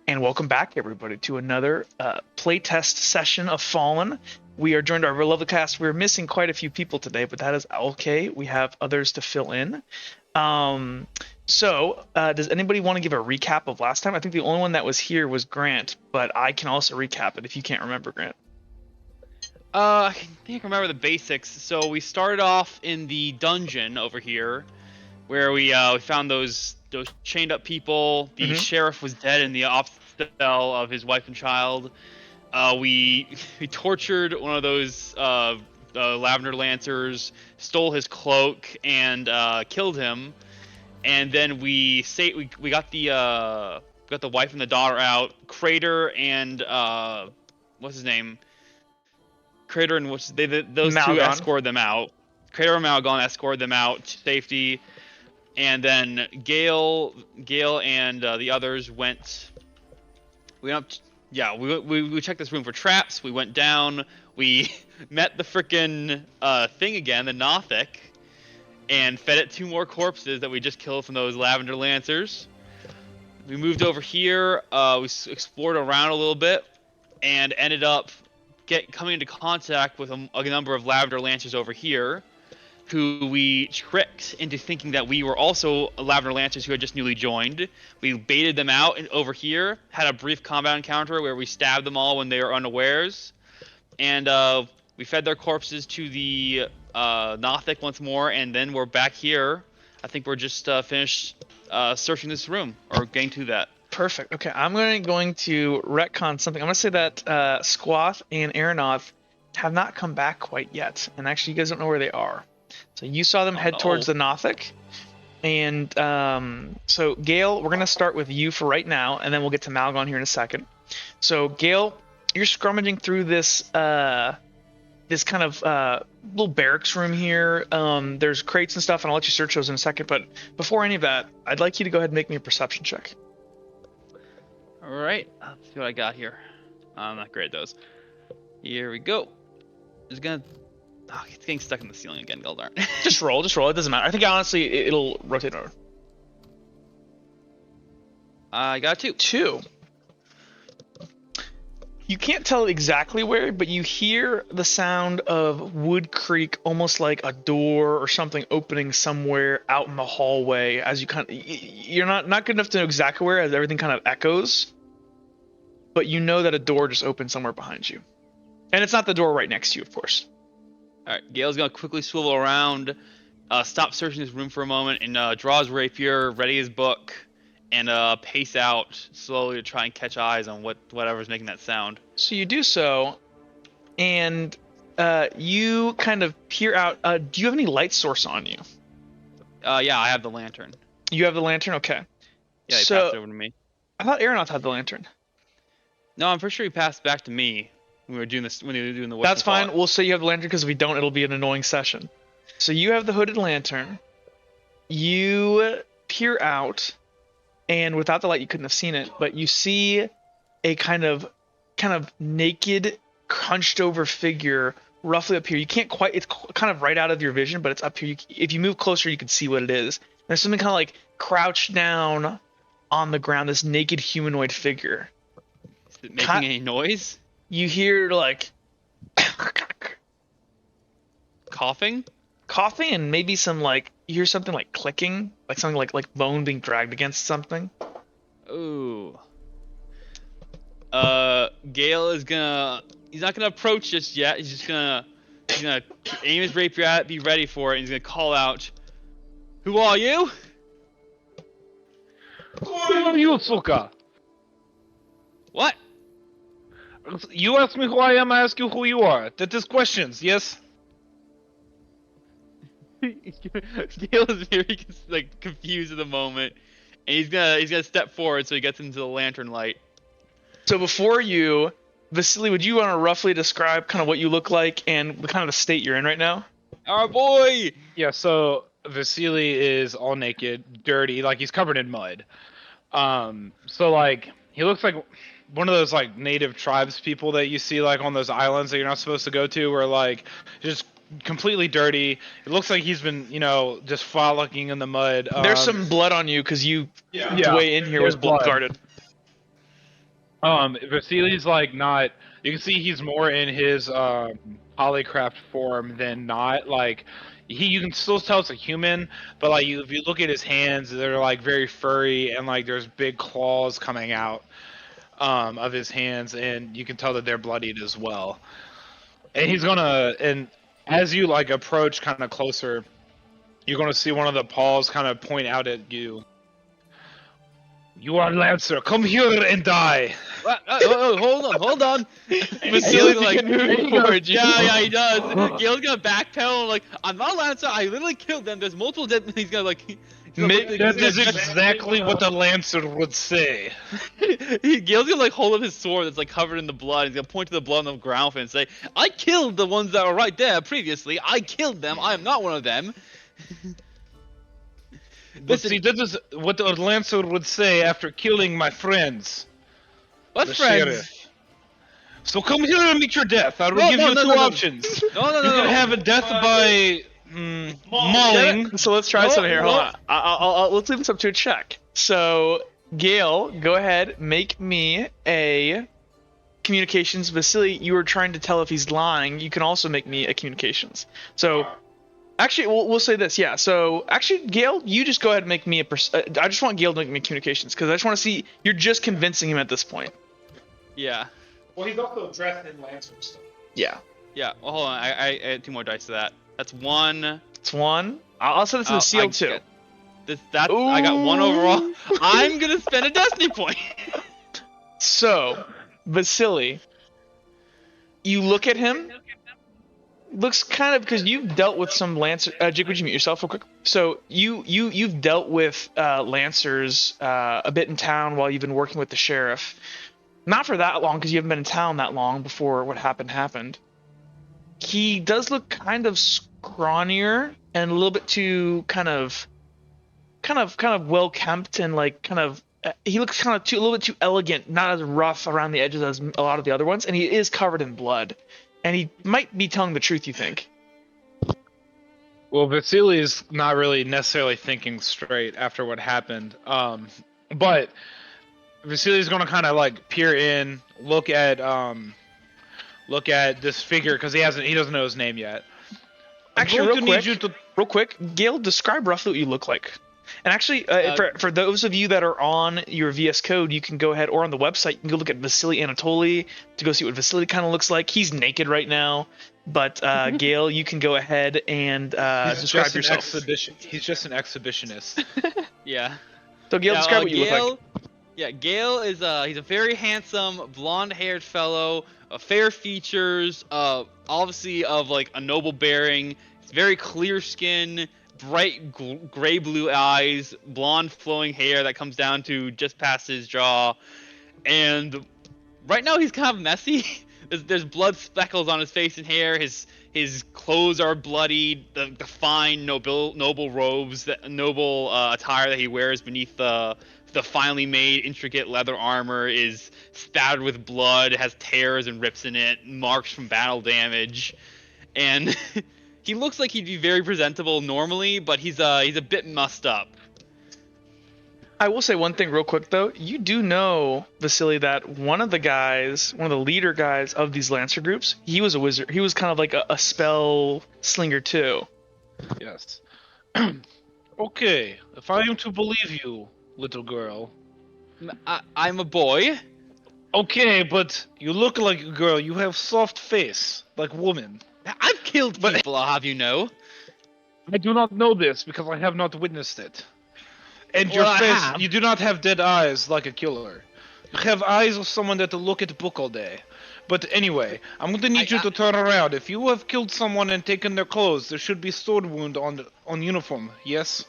And welcome back, everybody, to another playtest session of Fallen. We are joined by our lovely cast. We're missing quite a few people today, but that is okay. We have others to fill in. Does anybody want to give a recap of last time? I think the only one that was here was Grant, but I can also recap it if you can't remember, Grant. I think I remember the basics. So we started off in the dungeon over here, where we found those chained up people. The sheriff was dead in the off cell of his wife and child. We tortured one of those Lavender Lancers, stole his cloak, and killed him. And then we got the wife and the daughter out. Crater and what's his name? Crater and those Malgon. two escorted them out. Crater and Malgon escorted them out to safety, and then Gale and the others went. We checked this room for traps. We went down. We met the frickin' thing again, the Nothic, and fed it 2 more corpses that we just killed from those Lavender Lancers. We moved over here. We explored around a little bit, and ended up coming into contact with a number of Lavender Lancers over here, who we tricked into thinking that we were also Lavender Lancers who had just newly joined. We baited them out over here, had a brief combat encounter where we stabbed them all when they were unawares, and we fed their corpses to the Nothic once more, and then we're back here. I think we're just finished searching this room, or getting to that. Perfect. Okay, I'm going to retcon something. I'm going to say that Squath and Aeronaut have not come back quite yet, and actually you guys don't know where they are. So you saw them head towards the Nothic, and so Gale, we're going to start with you for right now, and then we'll get to Malgon here in a second. So Gale, you're scrummaging through this this kind of little barracks room here. There's crates and stuff, and I'll let you search those in a second, but before any of that, I'd like you to go ahead and make me a perception check. Alright, let's see what I got here. I'm not great at those. Here we go. Just gonna... Oh, it's getting stuck in the ceiling again, Goldar. Just roll. It doesn't matter. I think honestly it'll rotate over. I got 2. 2. You can't tell exactly where, but you hear the sound of wood creak, almost like a door or something opening somewhere out in the hallway. As you you're not good enough to know exactly where, as everything kind of echoes. But you know that a door just opened somewhere behind you, and it's not the door right next to you, of course. All right, Gale's gonna quickly swivel around, stop searching this room for a moment, and draw his rapier, ready his book, and pace out slowly to try and catch eyes on whatever's making that sound. So you do so, and you kind of peer out. Do you have any light source on you? Yeah, I have the lantern. You have the lantern? Okay. Yeah, he passed it over to me. I thought Aeronaut had the lantern. No, I'm pretty sure he passed back to me when we were doing this. When we were doing the. That's fine. We'll say you have the lantern, because if we don't, it'll be an annoying session. So you have the hooded lantern. You peer out, and without the light, you couldn't have seen it. But you see a kind of naked, hunched over figure roughly up here. You can't quite. It's kind of right out of your vision, but it's up here. If you move closer, you can see what it is. There's something kind of like crouched down on the ground. This naked humanoid figure. Is it making any noise? You hear like coughing, and maybe some like you hear something like clicking, like something like bone being dragged against something. Ooh. Gale is gonna. He's not gonna approach just yet. He's just gonna. He's gonna aim his rapier at it, be ready for it, and he's gonna call out, "Who are you?" Who are you, suka? What? You ask me who I am, I ask you who you are. That is questions, yes? Gale is very like confused at the moment, and he's gonna step forward so he gets into the lantern light. So before you, Vasily, would you want to roughly describe kind of what you look like and the kind of the state you're in right now? Our boy. Yeah. So Vasily is all naked, dirty, like he's covered in mud. So like he looks like one of those like native tribes people that you see like on those islands that you're not supposed to go to, where like just completely dirty. It looks like he's been, just frolicking in the mud. There's some blood on you because the way in here was blood guarded. Vasili's like not. You can see he's more in his polycraft form than not. Like you can still tell it's a human, but like if you look at his hands, they're like very furry and like there's big claws coming out of his hands, and you can tell that they're bloodied as well. And and as you like approach kind of closer, you're gonna see one of the paws kind of point out at you. You are Lancer. Come here and die. Hold on. Vasily like, can move forward. yeah, he does. Gale's gonna backpedal, like, I'm not a Lancer, I literally killed them, there's multiple dead, he's gonna, like... That is exactly what a Lancer would say. Gale's gonna, like, hold up his sword that's, like, covered in the blood, he's gonna point to the blood on the ground and say, I killed the ones that were right there previously, I killed them, I am not one of them. But see, that is what a Lancer would say after killing my friends. What the friends? Sheriff. So come here and meet your death. I will give you two options. No. You can have a death by mauling. So let's try something here. Hold on. Let's leave this up to a check. So, Gale, go ahead. Make me a communications. Vasily, you were trying to tell if he's lying. You can also make me a communications. So... Actually, we'll say this, yeah. So, actually, Gale, you just go ahead and make me I just want Gale to make me communications, because I just want to see... You're just convincing him at this point. Yeah. Well, he's also dressed in Lancer stuff. Yeah. Yeah, well, hold on. I add 2 more dice to that. That's 1. It's 1. I'll set this in the seal, too. I got 1 overall. I'm going to spend a destiny point. So, Vasily, you look at him... Looks kind of, because you've dealt with some Lancer. Jake, would you mute yourself real quick? So you've dealt with Lancers a bit in town while you've been working with the sheriff. Not for that long, because you haven't been in town that long before what happened. He does look kind of scrawnier and a little bit too kind of well kempt, and like he looks kind of a little bit too elegant, not as rough around the edges as a lot of the other ones, and he is covered in blood. And he might be telling the truth, you think? Well, Vasily is not really necessarily thinking straight after what happened. But Vasily is going to kind of like peer in, look at this figure, because he doesn't know his name yet. Actually, real quick, Gale, describe roughly what you look like. And actually, for those of you that are on your VS Code, you can go ahead, or on the website, you can go look at Vasily Anatoly to go see what Vasily kind of looks like. He's naked right now, but Gale, you can go ahead and describe yourself. He's just an exhibitionist. Yeah. So Gale, describe what you look like. Yeah, Gale is he's a very handsome, blonde-haired fellow, fair features, obviously of like a noble bearing. He's very clear skin. Bright gray blue eyes, blonde flowing hair that comes down to just past his jaw, and right now he's kind of messy. There's blood speckles on his face and hair. His clothes are bloodied. The fine noble robes, that noble attire that he wears beneath the finely made intricate leather armor is spattered with blood. It has tears and rips in it, marks from battle damage, and. He looks like he'd be very presentable normally, but he's a bit mussed up. I will say one thing real quick, though. You do know, Vasily, that one of the leader guys of these Lancer groups, he was a wizard. He was kind of like a spell slinger, too. Yes. Okay, if I am to believe you, little girl. I'm a boy. Okay, but you look like a girl. You have soft face, like woman. I've killed people, I'll have you know. I do not know this because I have not witnessed it. And your face, you do not have dead eyes like a killer. You have eyes of someone that look at a book all day. But anyway, I'm going to need you to turn around. If you have killed someone and taken their clothes, there should be sword wound on uniform, yes?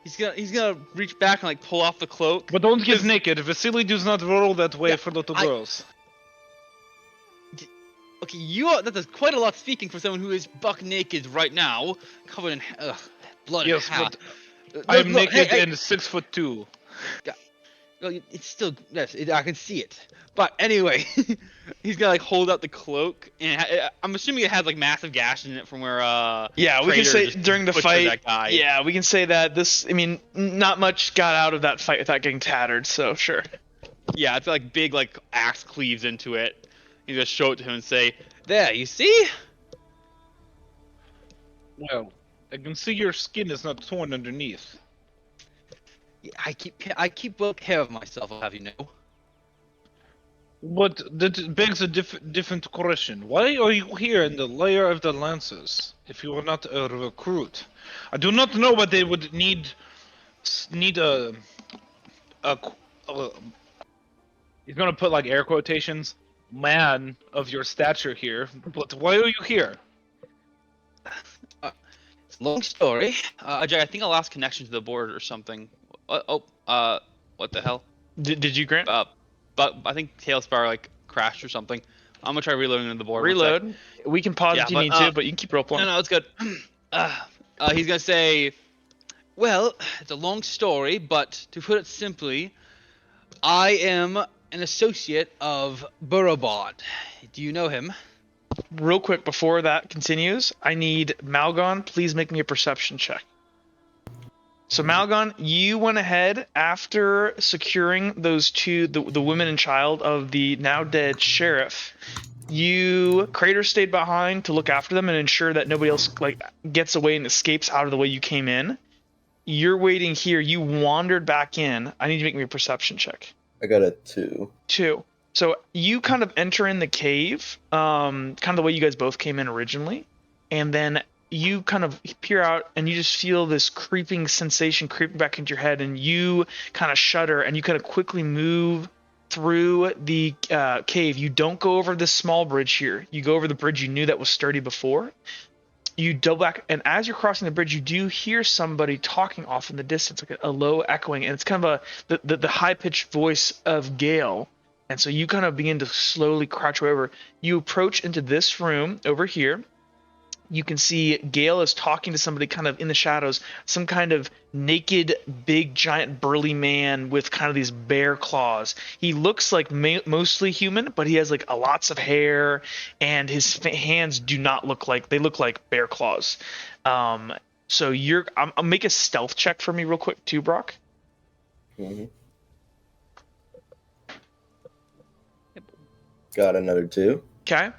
He's gonna reach back and like pull off the cloak. But don't get naked. Vasily does not roll that way for little girls. Okay, that's quite a lot speaking for someone who is buck naked right now, covered in blood and half. But I'm naked and 6'2". Yeah, well, it's still I can see it. But anyway, he's gonna like hold out the cloak, and I'm assuming it has like massive gashes in it from where yeah, we can say during the fight. That guy. Yeah, we can say that not much got out of that fight without getting tattered. So sure. Yeah, it's like big like axe cleaves into it. He's gonna show it to him and say, "There, you see? Well, I can see your skin is not torn underneath. I keep well care of myself. I'll have you know." But that begs a different question. Why are you here in the lair of the Lancers if you are not a recruit? I do not know what they would need a he's gonna put like air quotations, man of your stature here. But why are you here? It's a long story. Ajay, I think I lost connection to the board or something. What the hell? Did you, Grant? But I think Tailspire like crashed or something. I'm gonna try reloading the board. 1 sec. Reload. We can pause Yeah, if you but, need to, but you can keep role playing. No, it's good. He's gonna say, "Well, it's a long story, but to put it simply, I am an associate of Burrowbond. Do you know him?" Real quick, before that continues, I need Malgon, please make me a perception check. So Malgon, you went ahead after securing those two, the women and child of the now dead sheriff. Crater stayed behind to look after them and ensure that nobody else like gets away and escapes out of the way you came in. You're waiting here. You wandered back in. I need you to make me a perception check. I got a 2. 2. So you kind of enter in the cave, kind of the way you guys both came in originally, and then you kind of peer out and you just feel this creeping sensation creeping back into your head, and you kind of shudder and you kind of quickly move through the cave. You don't go over this small bridge here. You go over the bridge you knew that was sturdy before. You double back, and as you're crossing the bridge, you do hear somebody talking off in the distance, like a low echoing, and it's kind of the high-pitched voice of Gale. And so you kind of begin to slowly crouch over. You approach into this room over here. You can see Gale is talking to somebody kind of in the shadows, some kind of naked, big, giant, burly man with kind of these bear claws. He looks like mostly human, but he has like lots of hair, and his hands do not look like, they look like bear claws. So I'll make a stealth check for me real quick too, Brock. Mm-hmm. Got another 2. Okay.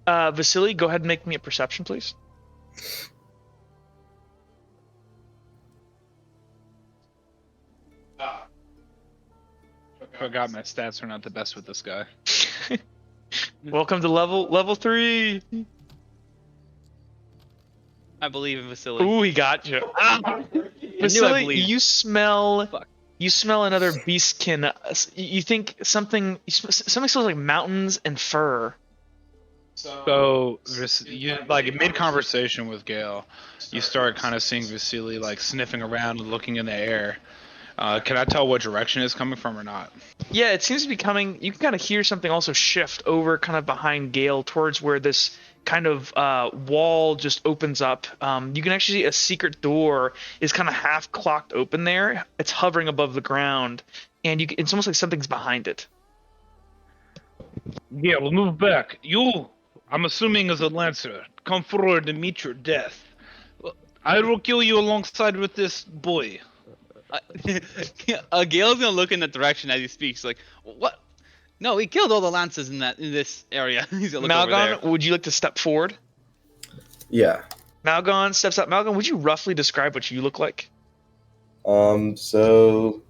Vasily, go ahead and make me a perception, please. Forgot my stats are not the best with this guy. Welcome to level 3. I believe in Vasily. Ooh, he got you. Vasily, you smell another beastkin. You think something smells like mountains and fur. So, you like mid conversation with Gale, you start kind of seeing Vasily like sniffing around and looking in the air. Can I tell what direction it's coming from or not? Yeah, it seems to be coming. You can kind of hear something also shift over kind of behind Gale towards where this kind of wall just opens up. You can actually see a secret door is kind of half clocked open there. It's hovering above the ground, and it's almost like something's behind it. Yeah, we'll move back. You, I'm assuming, as a lancer, come forward and meet your death. I will kill you alongside with this boy. Gale's gonna look in that direction as he speaks. Like, what? No, he killed all the lancers in this area. He's gonna look over there. Malgon, would you like to step forward? Yeah. Malgon steps up. Malgon, would you roughly describe what you look like? So...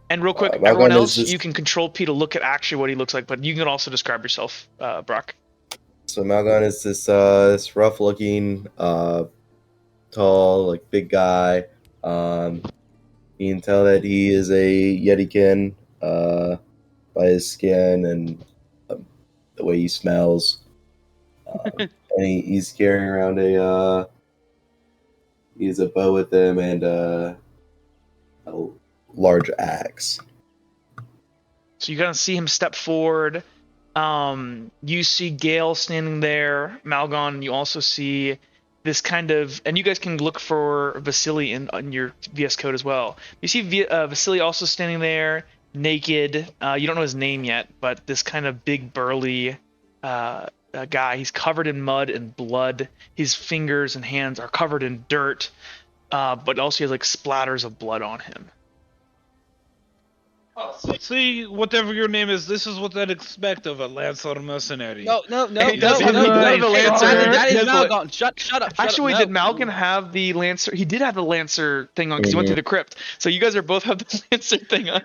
And real quick, everyone else, you can control P to look at actually what he looks like, but you can also describe yourself, Brock. So Malgon is this rough-looking, tall, like, big guy. You can tell that he is a Yetikin by his skin and the way he smells. And he's carrying around he has a bow with him and a large axe. So you kind of see him step forward. You see Gale standing there, Malgon. You also see this kind of, and you guys can look for Vasily in your VS Code as well. You see Vasily also standing there, naked. You don't know his name yet, but this kind of big burly guy. He's covered in mud and blood. His fingers and hands are covered in dirt, but also he has like splatters of blood on him. See, whatever your name is, this is what I'd expect of a Lancer mercenary. No, no, no, He no, does no, have, no, he does no. have the Lancer. That He is has the Malgon. Shut up. Actually, no. did Malkin have the Lancer? He did have the Lancer thing on because he went Mhm. through the crypt. So you guys are both have the Lancer thing on.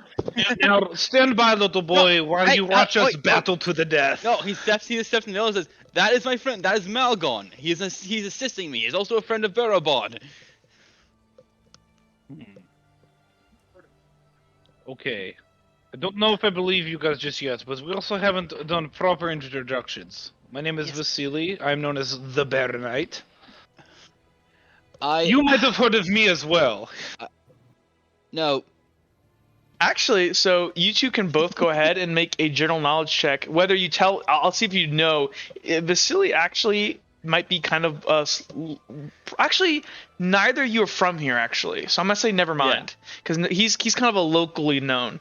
Now, stand by, little boy, while hey, you watch us wait, battle to the death. No, he steps in the middle and says, "That is my friend. That is Malgon. He's assisting me. He's also a friend of Barabod." Okay. I don't know if I believe you guys just yet, but we also haven't done proper introductions. My name is Yes. Vasily. I'm known as the Bear Knight. I You might have heard of me as well. no. Actually, so you two can both go ahead and make a general knowledge check. Whether you tell, I'll see if you know. Vasily actually might be kind of actually neither of you are from here actually. So I'm gonna say never mind because he's kind of a locally known.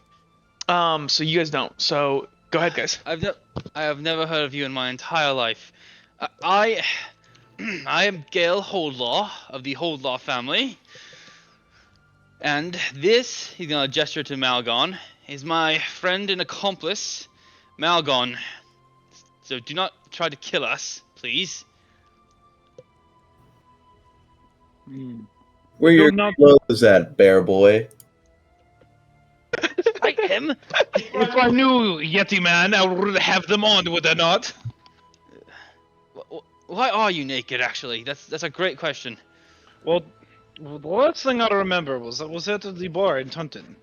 So you guys don't. So go ahead, guys. I have never heard of you in my entire life. I I am Gale Holdlaw of the Holdlaw family. And this, he's gonna gesture to Malgon, is my friend and accomplice, Malgon. So do not try to kill us, please. Where your not- clothes at, bear boy? Fight him! If I knew Yeti Man, I would have them on, would I not? Why are you naked, actually? That's a great question. Well, the last thing I remember was I was at the bar in Tuntin.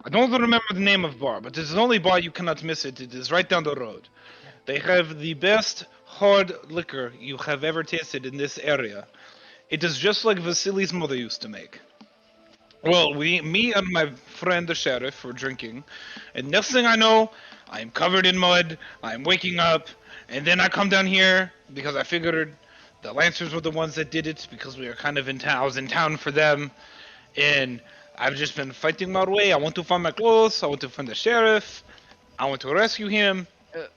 I don't remember the name of the bar, but it's the only bar you cannot miss it. It is right down the road. They have the best hard liquor you have ever tasted in this area. It is just like Vasily's mother used to make. Well, me and my friend the sheriff were drinking, and next thing I know, I'm covered in mud, I'm waking up, and then I come down here because I figured the Lancers were the ones that did it because we were kind of in town. I was in town for them, and I've just been fighting my way. I want to find my clothes, I want to find the sheriff, I want to rescue him,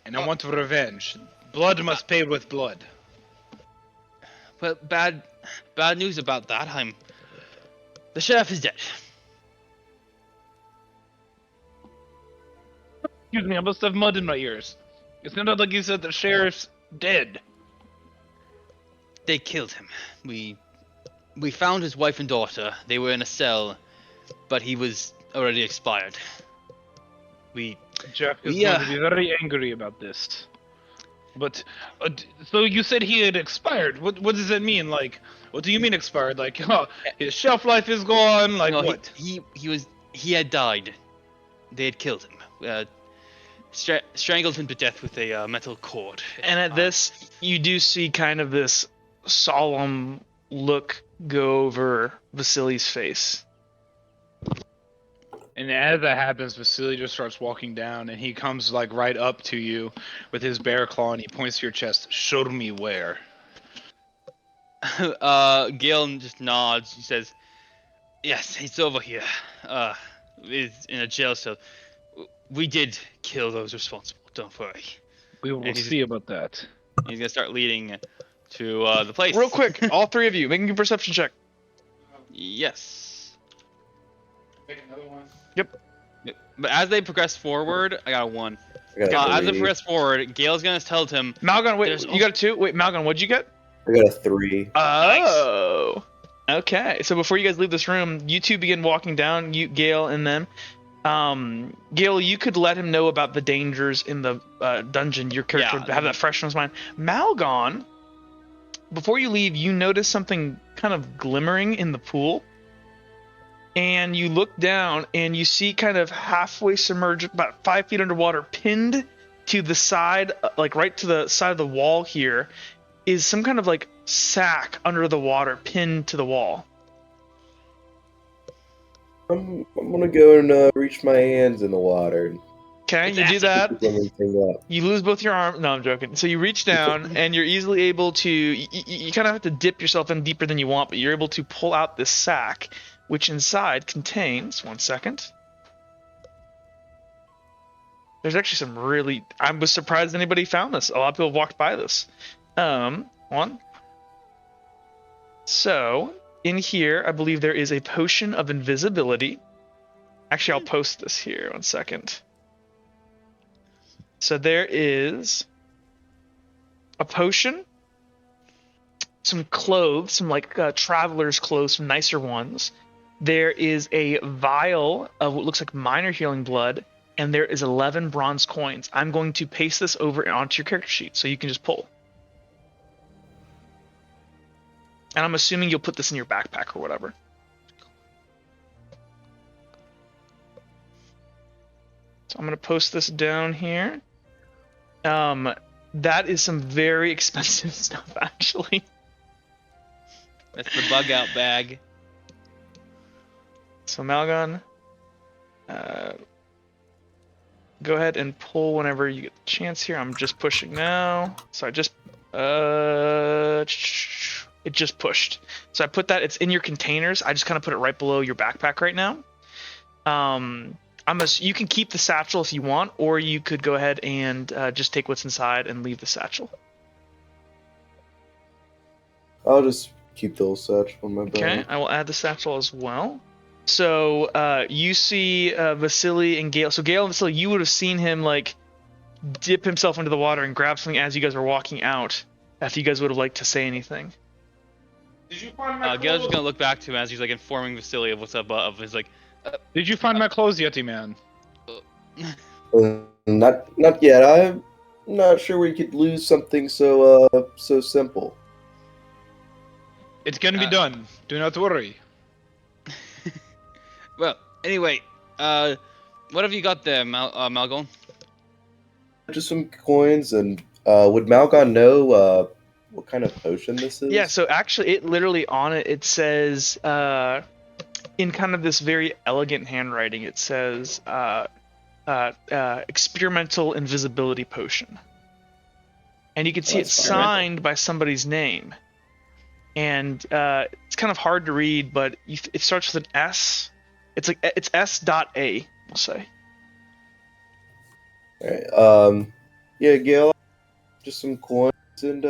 and I want revenge. Blood must pay with blood. But bad news about that. The sheriff is dead. Excuse me, I must have mud in my ears. It sounded like you said the sheriff's dead. They killed him. We found his wife and daughter. They were in a cell, but he was already expired. Jeff is Yeah. going to be very angry about this. But, so you said he had expired. What does that mean? Like, what do you mean expired? Like, his shelf life is gone? Like, No, what? he had died. They had killed him. Strangled him to death with a metal cord. And at this, you do see kind of this solemn look go over Vasily's face. And as that happens, Vasily just starts walking down, and he comes, like, right up to you with his bear claw, and he points to your chest. Show me where. Galen just nods. He says, "Yes, he's over here. Is in a jail cell. We did kill those responsible. Don't worry." We will And see about that. He's gonna start leading to the place. Real quick, all three of you, making a perception check. Yes. Make another one. Yep. But as they progress forward, I got a 1. I got a As they 3. progress forward, Gale's gonna tell him, Malgon, wait, There's you got a 2? Wait, Malgon, what'd you get? I got a 3. Oh. Okay, so before you guys leave this room, you two begin walking down, Gale and them. Gale, you could let him know about the dangers in the dungeon. Your character would have that fresh in his mind. Malgon, before you leave, you notice something kind of glimmering in the pool. And you look down and you see kind of halfway submerged, about 5 feet underwater, pinned to the side, like right to the side of the wall here, is some kind of like sack under the water pinned to the wall. I'm gonna go and reach my hands in the water. Okay, It's you do that. Everything up. You lose both your arms. No, I'm joking. So you reach down and you're easily able to. You kind of have to dip yourself in deeper than you want, but you're able to pull out this sack, which inside contains. 1 second. There's actually some really. I was surprised anybody found this. A lot of people walked by this. One. So in here, I believe there is a potion of invisibility. Actually, I'll post this here. 1 second. So there is a potion, some clothes, some like traveler's clothes, some nicer ones. There is a vial of what looks like minor healing blood, and there is 11 bronze coins. I'm going to paste this over onto your character sheet so you can just pull. And I'm assuming you'll put this in your backpack or whatever. So I'm going to post this down here. That is some very expensive stuff, actually. That's the bug out bag. So Malgon, go ahead and pull whenever you get the chance here. I'm just pushing now. So I just, it just pushed. So I put that, it's in your containers. I just kind of put it right below your backpack right now. You can keep the satchel if you want, or you could go ahead and just take what's inside and leave the satchel. I'll just keep the little satchel on my bag. Okay, I will add the satchel as well. So you see Vasily and Gale. So Gale and Vasily, you would have seen him like dip himself into the water and grab something as you guys were walking out. If you guys would have liked to say anything. Did you find my Gail's just gonna look back to him as he's like informing Vasily of what's up. Of his like. Did you find my clothes, Yeti man? Not yet. I'm not sure we could lose something so simple. It's gonna be done. Do not worry. Well, anyway, what have you got there, Malgon? Just some coins, and would Malgon know what kind of potion this is? Yeah, so actually it literally on it, it says, in kind of this very elegant handwriting, it says, experimental invisibility potion. And you can see it's signed by somebody's name. And it's kind of hard to read, but it starts with an S. It's S.A, we'll say. Alright, yeah, Gale, just some coins and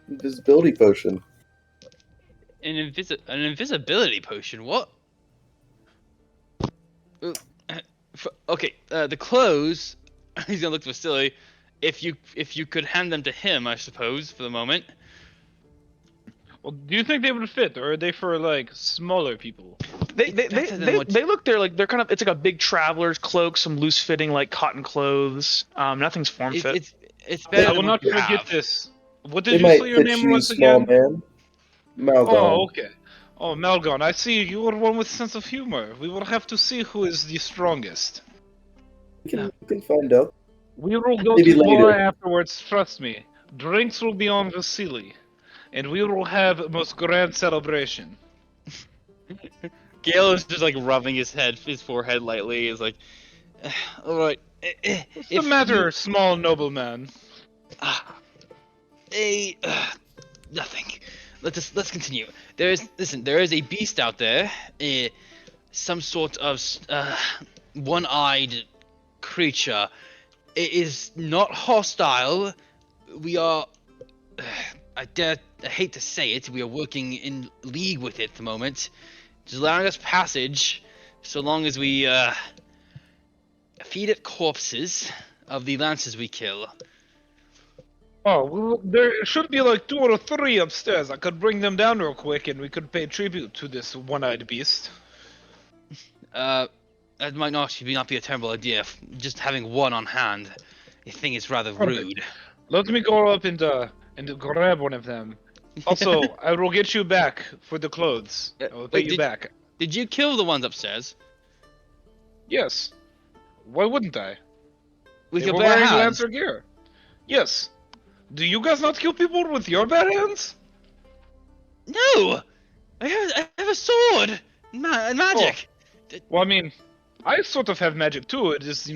invisibility potion. An invisibility potion? What? Okay, the clothes. He's gonna look to Vasily. If you could hand them to him, I suppose, for the moment. Well, do you think they would fit, or are they for like smaller people? They look, they're kind of, it's like a big traveler's cloak, some loose fitting like cotton clothes. Nothing's form fit. It's better. I will than not what you forget have. this. What They did you might say your fit name you, was small again? man. Malgon. Oh, okay. Oh, Malgon, I see you are one with sense of humor. We will have to see who is the strongest. We can find out. We will go Maybe to the bar later. afterwards, trust me. Drinks will be on Vasily. And we will have a most grand celebration. Gale is just like rubbing his forehead lightly. Is like, all right. What's the matter, small nobleman? Nothing. Let's continue. There is a beast out there, some sort of one-eyed creature. It is not hostile. We are. I hate to say it. We are working in league with it at the moment. It's allowing us passage, so long as we feed it corpses of the lances we kill. Oh, well, there should be like 2 or 3 upstairs. I could bring them down real quick and we could pay tribute to this one-eyed beast. That might not be a terrible idea. Just having one on hand, I think it's rather rude. Let me go up and grab one of them. Also, I will get you back for the clothes. I will pay you back. Did you kill the ones upstairs? Yes. Why wouldn't I? With They your were bare wearing hands? Lancer gear. Yes. Do you guys not kill people with your bare hands? No! I have a sword! Magic! Well, I mean, I sort of have magic too. It is,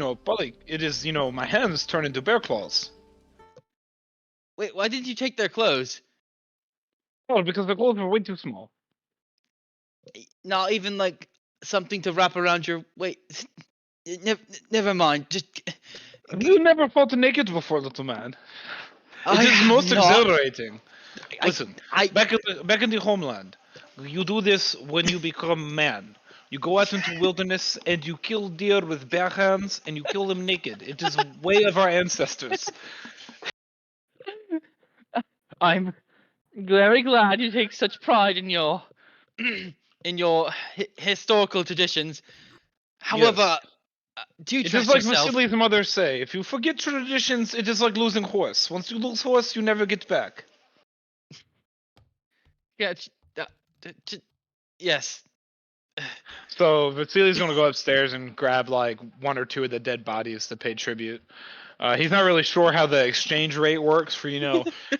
my hands turn into bear claws. Wait, why did you take their clothes? Oh, because the clothes were way too small. Not even like something to wrap around your waist. Never mind. Just. You never fought naked before, little man. It is most exhilarating. Listen, back in the homeland, you do this when you become man. You go out into wilderness and you kill deer with bare hands and you kill them naked. It is a way of our ancestors. I'm very glad you take such pride in your in your historical traditions. However, do you It is trust like yourself? Vasily's mother say, if you forget traditions, it is like losing horse. Once you lose horse, you never get back. Yeah. Yes. So Vasily's gonna go upstairs and grab like one or two of the dead bodies to pay tribute. He's not really sure how the exchange rate works for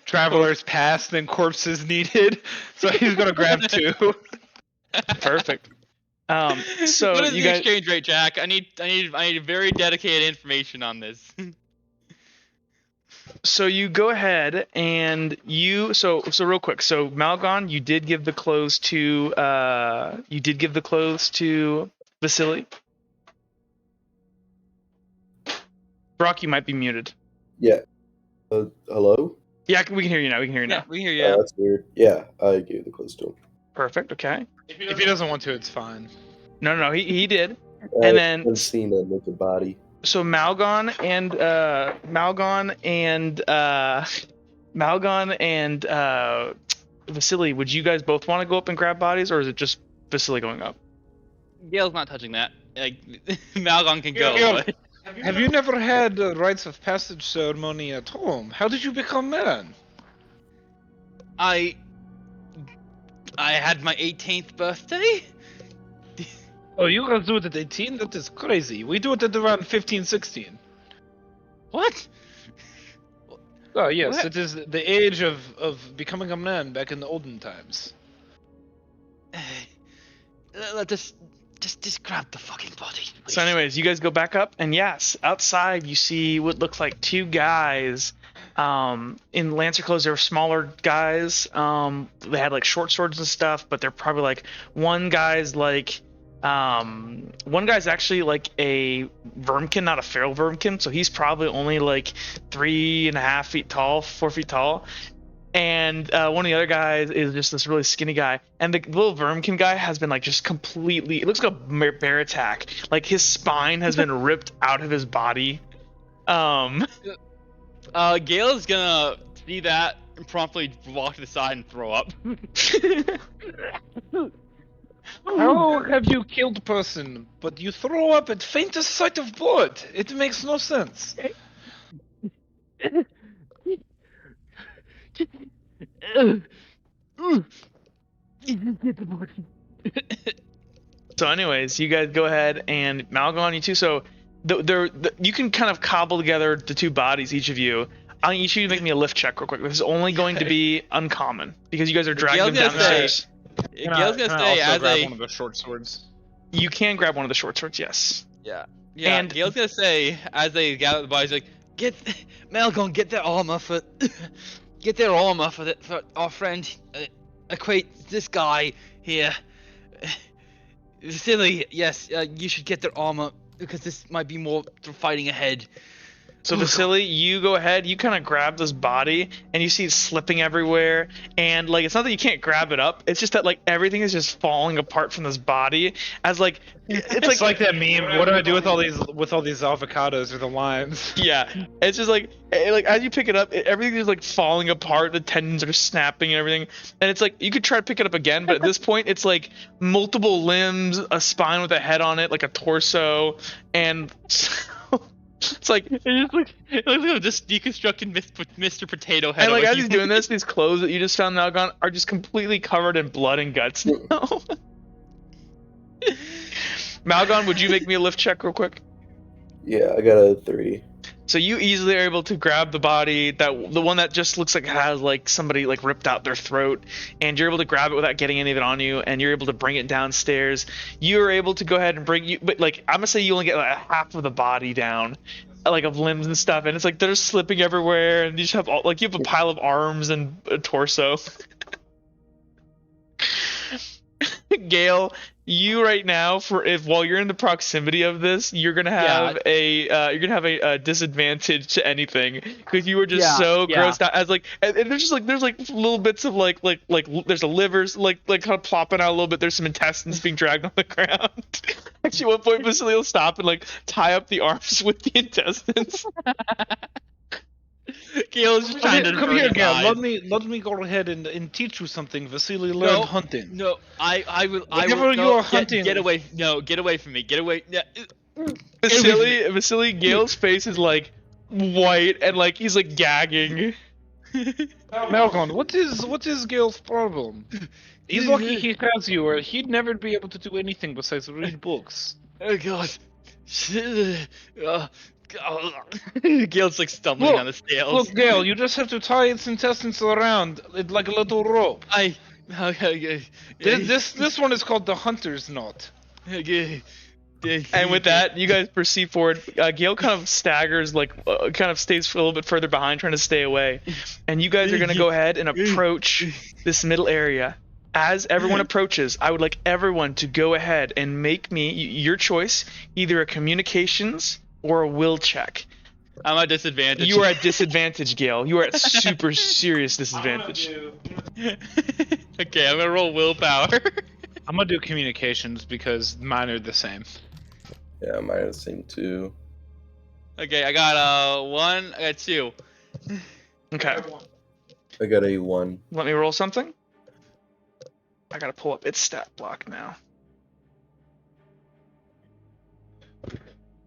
travelers past and corpses needed, so he's gonna grab two. Perfect. So what is you the guys, exchange rate, Jack? I need very dedicated information on this. so you go ahead and so real quick. So Malgon, you did give the clothes to Vasily. Brock, you might be muted. Yeah. Hello? Yeah, we can hear you now. We can hear you Yeah, now. we hear you. That's weird. Yeah, I gave the clothes to him. Perfect. Okay. If he doesn't want to, it's fine. No, he did. I And then haven't seen a naked body. so Malgon and Vasily, would you guys both want to go up and grab bodies, or is it just Vasily going up? Gale's not touching that. Like, Malgon can go. Gale, but- have you never had a rites of passage ceremony at home? How did you become man? I had my 18th birthday. Oh, you guys do it at 18? That is crazy. We do it at around 15, 16. What? Oh, yes, What? it is the age of becoming a man back in the olden times. Let us just grab the fucking body. Please. So anyways, you guys go back up, and yes, outside you see what looks like two guys in Lancer clothes. They were smaller guys. They had like short swords and stuff, but they're probably like one guy's actually like a vermkin, not a feral vermkin, so he's probably only like 3.5 feet tall, 4 feet tall. And one of the other guys is just this really skinny guy, and the little vermkin guy has been like just completely, it looks like a bear attack, like his spine has been ripped out of his body. Gale's gonna see that and promptly walk to the side and throw up. How have you killed a person, but you throw up at faintest sight of blood? It makes no sense. So anyways, you guys go ahead, and Malgon, you too. So you can kind of cobble together the two bodies, each of you. I want each of you to make me a lift check real quick. This is only going to be uncommon because you guys are dragging them down the stairs. Gale's gonna Can I say also as grab a one of the short swords? You can grab one of the short swords, yes. yeah. And- Gale's gonna say as they gather the bodies, like, Malgon, get their armor for for our friend. Equate this guy here. Silly, yes, you should get their armor because this might be more for fighting ahead. So Vasily, you go ahead, you kind of grab this body, and you see it slipping everywhere, and like it's not that you can't grab it up, it's just that like everything is just falling apart from this body as like It's like that meme. What do I do with all these avocados or the limes? yeah, it's just like as you pick it up, everything is like falling apart, the tendons are snapping and everything, and it's like you could try to pick it up again, but at this point it's like multiple limbs, a spine with a head on it, like a torso, and it's like, It looks like a just deconstructed Mr. Potato Head. and like over as here. he's doing this, these clothes that you just found, Malgon, are just completely covered in blood and guts now. Malgon, would you make me a lift check real quick? Yeah, I got a 3. So you easily are able to grab the body, the one that just looks like it has like somebody like ripped out their throat, and you're able to grab it without getting any of it on you, and you're able to bring it downstairs. You're able to go ahead and but like I'm gonna say you only get like half of the body down, like of limbs and stuff, and it's like they're just slipping everywhere, and you just have you have a pile of arms and a torso. Gale, you right now, while you're in the proximity of this, you're gonna have a disadvantage to anything because you were just so grossed out. As like, and there's little bits of there's a liver's like kind of plopping out a little bit. There's some intestines being dragged on the ground. Actually, at one point, Vasily will stop and like tie up the arms with the intestines. Gale's just trying to Come avert here, his Gale. eyes. Let me go ahead and teach you something. Vasily learned hunting. No, I will. Whenever you are hunting, Get away! No, get away from me! Get away! No. Vasily, Gale's face is like white and like he's like gagging. Malcolm, what is Gale's problem? He's lucky he has you, or he'd never be able to do anything besides read books. Oh God! Gale's like stumbling Look, on the scales. Look, Gale, you just have to tie its intestines around it like a little rope. Okay. This one is called the hunter's knot. Okay. And with that, you guys proceed forward. Gale kind of staggers, kind of stays a little bit further behind, trying to stay away. And you guys are going to go ahead and approach this middle area. As everyone approaches, I would like everyone to go ahead and make me your choice, either a communications or a will check. I'm at disadvantage. You are at disadvantage, Gale. You are at super serious disadvantage. Okay, I'm gonna roll willpower. I'm gonna do communications because mine are the same. Yeah, mine are the same too. Okay, I got 1, I got 2. Okay. I got a 1. Let me roll something. I gotta pull up its stat block now.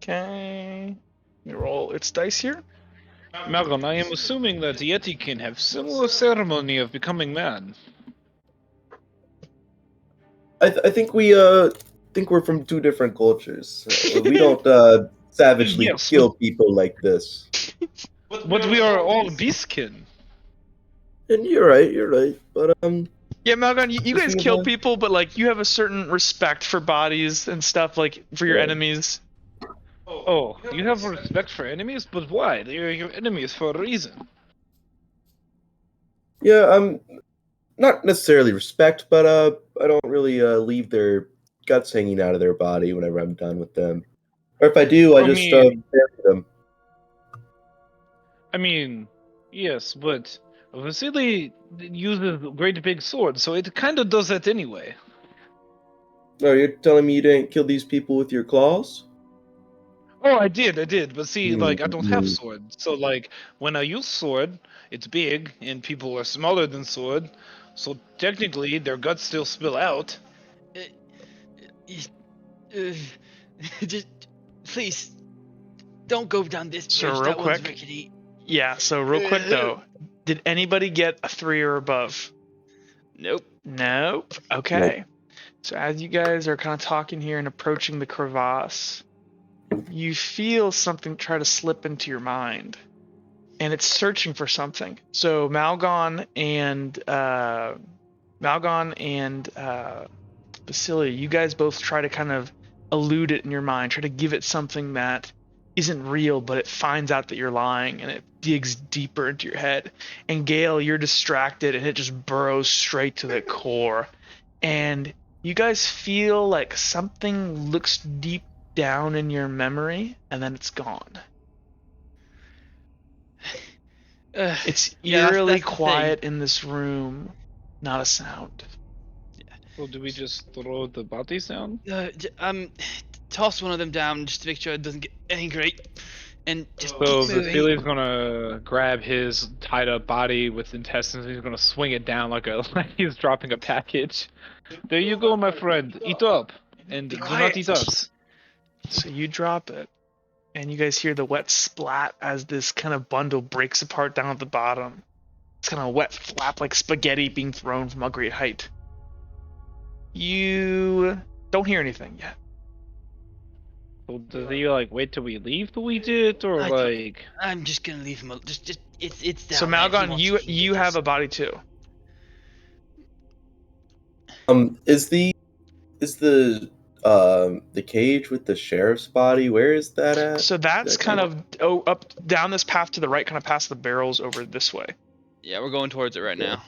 Okay. Let me roll its dice here. Malcolm, I am assuming that Yeti can have similar ceremony of becoming man. I think we're from 2 different cultures. We don't savagely Yes. kill people like this. But we are all beastkin. And you're right. But Yeah, Malgon, you guys Listen, kill man. people, but like you have a certain respect for bodies and stuff, like for your Yeah. enemies. Oh, you have respect for enemies? But why? They are your enemies for a reason. yeah, not necessarily respect, but I don't really leave their guts hanging out of their body whenever I'm done with them. Or if I do, I just bury them. I mean, yes, but Vasily uses great big swords, so it kind of does that anyway. No, you're telling me you didn't kill these people with your claws? Oh, I did, but see, like, I don't have Mhm. sword. So, like, when I use sword, it's big, and people are smaller than sword, so technically their guts still spill out. Just please don't go down this bridge. So real That one's quick- rickety. Yeah, so real quick though, did anybody get a 3 or above? Nope. Nope. Okay. So as you guys are kind of talking here and approaching the crevasse, you feel something try to slip into your mind. And it's searching for something. So Malgon and Vasily, you guys both try to kind of elude it in your mind, try to give it something that isn't real, but it finds out that you're lying and it digs deeper into your head. And Gale, you're distracted and it just burrows straight to the core. And you guys feel like something looks deep down in your memory and then it's gone. It's Yeah, that's eerily the quiet in this room, not a sound. So do we just throw the bodies down? Toss one of them down just to make sure it doesn't get angry, and just So keep moving. Vasily's gonna grab his tied up body with intestines, and he's gonna swing it down like he's dropping a package. There you go, my friend. Eat up. And do not eat us. So you drop it, and you guys hear the wet splat as this kind of bundle breaks apart down at the bottom. It's kind of wet flap like spaghetti being thrown from a great height. You don't hear anything yet. So does he like wait till we leave to eat it, or I don't- like? I'm just gonna leave him. Just it's down So there if he Malgon, wants you to keep you it. have a body too. Is the cage with the sheriff's body, where is that at? So that's kind of up down this path to the right, kind of past the barrels over this way. Yeah, we're going towards it right now.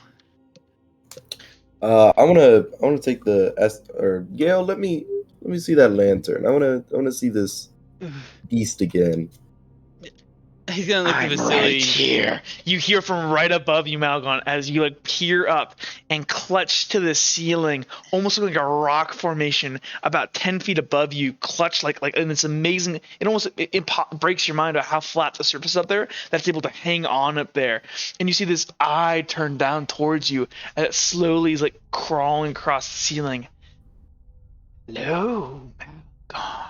I wanna take the or Gail. Let me see that lantern. I wanna see this beast again. He's gonna look at I'm right Vasily. here. You hear from right above you, Malgon, as you like peer up and clutch to the ceiling, almost like a rock formation, about 10 feet above you. Clutch like, and it's amazing. It almost breaks your mind about how flat the surface is up there. That's able to hang on up there, and you see this eye turn down towards you, and it slowly is like crawling across the ceiling. Hello, Malgon.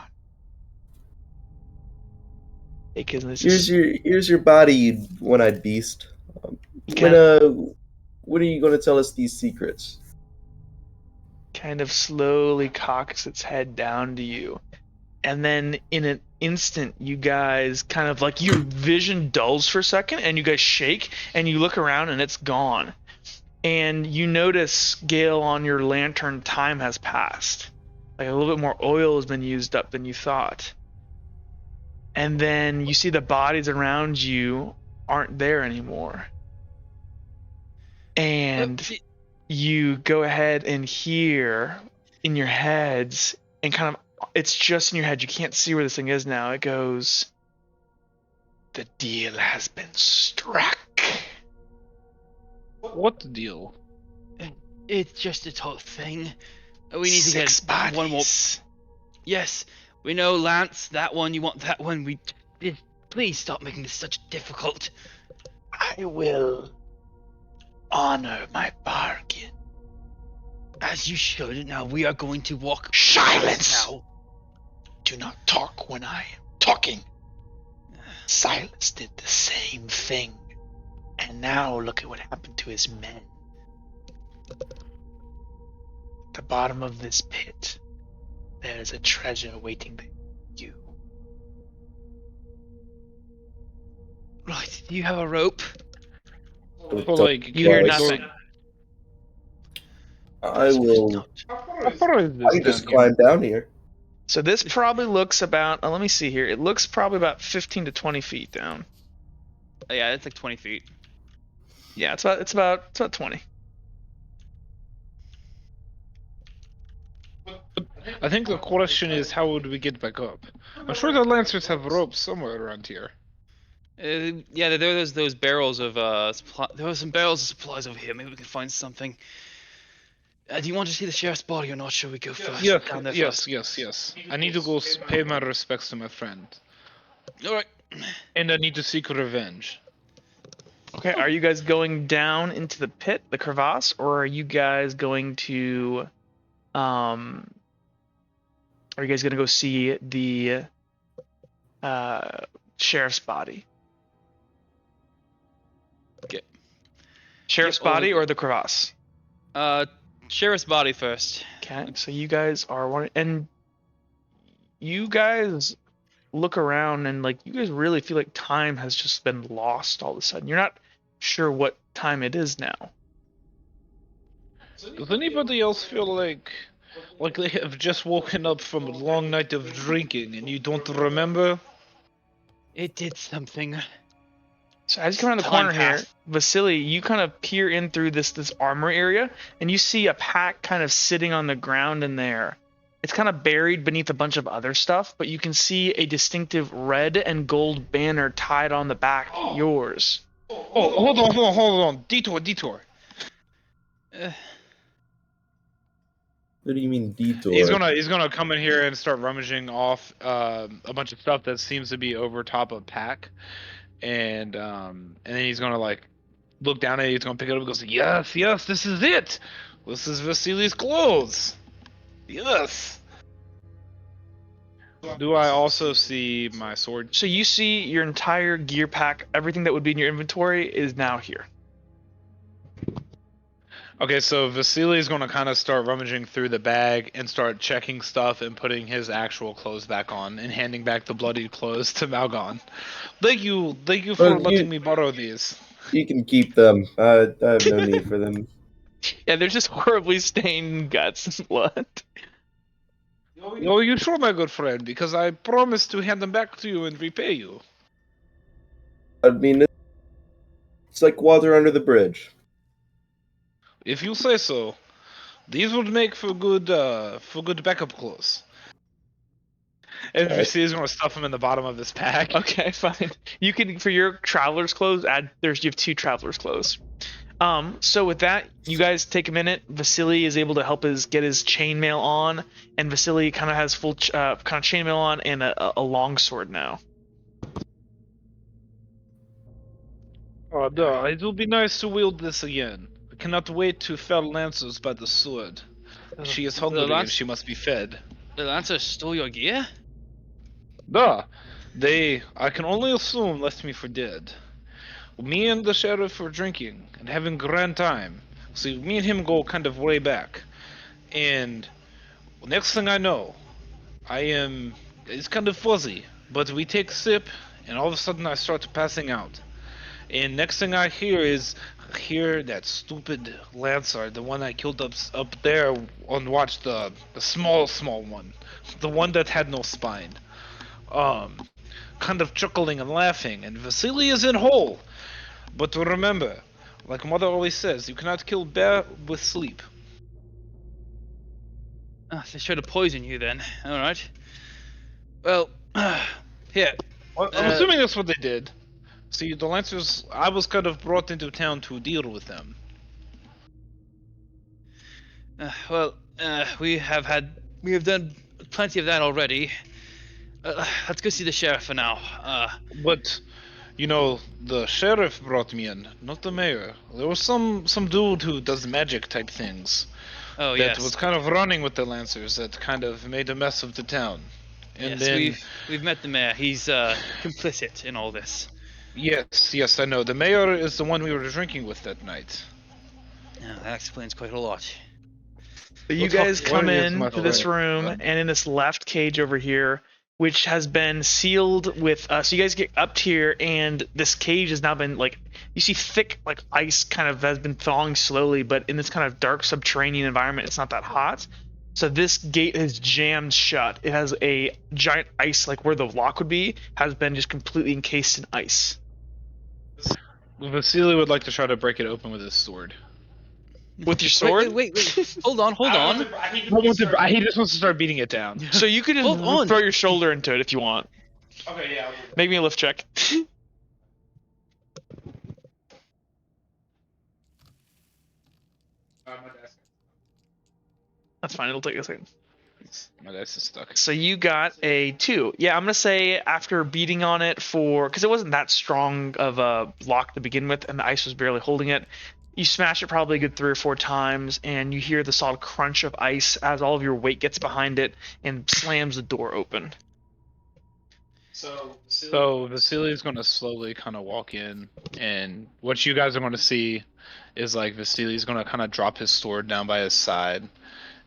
Because this is Here's your body, you one-eyed beast. When kind when are you gonna tell us these secrets? kind of slowly cocks its head down to you. And then in an instant, you guys kind of like your vision dulls for a second and you guys shake and you look around and it's gone. And you notice, Gale, on your lantern, time has passed. Like a little bit more oil has been used up than you thought. And then you see the bodies around you aren't there anymore. And you go ahead and hear in your heads, and kind of, it's just in your head, you can't see where this thing is now. It goes, the deal has been struck. What deal? It's just a top thing. We need to Six get bodies. one more. Yes, we know, Lance. That one. You want that one? We. Please stop making this such difficult. I will honor my bargain. As you should. Now we are going to walk. Silence! Now. Do not talk when I am talking. Silas did the same thing. And now look at what happened to his men. At the bottom of this pit, there is a treasure waiting for you. Right. Do you have a rope? So, like, You hear can we nothing. I will. How far is I this can just down here? climb down here. So this probably looks about, let me see here. It looks probably about 15 to 20 feet down. Oh, yeah, it's like 20 feet. Yeah, it's about 20. I think the question is, how would we get back up? I'm sure the Lancers have ropes somewhere around here. Yeah, there was those barrels of supply. There were some barrels of supplies over here. Maybe we can find something. Do you want to see the sheriff's body or not? Shall we go first? Yes, Down there yes, first. yes. I need to go pay my respects to my friend. All right. And I need to seek revenge. Okay, are you guys going down into the pit, the crevasse, or are you guys going to, are you guys gonna go see the sheriff's body? Get. Sheriff's Yep, over body there. or the crevasse? Sheriff's body first. Okay, so you guys are one, and you guys look around and like you guys really feel like time has just been lost all of a sudden. You're not sure what time it is now. Does anybody else feel like they have just woken up from a long night of drinking and you don't remember? It did something. So as you come around the Time corner here, passed. Vasily, you kind of peer in through this armory area, and you see a pack kind of sitting on the ground in there. It's kind of buried beneath a bunch of other stuff, but you can see a distinctive red and gold banner tied on the back, yours. Oh, hold on. Detour. What do you mean detour? He's gonna come in here and start rummaging off a bunch of stuff that seems to be over top of pack, and then he's gonna like look down at it. He's gonna pick it up and goes, yes, this is it. This is Vasily's clothes. Yes. Do I also see my sword? So you see your entire gear pack, everything that would be in your inventory is now here. Okay, so Vasily is going to kind of start rummaging through the bag and start checking stuff and putting his actual clothes back on and handing back the bloodied clothes to Malgon. Thank you for Well, letting me borrow these. You can keep them. I have no need for them. Yeah, they're just horribly stained guts and blood. Oh, you sure, my good friend? Because I promised to hand them back to you and repay you. I mean, it's like water under the bridge. If you say so. These would make for good backup clothes. And Alright. Vasili's gonna stuff them in the bottom of his pack. Okay, fine. You can, for your traveler's clothes, you have 2 traveler's clothes. So with that, you guys take a minute. Vasily is able to help get his chainmail on, and Vasily kind of has full kind of chainmail on and a long sword now. Oh, no, it will be nice to wield this again. I cannot wait to fell Lancers by the sword. She is hungry and she must be fed. The Lancers stole your gear? Duh. I can only assume, left me for dead. Me and the sheriff were drinking and having grand time. See, me and him go kind of way back. And next thing I know, it's kind of fuzzy, but we take a sip, and all of a sudden I start passing out. And next thing I hear that stupid Lancer, the one I killed up there on watch, the small one, the one that had no spine, kind of chuckling and laughing, and Vasily is in hole. But remember, like Mother always says, you cannot kill bear with sleep. They tried to poison you then. Alright. Well, here. Well, I'm assuming that's what they did. See, the Lancers, I was kind of brought into town to deal with them. We have done plenty of that already. Let's go see the sheriff for now. But, you know, the sheriff brought me in, not the mayor. There was some dude who does magic type things. Oh, that yes. was kind of running with the Lancers that kind of made a mess of the town. And yes, then we've met the mayor. He's complicit in all this. Yes, I know. The mayor is the one we were drinking with that night. Yeah, that explains quite a lot. You We'll guys talk come later, in my to this friend. room, and in this left cage over here, which has been sealed with. So you guys get up here, and this cage has now been you see thick ice kind of has been thawing slowly, but in this kind of dark subterranean environment, it's not that hot. So this gate is jammed shut. It has a giant ice, where the lock would be, has been just completely encased in ice. Vasily would like to try to break it open with his sword. With your sword? Wait. Hold on. He just wants to start beating it down. So you could Hold on. just throw your shoulder into it if you want. Okay, yeah. Make me a lift check. That's fine. It'll take a second. My dice is stuck. So you got a 2. Yeah, I'm gonna say after beating on it because it wasn't that strong of a lock to begin with, and the ice was barely holding it. You smash it probably a good 3 or 4 times, and you hear the solid crunch of ice as all of your weight gets behind it and slams the door open. So Vasily is going to slowly kind of walk in, and what you guys are going to see is Vasily's going to kind of drop his sword down by his side,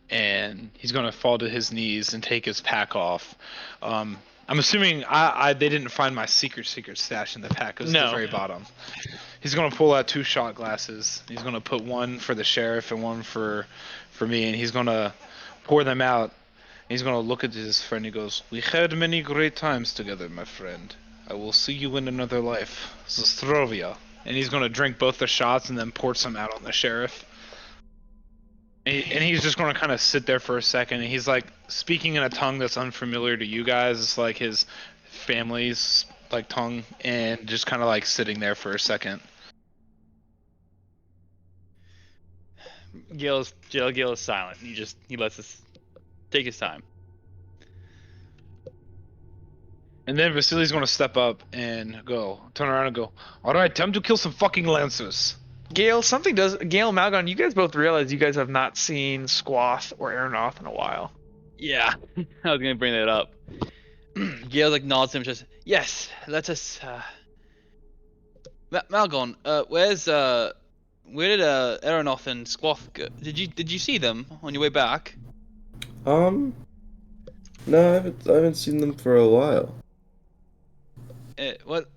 and he's going to fall to his knees and take his pack off. I'm assuming they didn't find my secret stash in the pack. It was at the very bottom. He's going to pull out 2 shot glasses. He's going to put one for the sheriff and one for me, and he's going to pour them out. He's going to look at his friend. He goes, "We had many great times together, my friend. I will see you in another life. Zastrovia." And he's going to drink both the shots and then pour some out on the sheriff. And he's just going to kind of sit there for a second. And he's speaking in a tongue that's unfamiliar to you guys. It's his family's tongue, and just kind of sitting there for a second. Gale is silent. He lets us take his time. And then Vasily's going to step up and turn around and go, "All right, time to kill some fucking Lancers." Gale, Malgon, you guys both realize you guys have not seen Squath or Aeronoth in a while. Yeah, I was gonna bring that up. Gale nods to him, just yes. Let us. Malgon, where did Aeronoth and Squath go? Did you see them on your way back? No, I haven't seen them for a while. What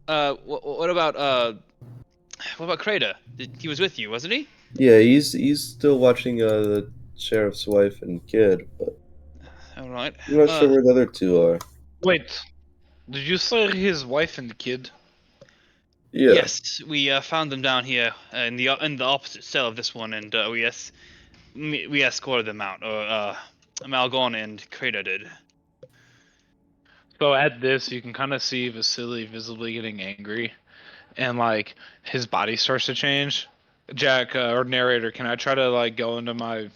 about Crater? He was with you, wasn't he? Yeah, he's still watching the sheriff's wife and kid, but All right. I'm not sure where the other 2 are. Wait, did you say his wife and the kid? Yeah. Yes, we found them down here in the opposite cell of this one, and we escorted them out, or Malgon and Kratos did. So at this, you can kind of see Vasily visibly getting angry, and like his body starts to change. Jack or narrator, can I try to like go into my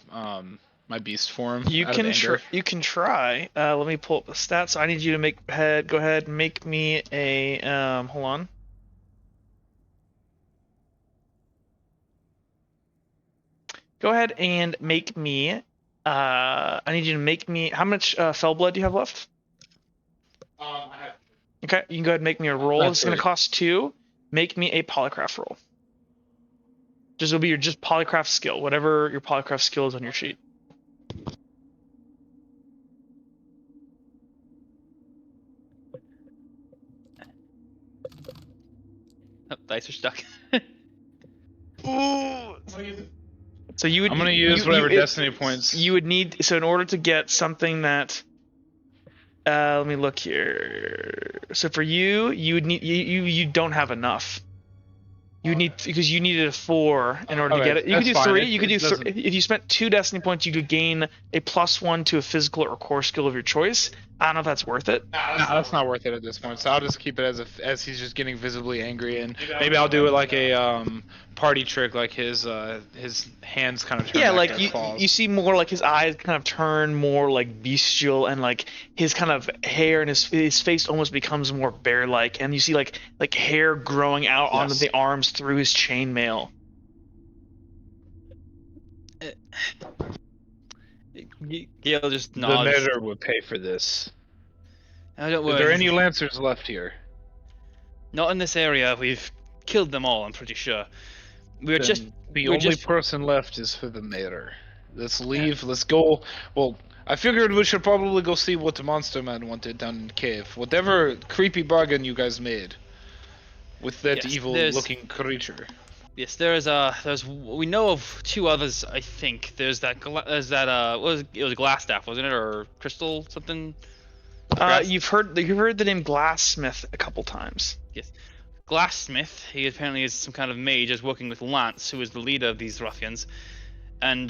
my beast form? You out can of anger? you can try. Let me pull up the stats. So I need you to go ahead and make me a hold on. Go ahead and make me I need you to make me how much fell blood do you have left? I have. Okay, you can go ahead and make me a roll. That's It's gonna right. cost 2. Make me a polycraft roll. Just will be your polycraft skill, whatever your polycraft skill is on your sheet. Oh, dice are stuck. Ooh. So you would. I'm gonna use whatever destiny points. You would need so in order to get something that. Let me look here. So for you, you would need you don't have enough. You need because you needed a 4 in order to Okay, get it. You could that's do fine. 3. You could do if you spent 2 destiny points, you could gain a +1 to a physical or core skill of your choice. I don't know if that's worth it. No, that's not worth it at this point. So I'll just keep it as he's just getting visibly angry, and maybe I'll do it like a party trick, like his hands kind of turn Yeah, back like to his claws. you see more like his eyes kind of turn more like bestial, and like his kind of hair and his face almost becomes more bear-like, and you see like hair growing out onto Yes. the arms through his chainmail. Gale just The nods. Nether will pay for this. Oh, don't Are worry. there any lancers left here? Not in this area. We've killed them all. I'm pretty sure. We're Then just. the we're only just- person left is for the mayor. Let's leave. Let's go. Well, I figured we should probably go see what the monster man wanted down in the cave. Whatever creepy bargain you guys made with that Yes, evil-looking creature. Yes, there's we know of 2 others. I think there's that what was it was glass staff, wasn't it, or crystal something? Grass- You've heard the name Glassmith a couple times. Glassmith. He apparently is some kind of mage, is working with Lance, who is the leader of these ruffians. And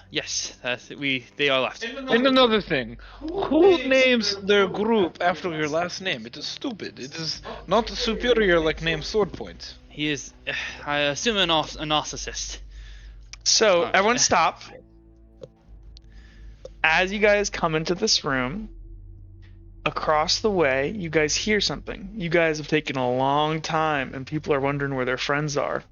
yes, they are left. And another thing, who names their group after your last name? It is stupid. It is not superior like name Sword Point. He is, I assume, a narcissist. So Alright. everyone stop. As you guys come into this room, across the way, you guys hear something. You guys have taken a long time, and people are wondering where their friends are.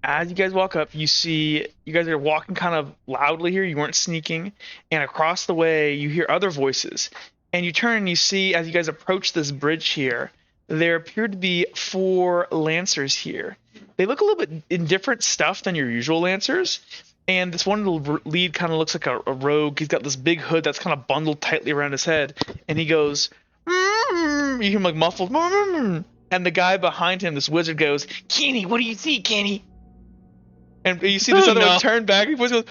As you guys walk up, you see you guys are walking kind of loudly here. You weren't sneaking, and across the way, you hear other voices. And you turn and you see, as you guys approach this bridge here, there appear to be 4 lancers here. They look a little bit in different stuff than your usual lancers. And this one little lead kind of looks like a rogue. He's got this big hood that's kind of bundled tightly around his head. And he goes, you hear him like muffled, and the guy behind him, this wizard, goes, Kenny, what do you see, Kenny? And you see this Oh, other no. one turn back, and the voice goes,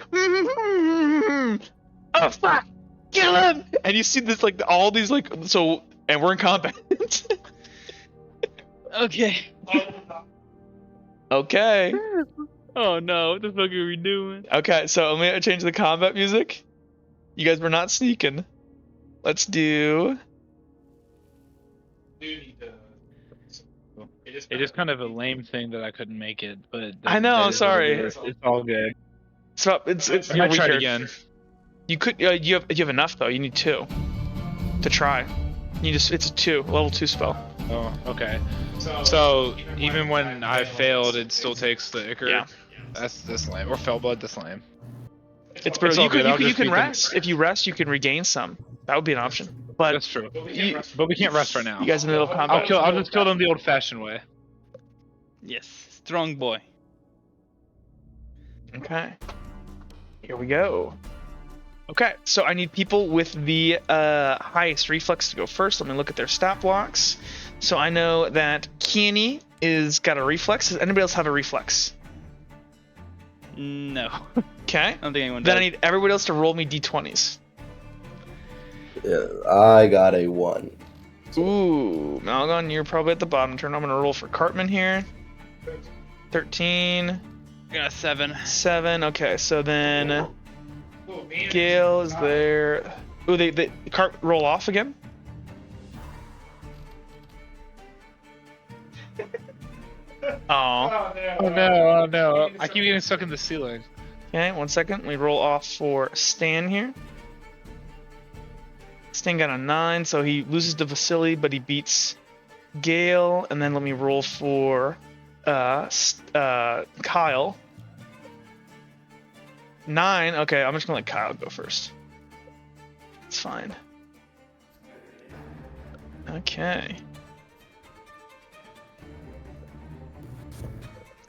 oh fuck, kill him! And you see this like all these like so, and we're in combat. Okay. Okay. Oh no, what the fuck are we doing? Okay, so let me change the combat music. You guys were not sneaking. Let's do. It is kind of a lame thing that I couldn't make it, but I know, that I'm is what sorry. it is. It's all good. So it's I you're might try it weaker. again. You could you have enough though. You need 2 to try. It's a 2 level 2 spell. Oh, okay. So even when I failed, it still takes the Ichor. Yeah. That's lame. Or Fellblood, that's lame. It's brutal. all You good, I'll can just beat them. rest. If you rest, you can regain some. That would be an option. But That's true. you, But we can't rest right now. you guys in the middle of combat. I'll just kill them the old-fashioned way. Yes, strong boy. Okay. Here we go. Okay, so I need people with the highest reflex to go first. Let me look at their stat blocks. So I know that Kenny is got a reflex. Does anybody else have a reflex? No, Okay. I don't think anyone Then I does. need everybody else to roll me d20s. Yeah, I got a 1. Ooh, Malgon, you're probably at the bottom turn. I'm gonna roll for Cartman here. 13. I got a 7. 7. Okay, so then Gale is there. Ooh, the cart roll off again. Oh. Oh no! Oh no! I keep getting stuck in the ceiling. Okay, 1 second. We roll off for Stan here. Stan got a 9, so he loses to Vasily, but he beats Gale. And then let me roll for Kyle. 9. Okay, I'm just gonna let Kyle go first. It's fine. Okay.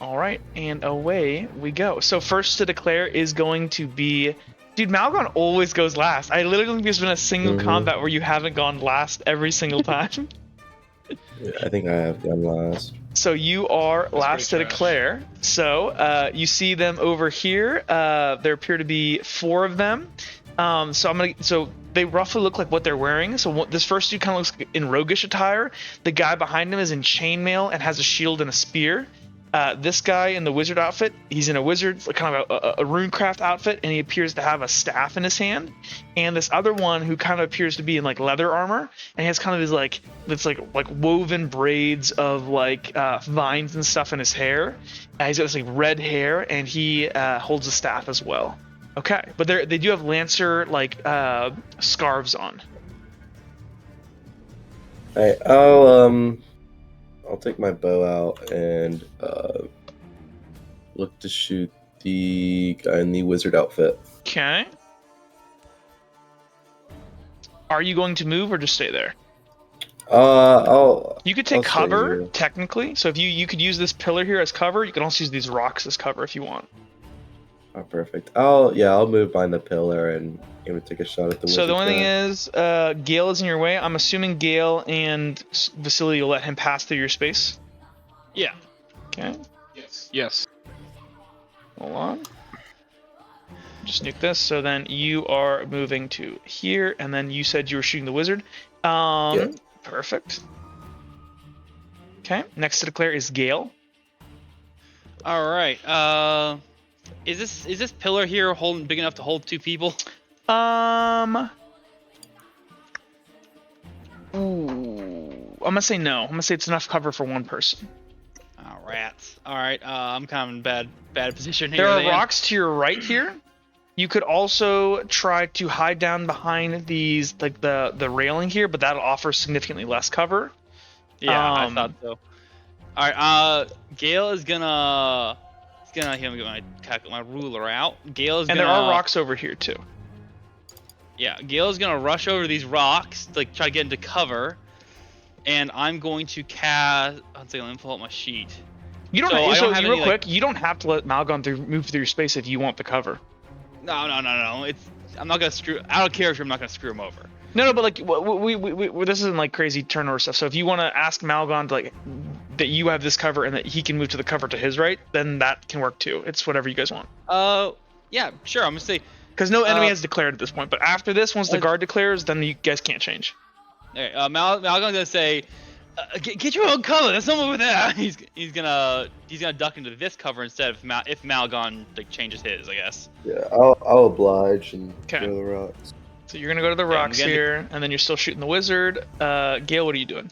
All right, and away we go. So first to declare is going to be, dude. Malgon always goes last. I literally think there's been a single combat where you haven't gone last every single time. I think I have gone last. So you are last to pretty trash. declare. So you see them over here. There appear to be 4 of them. So they roughly look like what they're wearing. So this first dude kind of looks in roguish attire. The guy behind him is in chainmail and has a shield and a spear. This guy in the wizard outfit, he's in a wizard, kind of a runecraft outfit, and he appears to have a staff in his hand. And this other one who kind of appears to be in like leather armor, and he has kind of his like woven braids of like vines and stuff in his hair. He's got this like red hair, and he holds a staff as well. Okay, but they do have lancer like scarves on. Alright, I'll take my bow out and look to shoot the guy in the wizard outfit. Okay. Are you going to move or just stay there? You could take I'll stay cover, here. technically. So if you could use this pillar here as cover, you can also use these rocks as cover if you want. Oh, perfect. I'll move behind the pillar and aim to take a shot at the wizard. So the only thing guy. is, Gale is in your way. I'm assuming Gale and Vasily will let him pass through your space. Yeah. Okay. Yes. Hold on. Just nuke this. So then you are moving to here, and then you said you were shooting the wizard. Yeah. Perfect. Okay. Next to declare is Gale. All right. Is this pillar here holding big enough to hold 2 people? Ooh, I'm gonna say no. I'm gonna say it's enough cover for 1 person. Oh, rats. All right. I'm kind of in bad position here. There are then. rocks to your right here. You could also try to hide down behind these, like the railing here, but that'll offer significantly less cover. Yeah, I thought so. All right. Gale is gonna. Here, let me get my ruler out. Gale is And gonna. there are rocks over here too. Yeah, Gale is gonna rush over these rocks, like try to get into cover, and I'm going to cast. One second, let me pull up my sheet. You don't. So I don't have real any, quick, you don't have to let Malgon move through your space if you want the cover. No. I'm not gonna screw. I don't care if I'm not gonna screw him over. No, but like we this isn't like crazy turnover stuff. So if you want to ask Malgon to, like, that you have this cover and that he can move to the cover to his right, then that can work too. It's whatever you guys want. Yeah, sure. I'm gonna say. Because no enemy has declared at this point. But after this, once the guard declares, then you guys can't change. All right, Malgon's gonna say, get your own cover. There's someone over there. He's gonna duck into this cover instead of if Malgon like changes his, I guess. Yeah, I'll oblige and Okay. go to the rocks. So you're gonna go to the Okay, I'm rocks gonna- here, and then you're still shooting the wizard. Gale, what are you doing?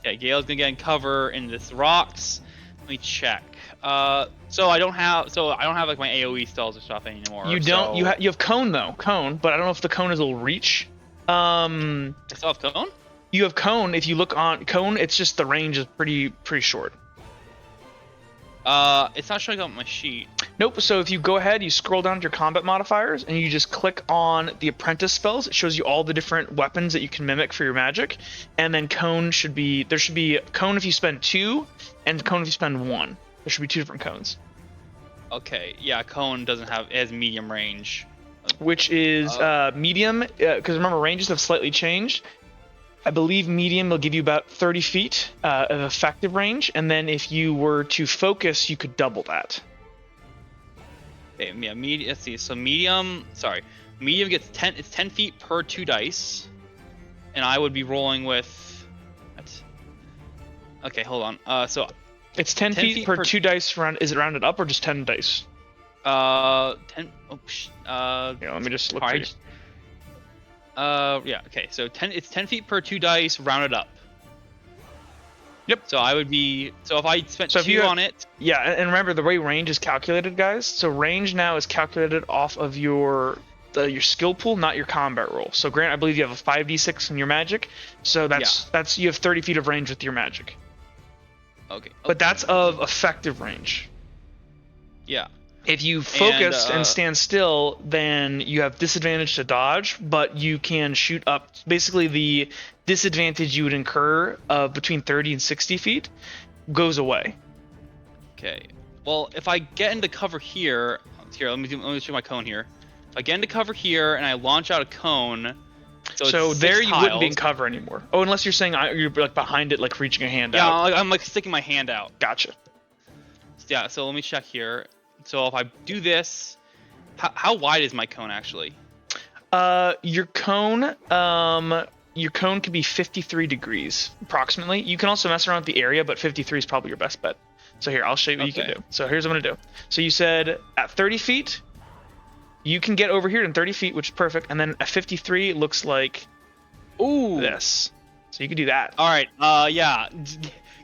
Yeah, Gale's gonna get in cover in this rocks. Let me check. So I don't have like my AOE spells or stuff anymore. You don't. So... You have cone though, cone. But I don't know if the cone is will reach. I still have cone. You have cone. If you look on cone, it's just the range is pretty short. It's not showing up on my sheet. Nope. So if you go ahead, you scroll down to your combat modifiers, and you just click on the apprentice spells. It shows you all the different weapons that you can mimic for your magic, and then cone should be cone if you spend 2, and cone if you spend 1. There should be 2 different cones, Okay, yeah, cone it has medium range. which is medium. Because remember, ranges have slightly changed. I believe medium will give you about 30 feet of effective range, and then if you were to focus, you could double that. Okay, yeah, medium. Let's see. So medium gets 10. It's 10 feet per 2 dice, and I would be rolling with. Okay, hold on. So It's 10 feet per 2 dice round. Is it rounded up or just 10 dice? 10. Oh, Yeah, let me just look for sorry. you. Yeah. Okay. So 10. It's 10 feet per 2 dice, rounded up. Yep. So I would be. So if I spent So if 2 you- on it. Yeah, and remember the way range is calculated, guys. So range now is calculated off of your skill pool, not your combat roll. So Grant, I believe you have a 5d6 in your magic. So that's you have 30 feet of range with your magic. Okay. But that's of effective range. Yeah. If you focus and stand still, then you have disadvantage to dodge, but you can shoot up. Basically, the disadvantage you would incur of between 30 and 60 feet goes away. Okay. Well, if I get into cover here, let me show my cone here. If I get into cover here and I launch out a cone, so it's there 6 you wouldn't be in tiles. cover anymore. Oh, unless you're saying you're like behind it, like reaching a hand Yeah, out. I'm like sticking my hand out. Gotcha. Yeah. So let me check here. So if I do this, how wide is my cone actually? Your cone could be 53 degrees approximately. You can also mess around with the area, but 53 is probably your best bet. So here, I'll show you what you can do. So here's what I'm gonna do. So you said at 30 feet, you can get over here in 30 feet, which is perfect. And then at 53, it looks like this. So you can do that. All right. Yeah.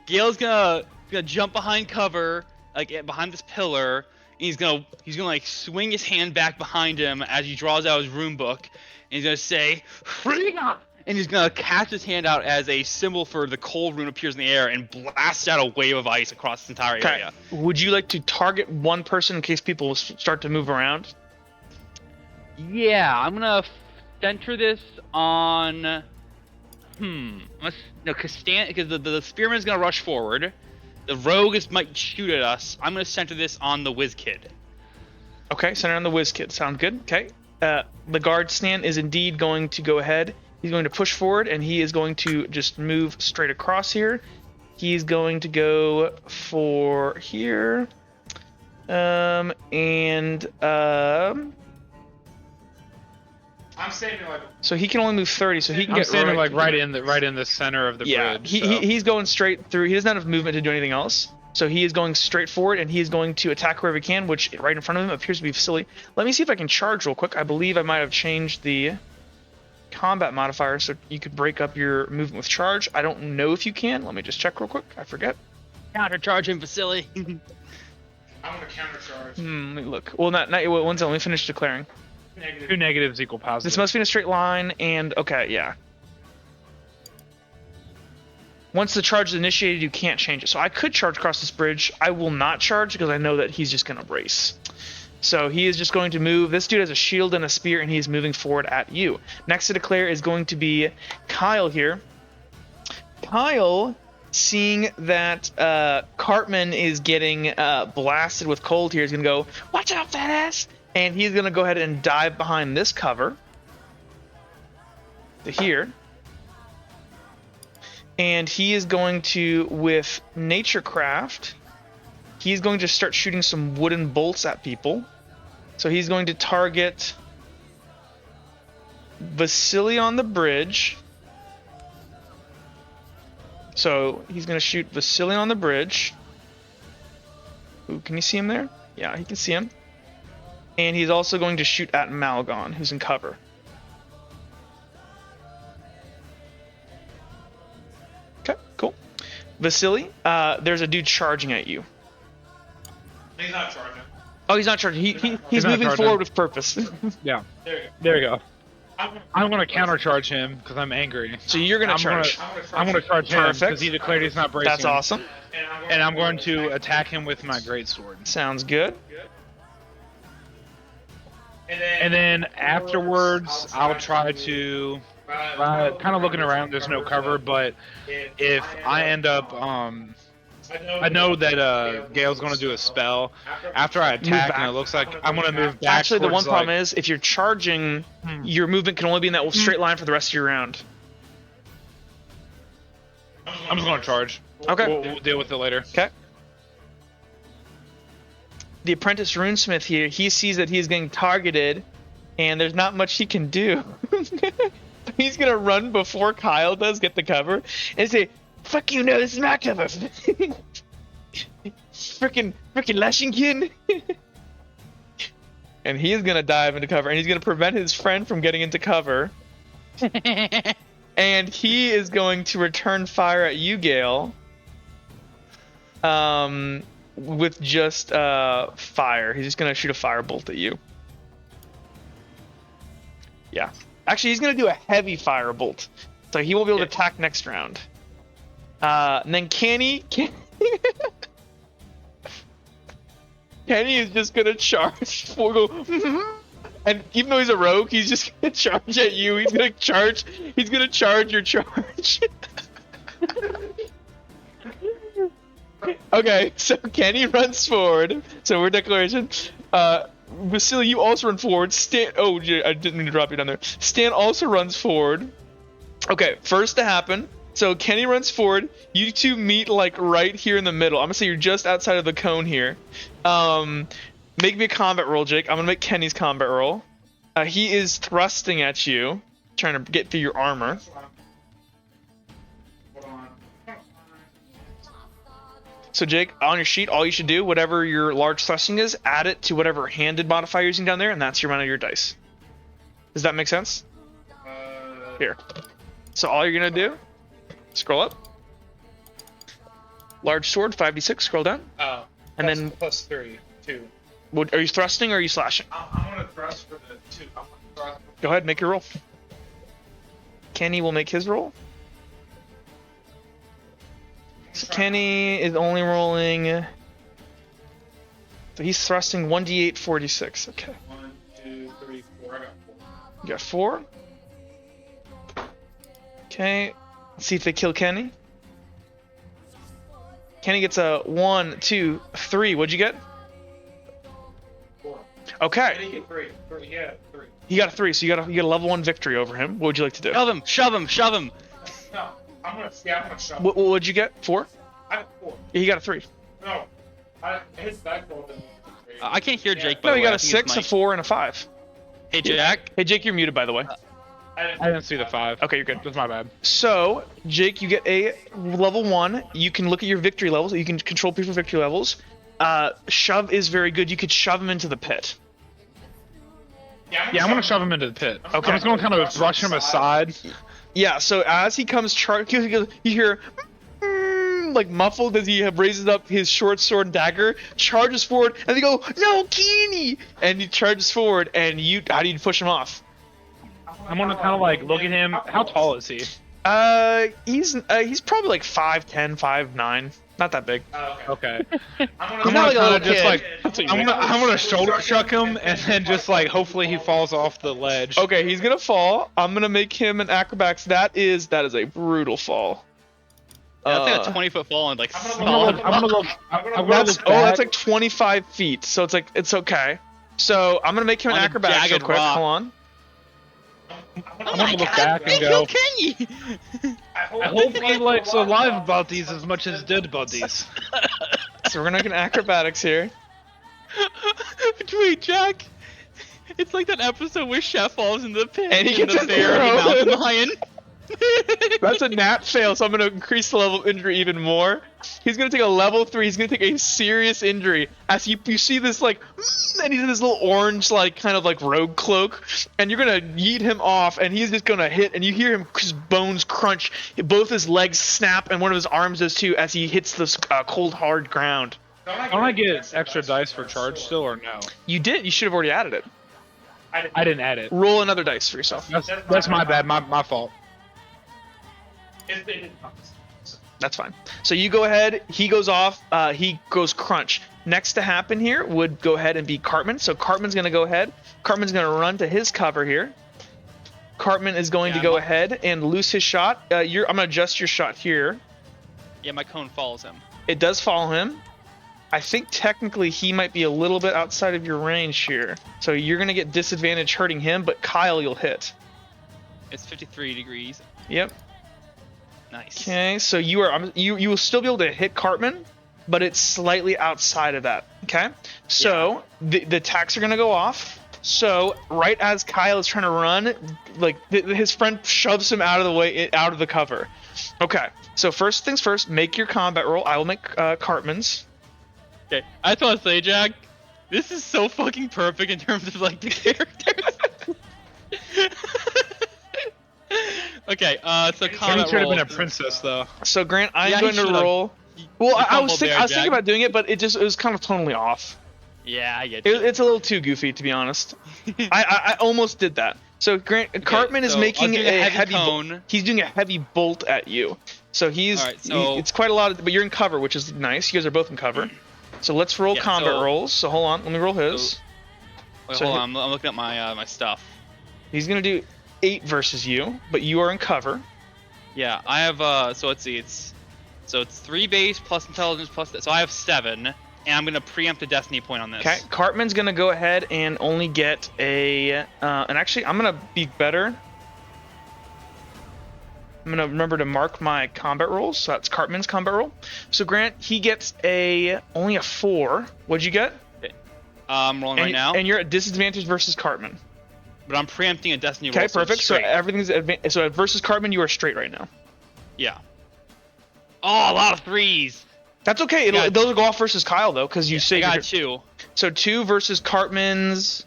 Gale's gonna jump behind cover, like behind this pillar. And he's gonna like swing his hand back behind him as he draws out his rune book, and he's gonna say, "Freega!" And he's gonna cast his hand out as a symbol for the cold rune appears in the air and blasts out a wave of ice across this entire area. Would you like to target one person in case people start to move around? Yeah, I'm gonna center this on. Because the spearman's gonna rush forward. The rogue might shoot at us. I'm gonna center this on the whiz kid. Okay, center on the whiz kid. Sound good? Okay. The guard stand is indeed going to go ahead. He's going to push forward, and he is going to just move straight across here. He's going to go for here. I'm standing like. So he can only move 30, so he can I'm get standing like right in the center of the bridge. He's going straight through. He doesn't have enough movement to do anything else. So he is going straight forward, and he is going to attack wherever he can, which right in front of him appears to be silly. Let me see if I can charge real quick. I believe I might have changed the combat modifier so you could break up your movement with charge. I don't know if you can. Let me just check real quick. I forget. Countercharge him, Vasily. I'm gonna countercharge. Let me look. Well, not yet. One second. Let me finish declaring. 2 negatives equal positive. This must be in a straight line, and okay, yeah. Once the charge is initiated, you can't change it. So I could charge across this bridge. I will not charge because I know that he's just going to race. So he is just going to move. This dude has a shield and a spear, and he's moving forward at you. Next to declare is going to be Kyle here. Kyle, seeing that Cartman is getting blasted with cold here, is going to go, "Watch out, fat ass!" And he's going to go ahead and dive behind this cover to here. And he is going to, with Naturecraft, he's going to start shooting some wooden bolts at people. So he's going to target Vasily on the bridge. So he's going to shoot Vasily on the bridge. Ooh, can you see him there? Yeah, he can see him. And he's also going to shoot at Malgon, who's in cover. Okay, cool. Vasily, there's a dude charging at you. He's not charging. Oh, he's not charging. He's not moving charging. forward with purpose. Yeah. There you go. There you go. I'm gonna countercharge him because I'm angry. So you're going to charge. I'm gonna charge him Perfect. because he declared he's not bracing. That's awesome. And I'm going to attack him with my greatsword. Sounds good. And then afterwards, I'll try to kind of looking around. There's no cover, but if I end up, I know that Gale's going to do a spell after I attack, and it looks like I'm going to move back. Actually, the one towards, problem is if you're charging, your movement can only be in that straight line for the rest of your round. I'm just going to charge. Okay. We'll deal with it later. Okay. The apprentice runesmith here, he sees that he's getting targeted, and there's not much he can do. He's gonna run before Kyle does get the cover, and say, "Fuck you, no, this is my cover." Frickin' Lashingkin. And he is gonna dive into cover, and he's gonna prevent his friend from getting into cover. And he is going to return fire at you, Gale. With just fire. He's just gonna shoot a firebolt at you. Yeah. Actually, he's gonna do a heavy firebolt, so he won't be able to attack next round. And then Kenny is just gonna charge. We'll go. And even though he's a rogue, he's just gonna charge at you. He's gonna charge. He's gonna charge your charge. Okay, so Kenny runs forward. So we're declaration. Vasily, you also run forward. Stan. Oh, I didn't mean to drop you down there. Stan also runs forward. Okay, first to happen. So Kenny runs forward. You two meet like right here in the middle. I'm gonna say you're just outside of the cone here. Make me a combat roll, Jake. I'm gonna make Kenny's combat roll. He is thrusting at you, trying to get through your armor. So Jake, on your sheet, all you should do, whatever your large thrusting is, add it to whatever handed modifier you're using down there, and that's your amount of your dice. Does that make sense? Here. So all you're gonna do, scroll up. Large sword, 5d6, scroll down. Oh. And then +3, 2. Are you thrusting or are you slashing? I'm gonna thrust for the 2. I'm gonna thrust. Go ahead, make your roll. Kenny will make his roll. So Kenny is only rolling. So he's thrusting 1d8, 46. Okay. 1, 2, 3, 4. I got 4. You got 4. Okay. Let's see if they kill Kenny. Kenny gets a 1, 2, 3. What'd you get? 4. Okay. I didn't get 3. 3. Yeah, 3. He got a 3, so you got a level 1 victory over him. What would you like to do? Shove him! Shove him! Shove him! No, I'm gonna shove. What would you get? 4? I got 4. Yeah, he got a 3. No, I hit that goal. I can't hear Jake. By No, the he way. got I a think it's 6, a Mike. 4, and a 5. Hey Jack. Hey, Jake, you're muted, by the way. I didn't see the 5. Okay, you're good. That's my bad. So, Jake, you get a level 1. You can look at your victory levels. You can control people victory levels. Shove is very good. You could shove him into the pit. Yeah, I'm gonna shove him into the pit. Okay. I'm just gonna kind of brush him aside. Yeah, so as he comes you hear like muffled as he raises up his short sword and dagger, charges forward, and they go, "No, Kenny!" And he charges forward, and how do you push him off? I'm gonna kind of like look at him. How tall is he? He's probably like 5'10", 5'9", not that big. Okay. I'm He's not like a little just kid. like That's what you I'm think. gonna shoulder chuck him and then just like hopefully he falls off the ledge. Okay, he's gonna fall. I'm gonna make him an acrobatics. That is a brutal fall. Yeah, that's like a 20-foot fall and like I'm gonna look. That's that's like 25 feet. So it's okay. So I'm gonna make him an On a acrobatics real jagged quick. rock. Hold on. I'm gonna look back and go. Kenny! I hope he likes alive about these as much as dead about these. So we're gonna make an acrobatics here. Wait, Jack. It's like that episode where Chef falls in the pit And he and gets the a bear and the zero. mountain lion. That's a nat fail, so I'm gonna increase the level of injury even more. He's gonna take a level 3. He's gonna take a serious injury as you see this like, and he's in this little orange like kind of like rogue cloak, and you're gonna yeet him off, and he's just gonna hit, and you hear his bones crunch, both his legs snap, and one of his arms does too as he hits this cold hard ground. Don't I get extra dice for charge still or no? You did. You should have already added it. I didn't add it. Roll another dice for yourself. That's my bad. My fault. That's fine. So you go ahead. He goes off. He goes crunch. Next to happen here would go ahead and be Cartman. So Cartman's going to go ahead. Cartman's going to run to his cover here. Cartman is going to go ahead and loose his shot. I'm going to adjust your shot here. Yeah, my cone follows him. It does follow him. I think technically he might be a little bit outside of your range here. So you're going to get disadvantage hurting him, but Kyle you'll hit. It's 53 degrees. Yep. Nice. Okay, so you will still be able to hit Cartman, but it's slightly outside of that. Okay, so the attacks are gonna go off. So right as Kyle is trying to run, like his friend shoves him out of the way, out of the cover. Okay, so first things first, make your combat roll. I will make Cartman's. Okay, I just want to say, Jack, this is so fucking perfect in terms of like the characters. Okay, so Kenny combat should have been roll. a princess though. So Grant, I'm Yeah, he going to should've. roll. You Well, I fumbled was there, thinking Jack. about doing it, but it was kind of tonally off. Yeah, I get you. It's a little too goofy, to be honest. I almost did that. So Grant Cartman is so I was making doing a a heavy heavy cone. he's doing a heavy bolt at you. So he's Alright, so- it's quite a lot, but you're in cover, which is nice. You guys are both in cover. So let's roll Yeah, combat so- rolls. So hold on, let me roll his. Wait, So hold hit- on, I'm looking at my stuff. He's gonna do 8 versus you, but you are in cover. Yeah, I have so let's see, it's 3 base plus intelligence plus so I have 7, and I'm gonna preempt a destiny point on this. Okay, Cartman's gonna go ahead and only get a, and actually I'm gonna be better. I'm gonna remember to mark my combat rolls. So that's Cartman's combat roll. So Grant, he gets only a 4. What'd you get? I'm rolling right now, And you're at disadvantage versus Cartman. but I'm preempting a destiny roll. Okay, so it's perfect. So straight. everything's so versus Cartman, you are straight right now. Yeah. Oh, a lot of 3s. That's okay. got- Those will go off versus Kyle though, because you I say got 2. so 2 versus Cartman's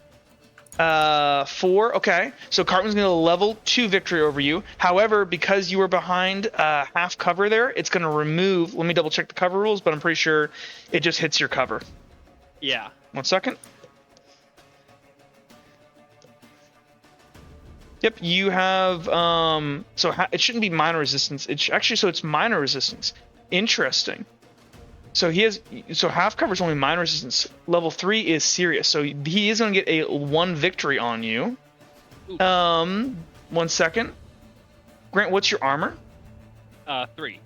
4. Okay, so Cartman's gonna level 2 victory over you. However, because you were behind half cover there, it's gonna remove. Let me double check the cover rules, but I'm pretty sure it just hits your cover. Yeah. 1 second. Yep, you have it shouldn't be minor resistance. It's actually so it's minor resistance. Interesting. So half cover is only minor resistance. Level 3 is serious. So he is going to get a 1 victory on you. Ooh. 1 second. Grant, what's your armor? 3.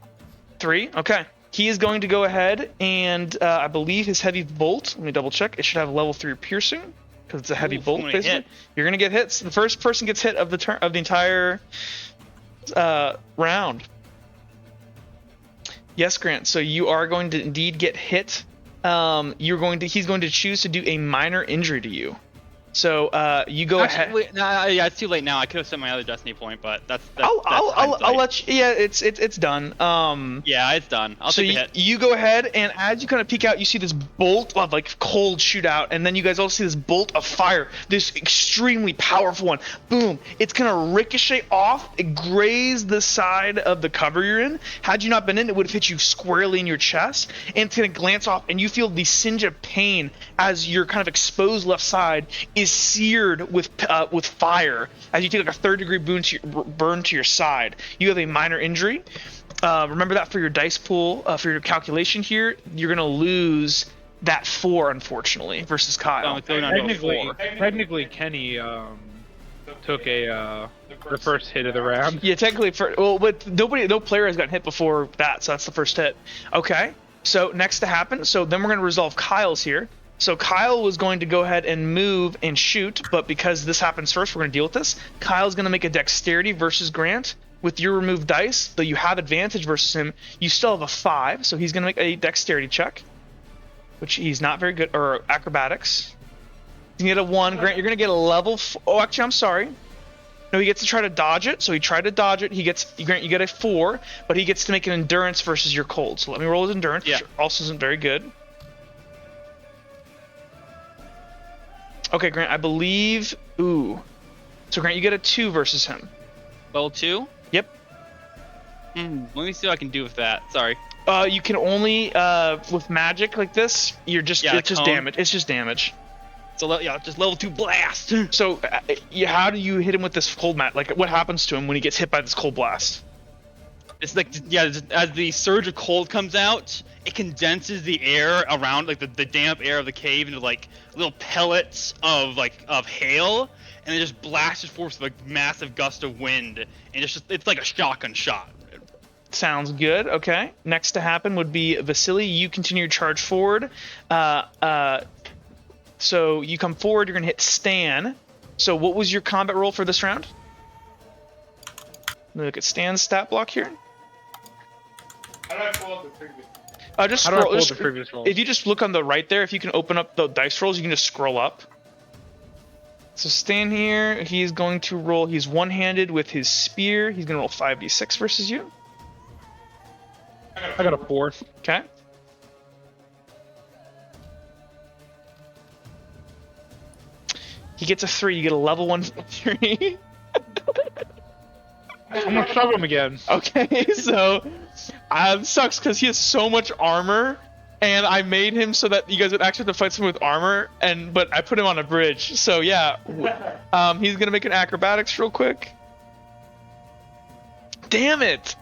3. Okay. He is going to go ahead and I believe his heavy bolt. Let me double check. It should have level 3 piercing because it's a heavy Ooh, bolt. I'm gonna Basically, hit. you're going to get hits. The first person gets hit of the entire round. Yes, Grant. So you are going to indeed get hit. He's going to choose to do a minor injury to you. So you go ahead. Wait, nah, yeah, it's too late now. I could have set my other destiny point, but that's I'll hindsight. let you. Yeah, it's done. Yeah, it's done. I'll So take the hit. you go ahead, and as you kind of peek out, you see this bolt of like cold shoot out, and then you guys all see this bolt of fire, this extremely powerful one. Boom! It's gonna ricochet off, it graze the side of the cover you're in. Had you not been in, it would have hit you squarely in your chest, and it's gonna glance off, and you feel the singe of pain as your kind of exposed left side is seared with fire as you take like a 3rd-degree burn to your side. You have a minor injury. Remember that for your dice pool, for your calculation here, you're gonna lose that 4 unfortunately versus Kyle. It's going down to a Technically, 4. technically, Kenny took the first hit of the round. Yeah, technically, but no player has gotten hit before that, so that's the first hit. Okay, so next to happen. So then we're gonna resolve Kyle's here. So Kyle was going to go ahead and move and shoot, but because this happens first, we're going to deal with this. Kyle's going to make a dexterity versus Grant. With your removed dice, though you have advantage versus him, you still have a 5, so he's going to make a dexterity check, which he's not very good, or acrobatics. You get a 1. Grant, you're going to get a level... Oh, actually, I'm sorry. No, he gets to try to dodge it, so he tried to dodge it. Grant, you get a 4, but he gets to make an endurance versus your cold. So let me roll his endurance, Yeah. which also isn't very good. Okay, Grant, I believe... Ooh. So, Grant, you get a 2 versus him. Level 2? Yep. Let me see what I can do with that. Sorry. You can only, with magic like this, Yeah, it's just cone. damage. It's just damage. So just level 2 blast. So, how do you hit him with this cold mat? Like, what happens to him when he gets hit by this cold blast? It's like as the surge of cold comes out, it condenses the air around like the damp air of the cave into like little pellets of hail, and it just blasts forth with a massive gust of wind, and it's like a shotgun shot. Sounds good. Okay. Next to happen would be Vasily. You continue your charge forward. So you come forward. You're gonna hit Stan. So what was your combat roll for this round? Let me look at Stan's stat block here. How did I pull up the previous? Just How do I scroll. pull Just, the previous roll? if you just look on the right there, if you can open up the dice rolls, you can just scroll up. So Stan here, he's going to roll. He's one-handed with his spear. He's gonna roll 5d6 versus you. I got a 4. Okay. He gets a 3. You get a level 1 victory. I'm gonna shove him again. Okay, so sucks because he has so much armor, and I made him so that you guys would actually have to fight someone with armor, but I put him on a bridge. So yeah, he's gonna make an acrobatics real quick. Damn it!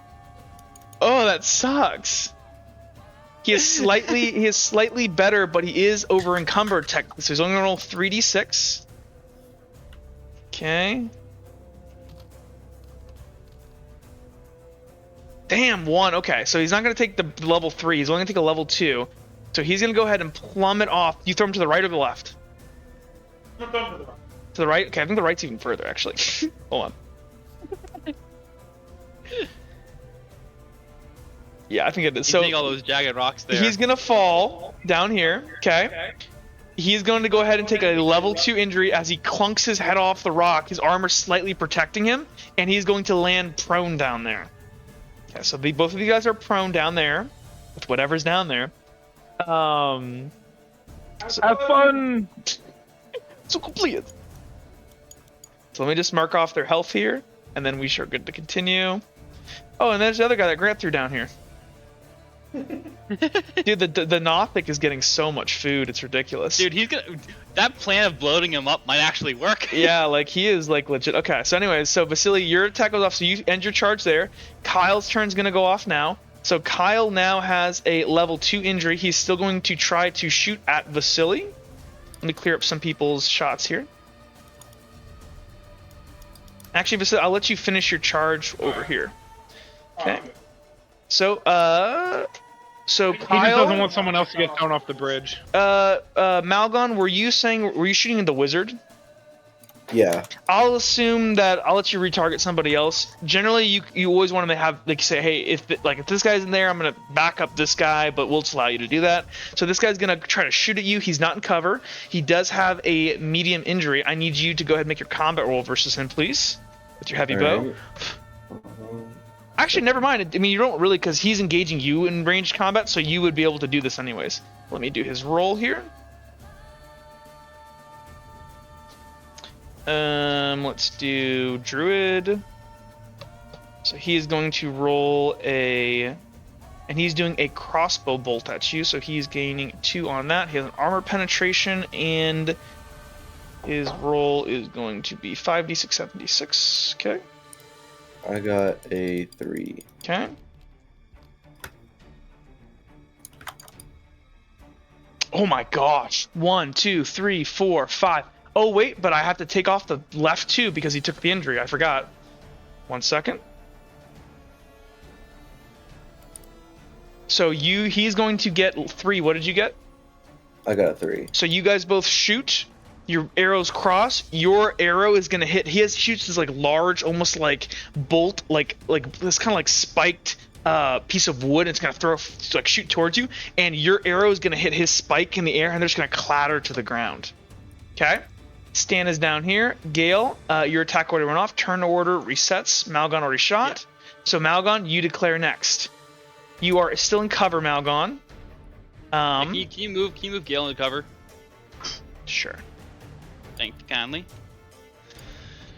Oh, that sucks. He is slightly better, but he is over encumbered technically. So he's only gonna roll 3d6. Okay. Damn, 1. Okay, so he's not going to take the level 3. He's only going to take a level 2. So he's going to go ahead and plummet off. You throw him to the right or the left? To the right? Okay, I think the right's even further, actually. Hold on. Yeah, I think it is. He's So seeing all those jagged rocks there. he's going to fall down here. Okay. He's going to go ahead and take a level 2 injury as he clunks his head off the rock. His armor's slightly protecting him, and he's going to land prone down there. Okay, so both of you guys are prone down there with whatever's down there. Have fun. So complete. So let me just mark off their health here, and then we are good to continue. Oh, and there's the other guy that Grant threw down here. Dude, the Nothic is getting so much food, it's ridiculous. Dude, that plan of bloating him up might actually work. Yeah, like he is like legit. Okay, so anyways, so Vasily, your attack goes off, so you end your charge there. Kyle's turn's gonna go off now. So Kyle now has a level 2 injury. He's still going to try to shoot at Vasily. Let me clear up some people's shots here. Actually, Vasily, I'll let you finish your charge over here. Okay. So Kyle... He just doesn't want someone else to get thrown off the bridge. Malgon, were you shooting at the wizard? Yeah. I'll assume that I'll let you retarget somebody else. Generally, you always want to have, like, say, hey, if this guy's in there, I'm gonna back up this guy, but we'll just allow you to do that. So this guy's gonna try to shoot at you. He's not in cover. He does have a medium injury. I need you to go ahead and make your combat roll versus him, please, with your heavy bow. Right. Actually, never mind. I mean, you don't really, because he's engaging you in ranged combat, so you would be able to do this anyways. Let me do his roll here. Let's do Druid. So he is going to roll and he's doing a crossbow bolt at you, so he's gaining 2 on that. He has an armor penetration, and his roll is going to be 5d6, 7d6. Okay. I got a 3. Okay. Oh my gosh. 1, 2, 3, 4, 5. Oh wait, but I have to take off the left 2 because he took the injury. I forgot. 1 second. So he's going to get 3. What did you get? I got a 3. So you guys both shoot. Your arrows cross. Your arrow is gonna hit. He shoots this like large, almost like bolt, like this kind of like spiked piece of wood. And it's gonna shoot towards you, and your arrow is gonna hit his spike in the air, and they're just gonna clatter to the ground. Okay. Stan is down here. Gale, your attack order went off. Turn order resets. Malgon already shot. Yeah. So Malgon, you declare next. You are still in cover, Malgon. Can you move Gale into cover? Sure. Thank you kindly.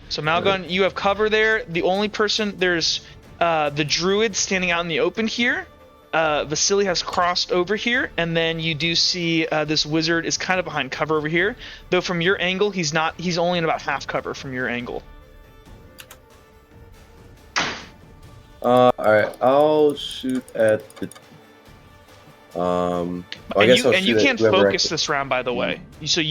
So Malgon, you have cover there. The only person, there's the druid standing out in the open here. Vasily has crossed over here, and then you do see this wizard is kind of behind cover over here. Though from your angle, he's only in about half cover from your angle. Alright, I'll shoot at the well, I guess I'll and you shoot at can't whoever focus this round, by the way. So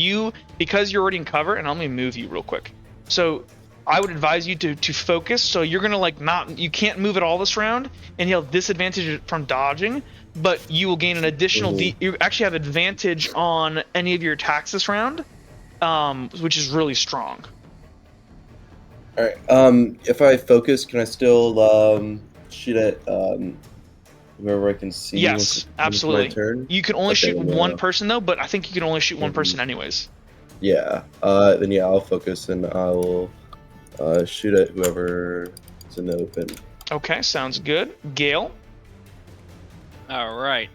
because you're already in cover, and let me move you real quick. So I would advise you to focus. So you're gonna you can't move at all this round, and you'll have disadvantage from dodging, but you will gain an additional you actually have advantage on any of your attacks this round, which is really strong. Alright, if I focus, can I still shoot at whoever I can see? Yes, absolutely. My turn? You can only shoot one person though, but I think you can only shoot one person anyways. Yeah. Then yeah, I'll focus and I will shoot at whoever is in the open. Okay, sounds good. Gale. All right.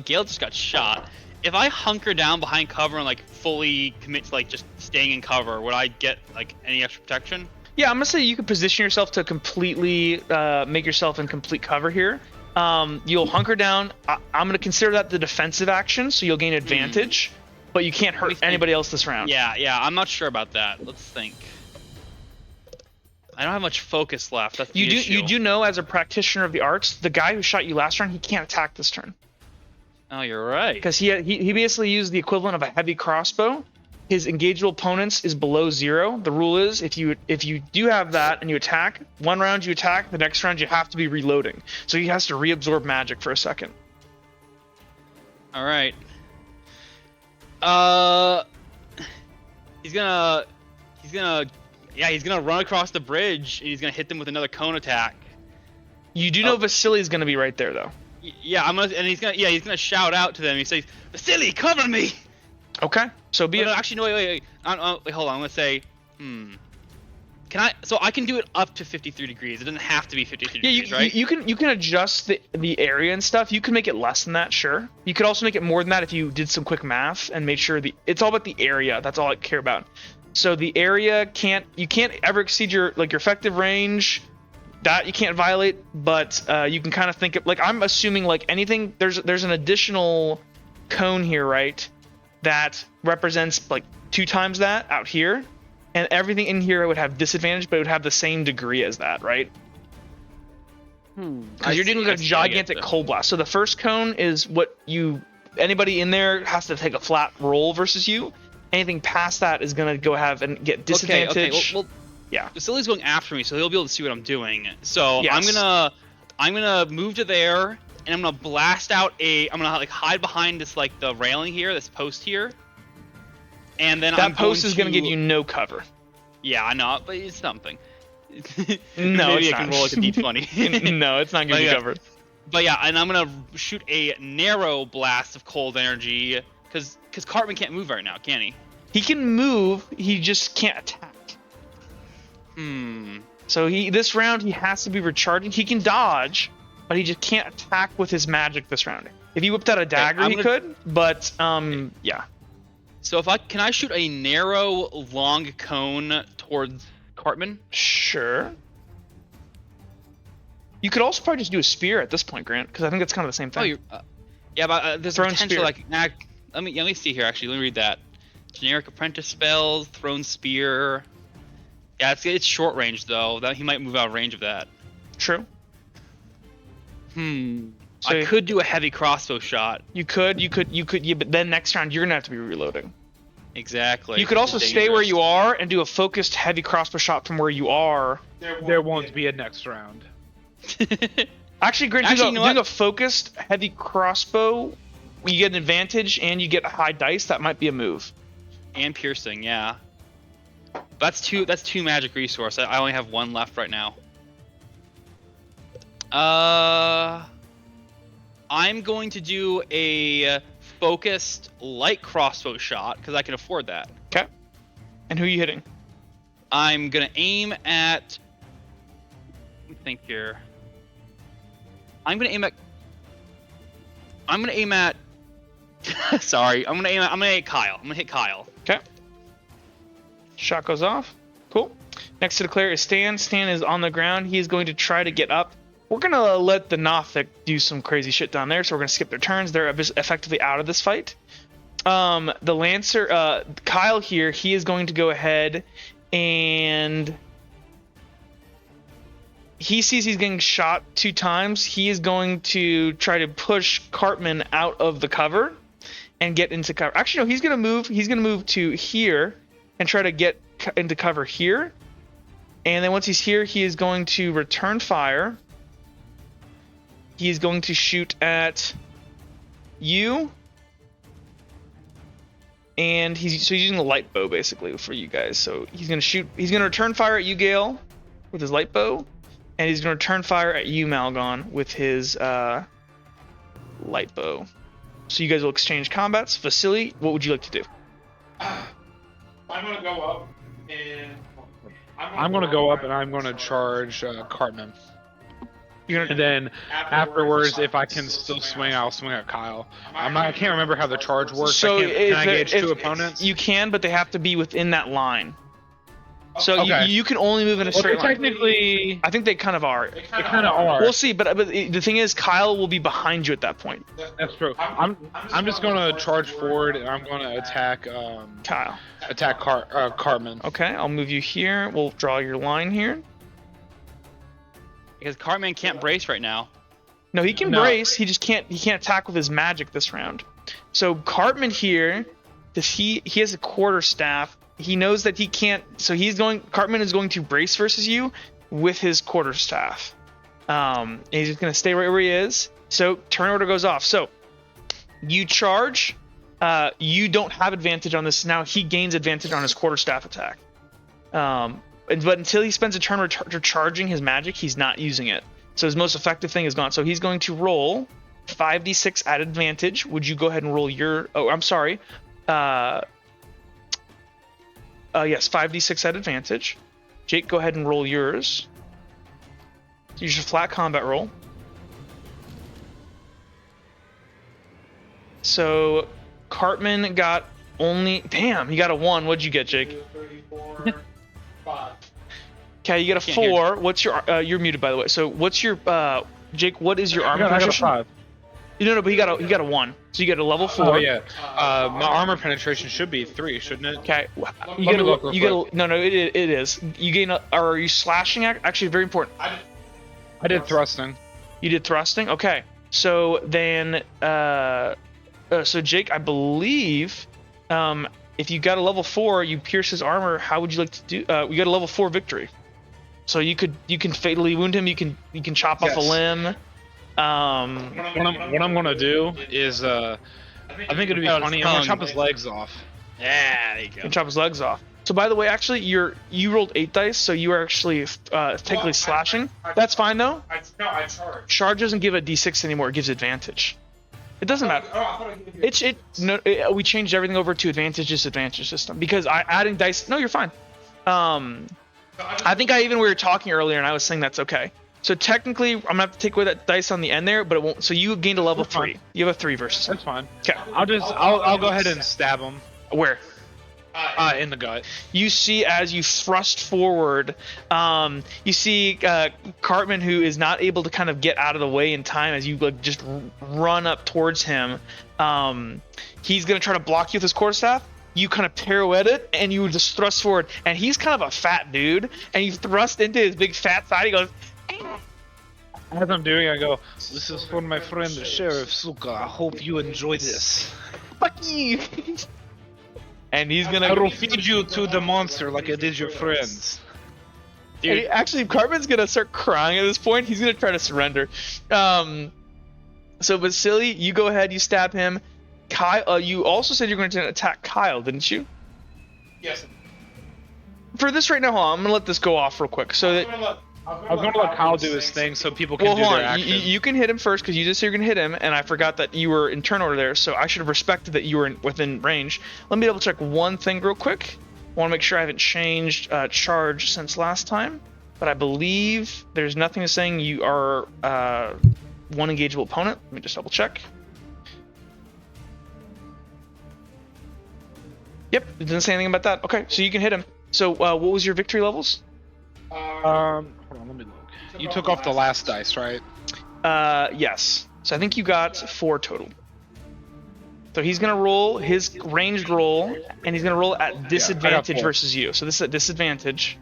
Gale just got shot, if I hunker down behind cover and like fully commit to like just staying in cover, would I get like any extra protection? Yeah, I'm gonna say you could position yourself to completely make yourself in complete cover here. You'll hunker down. I'm gonna consider that the defensive action, so you'll gain advantage, but you can't hurt anybody else this round. Yeah, I'm not sure about that. Let's think. I don't have much focus left. That's the issue. You do know, as a practitioner of the arts, the guy who shot you last round, he can't attack this turn. Oh, you're right. Because he basically used the equivalent of a heavy crossbow. His engageable opponents is below 0. The rule is if you do have that and you attack, one round you attack, the next round you have to be reloading. So he has to reabsorb magic for a second. All right. He's gonna run across the bridge and he's gonna hit them with another cone attack. You do know Vasili's gonna be right there though. Yeah, he's gonna shout out to them. He says, "Vasily, cover me!" Okay, so be it. No, actually, no, wait, hold on. I'm gonna say, can I? So I can do it up to 53 degrees. It doesn't have to be 53 degrees, right? You can adjust the area and stuff. You can make it less than that, sure. You could also make it more than that if you did some quick math and made sure it's all about the area. That's all I care about. So the area you can't ever exceed your effective range. That you can't violate, but you can kind of think of, like, I'm assuming like anything. There's an additional cone here, right? That represents like 2 times that out here, and everything in here would have disadvantage, but it would have the same degree as that, right? Because you're doing a gigantic cold blast. So the first cone is what anybody in there has to take a flat roll versus you. Anything past that is gonna go have and get disadvantage. Okay. Well, yeah. Vasily's going after me, so he'll be able to see what I'm doing. So Yes. I'm gonna move to there, and I'm gonna blast out I'm gonna like hide behind this like the railing here, this post here, and then that post is gonna give you no cover. Yeah, I know, but it's something. No, Maybe it's I can not. roll like a d20. No, it's not gonna be covered. But yeah, and I'm gonna shoot a narrow blast of cold energy, because Cartman can't move right now, can he? He can move, he just can't attack. So this round he has to be recharging. He can dodge, but he just can't attack with his magic this round. If he whipped out a dagger, he could, but yeah. So can I shoot a narrow, long cone towards Cartman? Sure. You could also probably just do a spear at this point, Grant, because I think it's kind of the same thing. Yeah, but there's Thrown potential spear. let me see here. Actually, let me read that. Generic apprentice spells, thrown spear. Yeah, it's short range though. That he might move out of range of that. True. So So I could do a heavy crossbow shot. you could, yeah, but then next round you're gonna have to be reloading. Exactly. You could also stay where you are and do a focused heavy crossbow shot from where you are. There won't be a next round. Actually, Grant, Actually, you know doing what? a focused heavy crossbow, you get an advantage and you get a high dice. That might be a move. And piercing, yeah. That's two magic resource. I only have 1 left right now. I'm going to do a focused light crossbow shot because I can afford that. Okay. And who are you hitting? I'm gonna aim at. Let me think here. I'm gonna aim at. Sorry, I'm gonna hit Kyle. I'm gonna hit Kyle. Okay. Shot goes off. Cool. Next to declare is Stan. Stan is on the ground. He is going to try to get up. We're going to let the Nothic do some crazy shit down there, so we're going to skip their turns. They're effectively out of this fight. The Lancer, Kyle here, he is going to go ahead and he sees he's getting shot 2 times. He is going to try to push Cartman out of the cover and get into cover. Actually, no, he's going to move. He's going to move to here and try to get into cover here. And then once he's here, he is going to return fire. He is going to shoot at you. And he's using a light bow basically for you guys. So he's going to return fire at you, Gale, with his light bow. And he's going to return fire at you, Malgon, with his light bow. So you guys will exchange combats. Vasily, what would you like to do? I'm gonna go up and I'm gonna go up and I'm gonna charge Cartman. And then afterwards, if I can still swing, I'll swing at Kyle. I can't remember how the charge works. So can I gauge two opponents? You can, but they have to be within that line. So Okay. you can only move in a Well, straight line. technically, I think they kind of are. they kind of are. We'll see, but the thing is, Kyle will be behind you at that point. That's true. I'm just gonna charge forward and I'm gonna attack Kyle. Cartman. Okay, I'll move you here. We'll draw your line here. Because Cartman can't brace right now. No, he can No. brace. He just can't. He can't attack with his magic this round. So Cartman here, he has a quarterstaff. He knows that he can't. So Cartman is going to brace versus you with his quarterstaff. He's just going to stay right where he is. So turn order goes off. So you charge. You don't have advantage on this. Now he gains advantage on his quarterstaff attack. But until he spends a turn recharging his magic, he's not using it. So his most effective thing is gone. So he's going to roll 5d6 at advantage. Would you go ahead and roll your... Oh, I'm sorry. Yes, 5d6 at advantage. Jake, go ahead and roll yours. Use your flat combat roll. So Cartman got only... Damn, he got a 1. What'd you get, Jake? 34, 5. Okay, you get a Can't hear 4. What's your... you're muted, by the way. So what's your... Jake, what is your I armor got a penetration? 5. No, but he got a 1. So you get a level 4. Oh yeah. My armor penetration should be 3, shouldn't it? Okay. me look real quick. No, it is. You gain are you slashing actually very important. I did thrusting. You did thrusting? Okay. So then so Jake, I believe if you got a level 4, you pierce his armor, how would you like to do you got a level 4 victory. So you can fatally wound him, you can chop off a Yes. limb. What I'm gonna do is I think it'd be funny. I'm gonna chop his legs off. Yeah, there you go. And chop his legs off. So by the way, actually, you rolled 8 dice, so you are actually technically slashing. That's fine though. I charge. Charge doesn't give a d6 anymore; it gives advantage. It doesn't matter. Oh, I thought I gave you We changed everything over to advantage disadvantage system because adding dice. No, you're fine. I think we were talking earlier, and I was saying that's okay. So technically, I'm gonna have to take away that dice on the end there, but it won't. So you gained a level That's fine. 3. You have a 3 versus. That's fine. Okay. I'll go ahead and stab him Where? in the gut. You see as you thrust forward, you see Cartman, who is not able to kind of get out of the way in time as you like just run up towards him. He's gonna try to block you with his quarterstaff. You kind of pirouette it and you just thrust forward, and he's kind of a fat dude, and you thrust into his big fat side. He goes. As I'm doing, I go, "This is for my friend the Sheriff Suka. I hope you enjoy this. Fuck you. And he's gonna. I will feed you to the monster like I did your friends." Dude. Actually, Cartman's gonna start crying at this point. He's gonna try to surrender. So Vasily, you go ahead. You stab him. Kyle, you also said you're going to attack Kyle, didn't you? Yes. For this right now, hold on, I'm gonna let this go off real quick. So that. I was gonna let Kyle do his thing so people can Well, do hold their on. action. You can hit him first because you just said you're gonna hit him, and I forgot that you were in turn order there. So I should have respected that you were within range. Let me double check one thing real quick. I want to make sure I haven't changed charge since last time, but I believe there's nothing saying you are one engageable opponent. Let me just double check. Yep, it doesn't say anything about that. Okay, so you can hit him. So what was your victory levels? Hold on, let me look. You took off the last dice, right? Yes. So I think you got 4 total. So he's gonna roll his ranged roll, and he's gonna roll at disadvantage 4. versus you. So this is at disadvantage.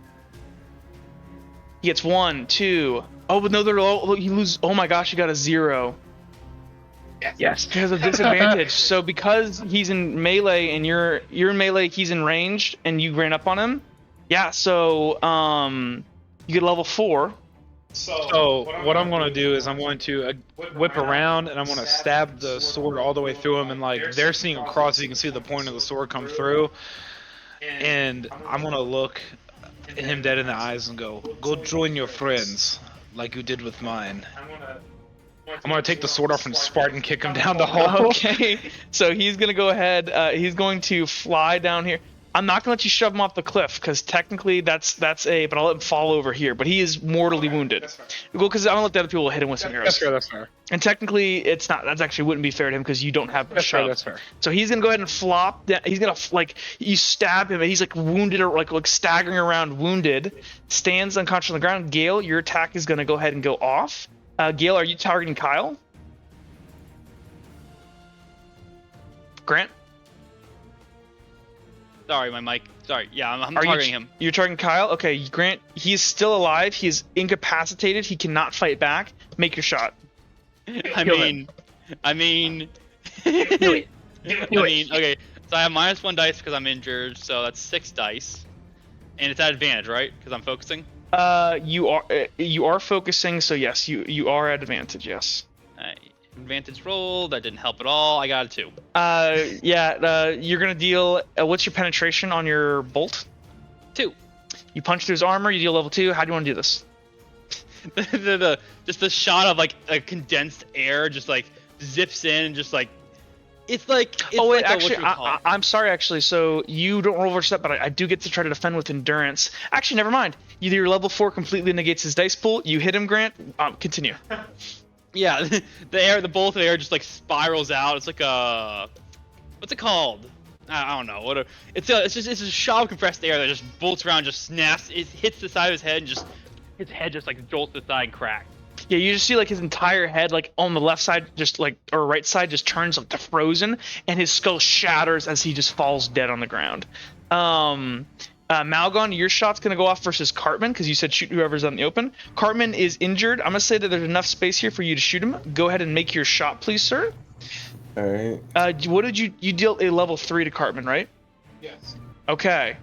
He gets 1, 2. Oh, but no, they're all. He loses. Oh my gosh, you got a 0. Yes. Because of disadvantage. So because he's in melee and you're in melee, he's in ranged, and you ran up on him. Yeah. So you get level 4. So what I'm gonna do is I'm going to whip around and I'm gonna stab the sword all the way through him, and like they're seeing across, so you can see the point of the sword come through. And I'm gonna look him dead in the eyes and go join your friends, like you did with mine. I'm gonna take the sword off and Spartan kick him down the hole. Okay. So he's gonna go ahead. He's going to fly down here. I'm not gonna let you shove him off the cliff because technically that's a. But I'll let him fall over here. But he is mortally wounded. That's fine. Well, because I don't let the other people hit him with some That's arrows. fair. That's fair. And technically, it's not. That's actually wouldn't be fair to him because you don't have a That's fair. shove. That's fair. So he's gonna go ahead and flop. He's gonna like you stab him, and he's like wounded or like staggering around, wounded. Stands unconscious on the ground. Gale, your attack is gonna go ahead and go off. Gale, are you targeting Kyle? Grant, Sorry, my mic. Sorry. Yeah, I'm are targeting him. You're targeting Kyle. Okay, Grant. He is still alive. He is incapacitated. He cannot fight back. Make your shot. I mean, I mean, okay. So I have -1 dice because I'm injured, so that's 6 dice, and it's at advantage, right? Because I'm focusing. You are focusing. So yes, you are at advantage. Yes. Advantage roll. That didn't help at all. I got a 2. You're gonna deal. What's your penetration on your bolt? 2. You punch through his armor. You deal level 2. How do you want to do this? Just the shot of like a condensed air just like zips in and just like it's like Oh wait, like actually, I'm sorry. Actually, so you don't roll over step, but I do get to try to defend with endurance. Actually, never mind. Either your level 4 completely negates his dice pool. You hit him, Grant. Continue. yeah, the bolt of air just like spirals out. It's like a what's it called? I don't know. It's a shot of compressed air that just bolts around, just snaps. It hits the side of his head and just his head just like jolts to the side and cracks. Yeah, you just see like his entire head, like on the left side, just like or right side, just turns like to frozen, and his skull shatters as he just falls dead on the ground. Malgon, your shot's gonna go off versus Cartman because you said shoot whoever's out in the open. Cartman is injured. I'm gonna say that there's enough space here for you to shoot him. Go ahead and make your shot, please, sir. All right. What did you deal a level 3 to Cartman, right? Yes. Okay.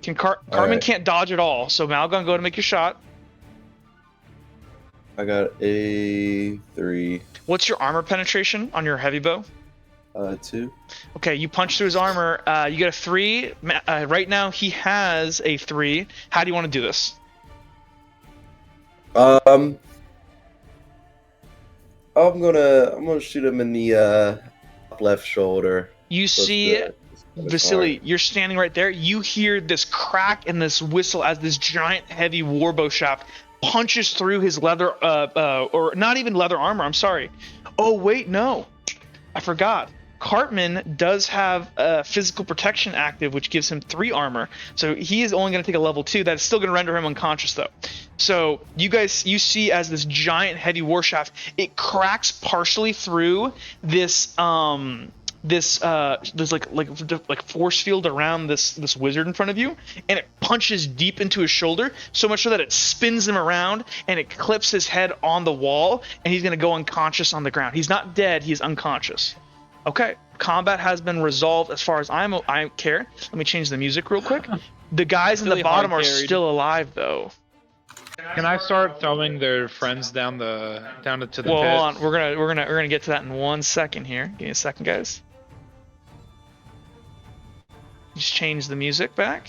Cartman right. can't dodge at all, so Malgon, go ahead and make your shot. I got a 3. What's your armor penetration on your heavy bow? 2. Okay, you punch through his armor. You get a 3. Right now he has a 3. How do you want to do this? I'm gonna shoot him in the left shoulder. You Close see, to the Vasily, you're standing right there. You hear this crack and this whistle as this giant heavy warbow shaft punches through his leather, or not even leather armor. I'm sorry. Oh wait, no, I forgot. Cartman does have physical protection active, which gives him 3 armor. So he is only going to take a level 2. That's still going to render him unconscious, though. So you see as this giant heavy war shaft, it cracks partially through this like force field around this wizard in front of you, and it punches deep into his shoulder, so much so that it spins him around and it clips his head on the wall, and he's going to go unconscious on the ground. He's not dead, he's unconscious. Okay, combat has been resolved as far as I care. Let me change the music real quick. The guys in the Really bottom are hard-carried. still alive though. Can I start throwing their friends down to the pit? Well, hold on. We're gonna get to that in 1 second here. Give me a second, guys. Just change the music back.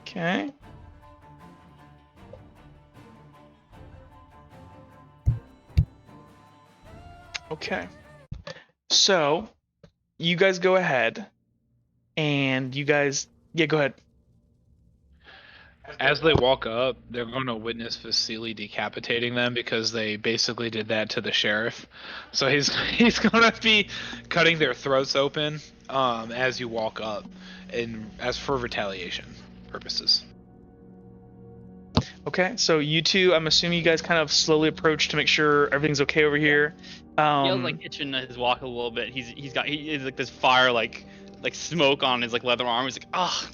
Okay. Okay. So, you guys go ahead, and you guys, yeah, go ahead. As they walk up, they're going to witness Vasily decapitating them because they basically did that to the sheriff. So he's going to be cutting their throats open as you walk up, and as for retaliation purposes. Okay, so you two, I'm assuming you guys kind of slowly approach to make sure everything's okay over here. Gale's like itching his walk a little bit. He is like this fire like smoke on his like leather arm. He's like, ah.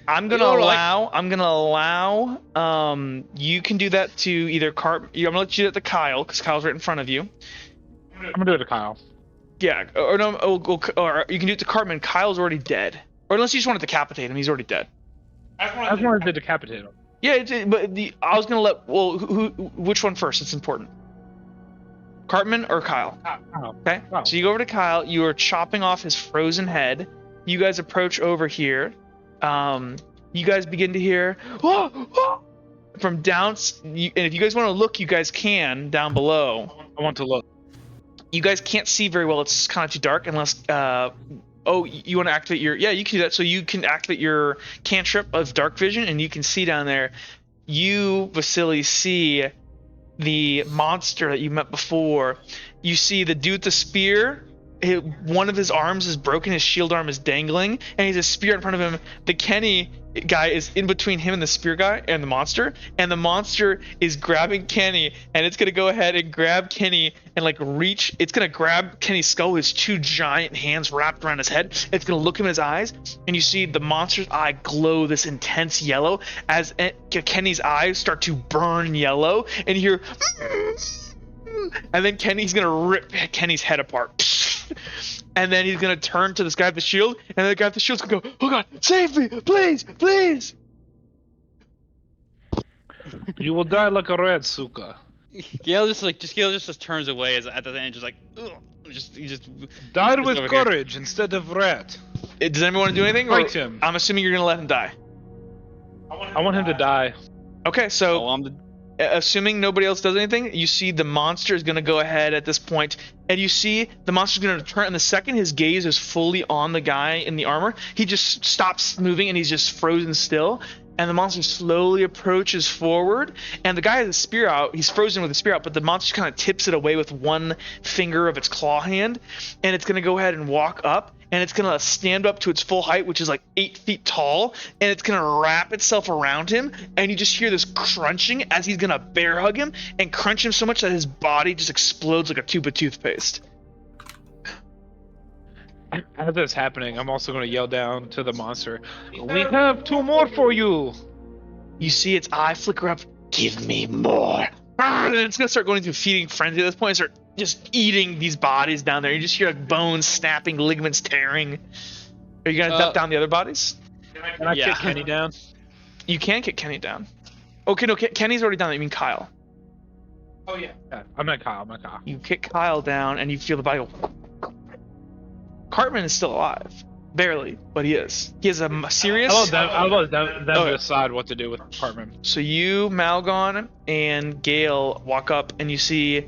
I'm gonna allow. You can do that to either I'm gonna let you do that to Kyle because Kyle's right in front of you. I'm going to do it to Kyle. Yeah, or no, or you can do it to Cartman. Kyle's already dead. Or unless you just want to decapitate him, he's already dead. I just wanted to decapitate him. Yeah, I was gonna let. Well, which one first? It's important. Cartman or Kyle? Kyle. Okay. Kyle. So you go over to Kyle. You are chopping off his frozen head. You guys approach over here. You guys begin to hear from down. And if you guys want to look, you guys can down below. I want to look. You guys can't see very well. It's kind of too dark unless. Oh, you want to activate your? Yeah, you can do that. So you can activate your cantrip of dark vision, and you can see down there. You, Vasily, see the monster that you met before. You see the dude with the spear. One of his arms is broken, his shield arm is dangling, and he's a spear in front of him. The Kenny guy is in between him and the spear guy and the monster is grabbing Kenny, and it's gonna go ahead and grab Kenny and like reach. It's gonna grab Kenny's skull with his two giant hands wrapped around his head. It's gonna look him in his eyes, and you see the monster's eye glow this intense yellow as Kenny's eyes start to burn yellow, and you hear, and then Kenny's gonna rip Kenny's head apart. And then he's gonna turn to this guy with the shield, and the guy with the shield's gonna go, "Oh God, save me, please, please!" You will die like a rat, Suka. Gale just turns away as at the end, just like, ugh, he just Die just with over here. courage instead of rat. Does anyone want to do anything? Fight him. I'm assuming you're gonna let him die. I want him to die. Okay, so Oh, I'm the assuming nobody else does anything, you see the monster is going to go ahead at this point, and you see the monster's going to turn, and the second his gaze is fully on the guy in the armor, he just stops moving and he's just frozen still, and the monster slowly approaches forward, and the guy has a spear out, he's frozen with a spear out, but the monster kind of tips it away with one finger of its claw hand, and it's going to go ahead and walk up, and it's going to stand up to its full height, which is like 8 feet tall, and it's going to wrap itself around him, and you just hear this crunching as he's going to bear hug him and crunch him so much that his body just explodes like a tube of toothpaste. As that's happening, I'm also going to yell down to the monster, "We have 2 more for you!" You see its eye flicker up, "Give me more!" And it's going to start going into a feeding frenzy at this point, and start just eating these bodies down there. You just hear like bones snapping, ligaments tearing. Are you going to dump down the other bodies? Can I Yeah. kick Kenny down? You can kick Kenny down. Okay, no, Kenny's already down. You mean Kyle. Oh yeah. Yeah, I'm not Kyle. You kick Kyle down, and you feel the body go. Cartman is still alive. Barely, but he is. He has a serious... I'll let them Okay. decide what to do with Cartman. So you, Malgon, and Gale walk up, and you see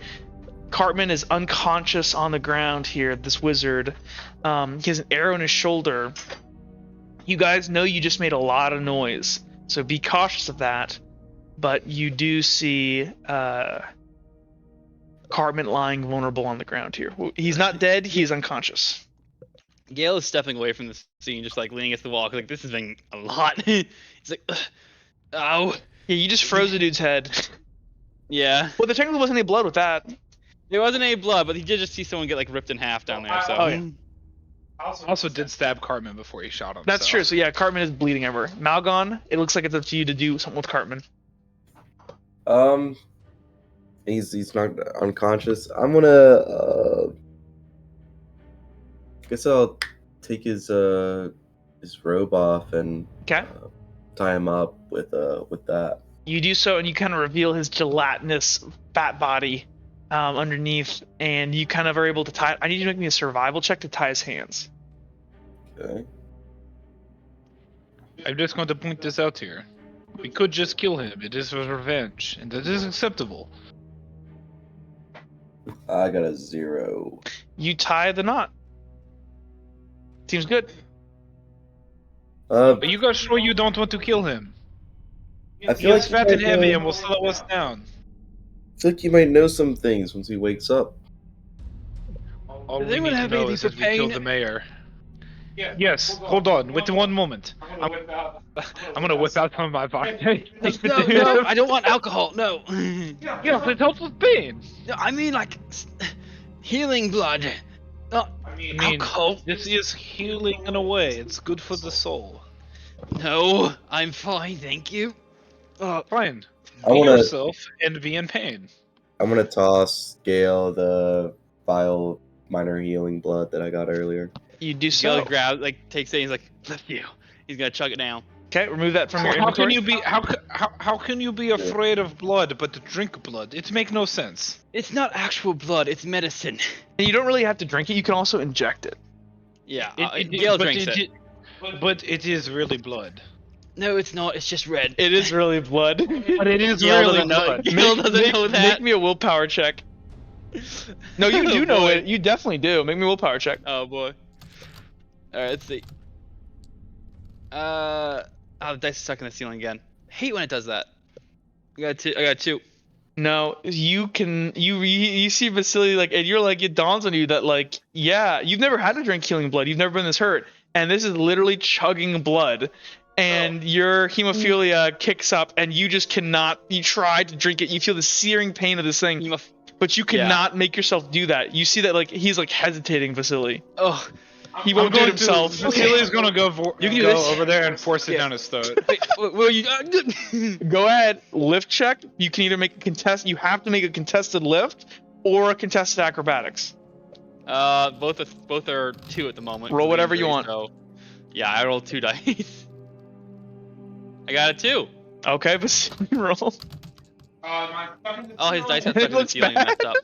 Cartman is unconscious on the ground here, this wizard. He has an arrow in his shoulder. You guys know you just made a lot of noise, so be cautious of that. But you do see Cartman lying vulnerable on the ground here. He's not dead, he's unconscious. Gale is stepping away from the scene, just like leaning against the wall. 'Cause, like, this has been a lot. He's like, ugh, ow. Yeah, you just froze the dude's head. Yeah. Well, there technically wasn't any blood with that. There wasn't any blood, but he did just see someone get like ripped in half down there. So. Oh, yeah. I also did stab Cartman before he shot him. That's true. So yeah, Cartman is bleeding everywhere. Malgon, it looks like it's up to you to do something with Cartman. He's not unconscious. I'm gonna guess I'll take his robe off and Okay. tie him up with that. You do so, and you kind of reveal his gelatinous fat body underneath, and you kind of are able to tie. I need you to make me a survival check to tie his hands. Okay. I'm just going to point this out here. We could just kill him. It is revenge, and that is acceptable. I got a 0. You tie the knot. Seems good. But you guys sure you don't want to kill him? I He feel is like fat and heavy and will slow us down. I feel like you might know some things once he wakes up. All Does we anyone need to have know anything is for that we killed pain? the mayor. Yeah. Yes, hold on. Wait one moment. I'm gonna whip out. I'm gonna whip out some of my vodka. No, I don't want alcohol. No. Yes, it helps with pain. No, I mean like healing blood. Not I mean, alcohol. This is healing in a way. It's good for the soul. No, I'm fine, thank you. Fine. I Be wanna yourself and be in pain. I'm gonna toss Gale the vial minor healing blood that I got earlier. You do So so. grab like takes it. He's like, "Bless you." He's gonna chug it down. Okay, remove that from your How can inventory. you be how can you be afraid of blood but to drink blood? It makes no sense. It's not actual blood. It's medicine. And you don't really have to drink it. You can also inject it. Yeah, but Gale drinks it. But it is really blood. No, it's not. It's just red. It is really blood. But it is Gale really doesn't know. blood. Gale doesn't know that. Make me a willpower check. No, you do Oh, know boy. it. You definitely do. Make me a willpower check. Oh boy. All right, let's see. Oh, the dice is stuck in the ceiling again. Hate when it does that. I got two. I got two. No, you can you see Vasily like, and you're like, it dawns on you that like, yeah, you've never had to drink healing blood. You've never been this hurt, and this is literally chugging blood, and your hemophilia kicks up, and you just cannot. You try to drink it. You feel the searing pain of this thing, but you cannot make yourself do that. You see that like he's like hesitating, Vasily. Oh, He won't do it himself. Vasily's gonna go You can do this. over there and force it down his throat. wait, will you? Go ahead, lift check. You can either make a contest. You have to make a contested lift or a contested acrobatics. Both are 2 at the moment. Roll whatever Injury, you want. So, yeah, I rolled 2 dice. I got a 2. Okay, Vasily, roll. Oh, his dice got It stuck in the looks ceiling bad. and messed up.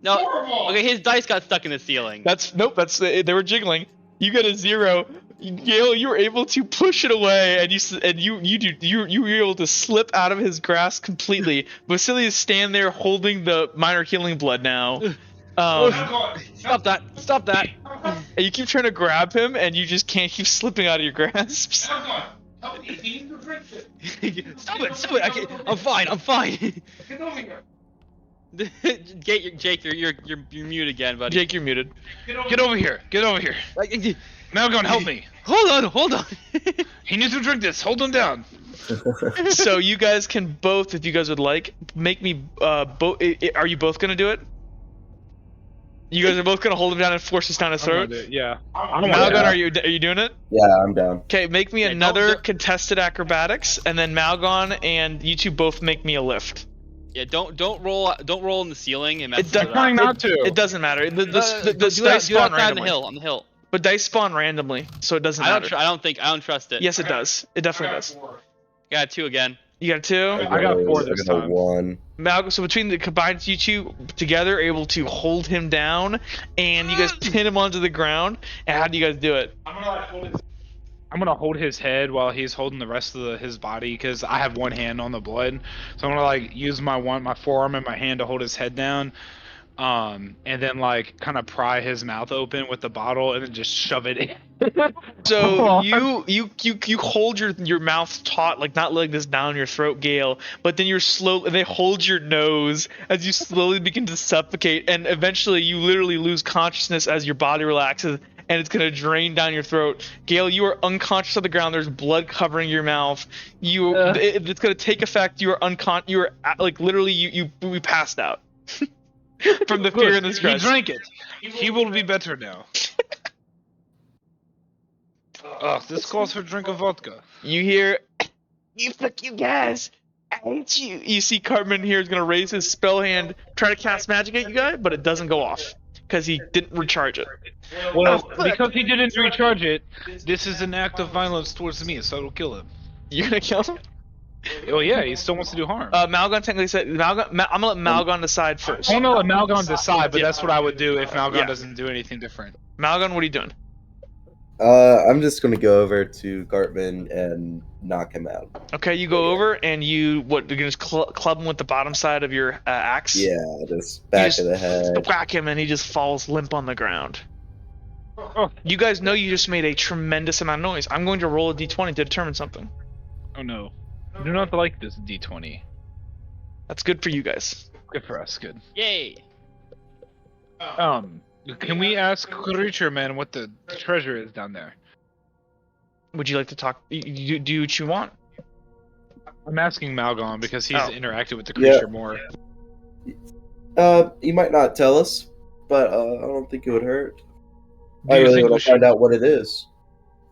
No, Horrible. okay, his dice got stuck in the ceiling. They were jiggling. You got a 0. Gail, you were able to push it away, and you were able to slip out of his grasp completely. Vasily is stand there holding the minor healing blood now. Stop that! Stop that! And you keep trying to grab him, and you just can't keep slipping out of your grasps. Stop it! Stop it! I can't, I'm fine. I'm fine. Get over here. Jake, you're mute again, buddy. Jake, you're muted. Get over here. Get over here. Malgon, help me. Hold on. He needs to drink this. Hold him down. So you guys can both, if you guys would like, make me both. Are you both gonna do it? You guys are both gonna hold him down and force this down his I'm gonna throat. do it, yeah. Malgon, are you doing it? Yeah, I'm down. Okay, make me Yeah, another don't- contested acrobatics, and then Malgon and you two both make me a lift. Yeah, don't roll in the ceiling and mess It with does- that. Trying not to. It doesn't matter. The Do dice that spawn outside on the randomly. hill. On the hill. But dice spawn randomly, so it doesn't I matter. don't trust it. Yes, it does. It definitely does. Got 2 again. You got a 2. I got 4 this I got a time. 1. Malcolm, so between the combined you two together, able to hold him down, and you guys pin him onto the ground. And how do you guys do it? I'm gonna hold his head while he's holding the rest of his body because I have one hand on the blood. So I'm gonna like use my forearm and my hand to hold his head down, and then like kind of pry his mouth open with the bottle and then just shove it in. So you hold your mouth taut, like not letting this down your throat, Gale. But then they hold your nose as you slowly begin to suffocate, and eventually you literally lose consciousness as your body relaxes, and it's gonna drain down your throat. Gale, you are unconscious on the ground. There's blood covering your mouth. It's gonna take effect. You are You are like literally we passed out from the fear and the He stress. drank it. He will be better now. Ugh, this calls for a drink of vodka. You hear, you fuck you guys, I hate you. You see Cartman here is gonna raise his spell hand, try to cast magic at you guys, but it doesn't go off because he didn't recharge it. Well, Oh, because he didn't recharge it, this is an act of violence towards me, so it'll kill him. You're gonna kill him? Oh yeah, he still wants to do harm. Malgon technically said I'm gonna let Malgon decide first. I want to let Malgon decide, but that's what I would do if Malgon Yeah. doesn't do anything different. Malgon, what are you doing? I'm just gonna go over to Cartman and knock him out. Okay, you go over and you're gonna just club him with the bottom side of your axe? Yeah, just back just of the head. Whack him and he just falls limp on the ground. Oh. You guys know you just made a tremendous amount of noise. I'm going to roll a d20 to determine something. Oh no. I do not like this D20. That's good for you guys. Good for us, good. Yay! Can we ask Creature Man what the treasure is down there? Would you like to talk? You do what you want. I'm asking Malgon because he's Oh. interacted with the Yeah. creature more. He might not tell us, but I don't think it would hurt. Do I you really think we want to find should- out what it is.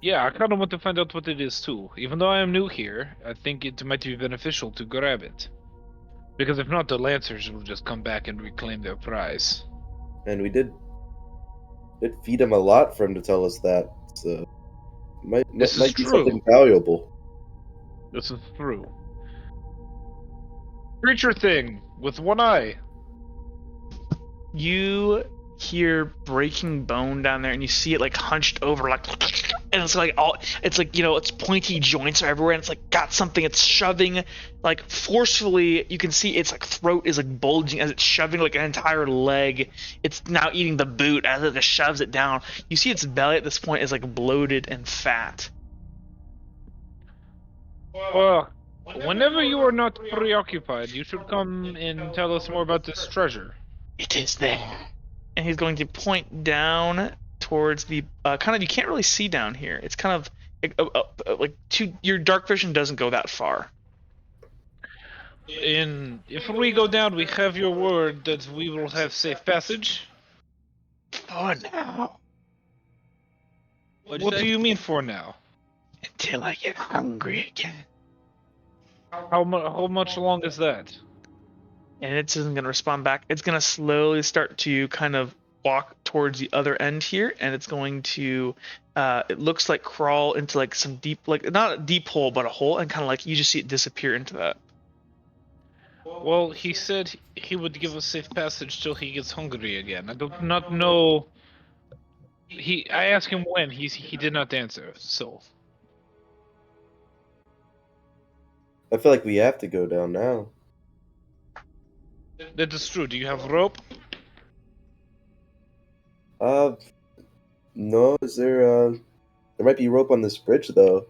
Yeah, I kind of want to find out what it is too. Even though I am new here, I think it might be beneficial to grab it. Because if not, the Lancers will just come back and reclaim their prize. And we did feed him a lot for him to tell us that. So might This is might be true. something valuable. This is true. Creature thing with one eye. You hear breaking bone down there, and you see it like hunched over, like and it's like it's like, its pointy joints are everywhere, and it's like got something it's shoving like forcefully. You can see its like throat is like bulging as it's shoving like an entire leg. It's now eating the boot as it just shoves it down. You see its belly at this point is like bloated and fat. Well, whenever you are not preoccupied, you should come and tell us more about this treasure. It is there. And he's going to point down towards the kind of, you can't really see down here. It's kind of like your dark vision doesn't go that far. And if we go down, we have your word that we will have safe passage. For now, What'd What say? do you mean for now? until I get hungry again. How much long is that? And it isn't going to respond back. It's going to slowly start to kind of walk towards the other end here, and it's going to, it looks like crawl into like some deep, like not a deep hole, but a hole, and kind of like you just see it disappear into that. Well, he said he would give us safe passage till he gets hungry again. I do not know. I asked him when. He did not answer. So I feel like we have to go down now. that is true. Do you have rope? No, is there, there might be rope on this bridge, though.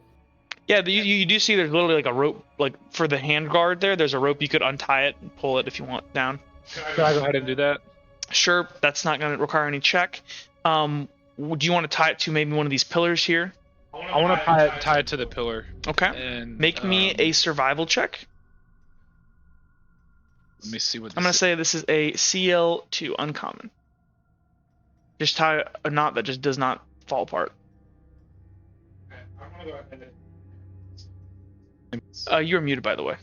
Yeah, you do see there's literally like a rope, like for the hand guard there, there's a rope. You could untie it and pull it if you want down. Can I go ahead and do that? Sure, that's not going to require any check. Do you want to tie it to maybe one of these pillars here? I want to tie it to the pillar. Okay. And Make me a survival check. Let me see what. I'm going to say this is a CL2 uncommon. Just tie a knot that just does not fall apart. I'm gonna go ahead You're muted, by the way.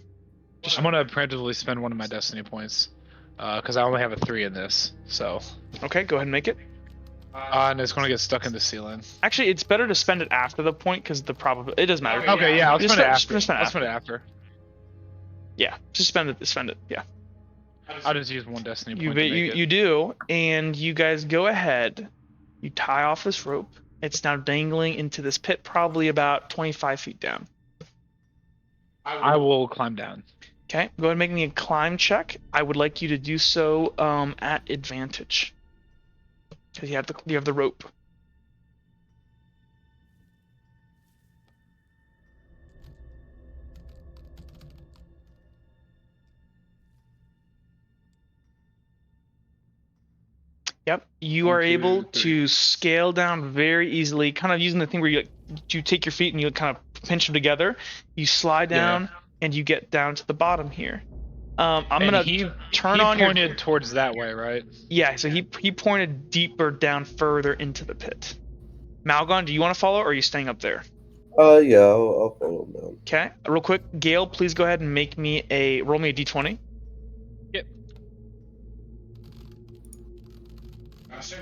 I'm gonna preemptively spend one of my destiny points, because I only have a 3 in this. So, Okay, go ahead and make it. and it's gonna get stuck in the ceiling. Actually, it's better to spend it after the point because the probability, it doesn't matter. Okay, yeah, I'll Just spend it spend- after. just spend it I'll spend it after. Yeah, just spend it. Yeah. I'll just use one destiny You point. To make it. you do, and you guys go ahead. You tie off this rope. It's now dangling into this pit, probably about 25 feet down. I will climb down. Okay, go ahead and make me a climb check. I would like you to do so at advantage, because you have the rope. Yep, you One, are two, able three. to scale down very easily, kind of using the thing where you take your feet and you kind of pinch them together. You slide down and you get down to the bottom here. I'm And gonna he turn he on your. pointed towards that way, right? Yeah, so he pointed deeper down, further into the pit. Malgon, do you want to follow, or are you staying up there? Yeah, I'll follow him down. Okay, real quick, Gale, please go ahead and roll me a d20. Yep. to.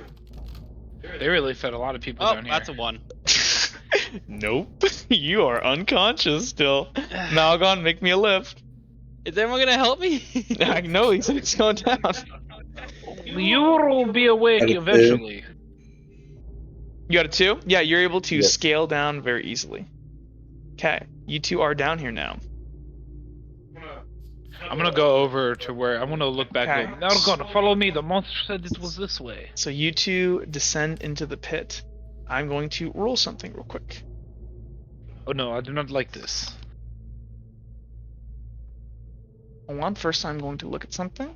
They really fed a lot of people Oh, down here. that's a 1. Nope, you are unconscious still. Malgon, make me a lift. Is everyone gonna help me? I know he's going down. You will be awake Got a 2. eventually. You got a 2? Yeah, you're able to Yep. scale down very easily. Okay, you two are down here now. I'm gonna go over to where I'm gonna look back. Okay. And go, now, God, follow me. The monster said it was this way. So you two descend into the pit. I'm going to roll something real quick. Oh no, I do not like this. Hold on, first I'm going to look at something.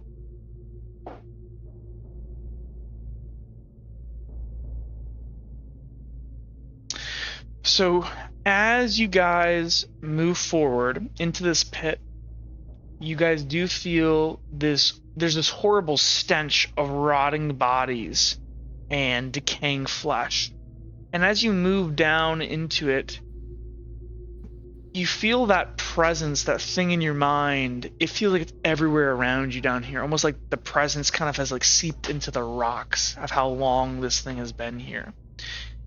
So, as you guys move forward into this pit, you guys do feel there's this horrible stench of rotting bodies and decaying flesh. And as you move down into it, you feel that presence, that thing in your mind. It feels like it's everywhere around you down here, almost like the presence kind of has like seeped into the rocks of how long this thing has been here.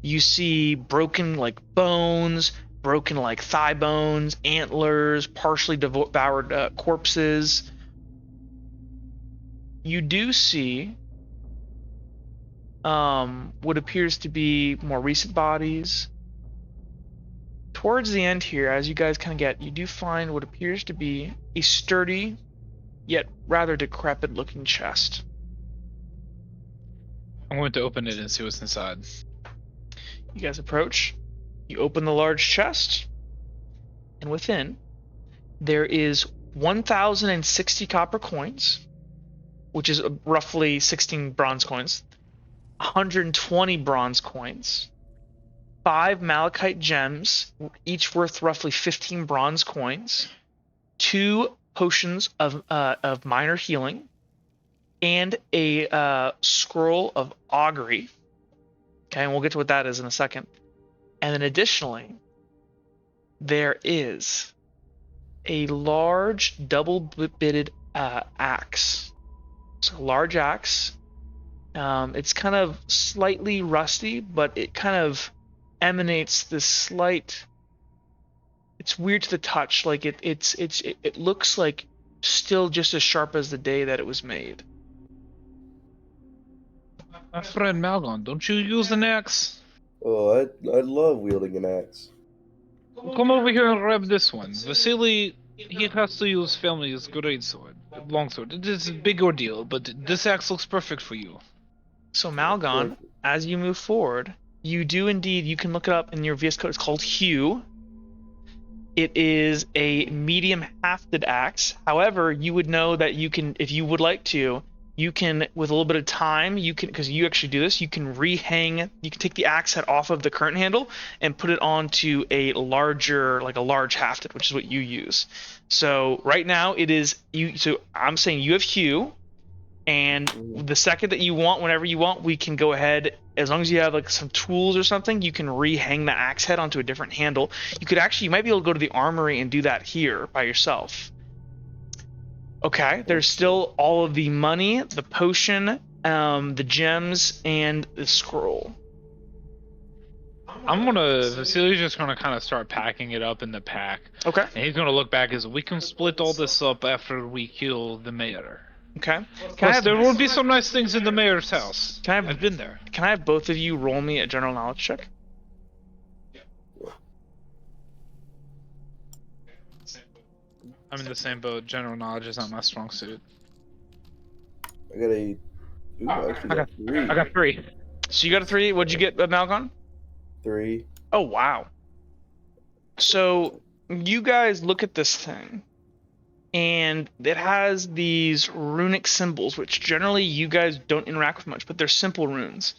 You see broken like bones, broken like thigh bones, antlers, partially devoured corpses. You do see what appears to be more recent bodies, towards the end here, as you guys kind of get, you do find what appears to be a sturdy, yet rather decrepit-looking chest. I'm going to open it and see what's inside. You guys approach. You open the large chest, and within, there is 1,060 copper coins, which is roughly 16 bronze coins, 120 bronze coins, 5 malachite gems, each worth roughly 15 bronze coins, 2 potions of minor healing, and a scroll of augury. Okay, and we'll get to what that is in a second. And then additionally, there is a large double-bitted axe. It's a large axe. It's kind of slightly rusty, but it kind of emanates this slight. It's weird to the touch. Like it looks like still just as sharp as the day that it was made. My friend Malgon, don't you use an axe? Oh, I love wielding an axe. Come over here and grab this one. Vasily, he has to use family's great sword, longsword. It is a big ordeal, but this axe looks perfect for you. So Malgon, as you move forward, you do indeed, you can look it up in your VS Code, it's called Hue. It is a medium hafted axe. However, you would know that you can, if you would like to, you can, with a little bit of time, you can, because you actually do this, you can rehang, you can take the axe head off of the current handle and put it onto a larger, like a large hafted, which is what you use. So right now it is, so I'm saying you have Hue, and the second that you want, whenever you want, we can go ahead, as long as you have like some tools or something, you can rehang the axe head onto a different handle. You could actually, you might be able to go to the armory and do that here by yourself. Okay, there's still all of the money, the potion, the gems, and the scroll. Vasily's just gonna kind of start packing it up in the pack. Okay. And he's gonna look back as we can split all this up after we kill the mayor. Okay. Plus, there will be some nice things in the mayor's house. I've been there. Can I have both of you roll me a general knowledge check? I'm in the same boat. General knowledge is not my strong suit. I got a. Ooh, I actually got 3. I got 3. So you got a 3. What'd you get, Malgon? 3. Oh, wow. So you guys look at this thing, and it has these runic symbols, which generally you guys don't interact with much, but they're simple runes.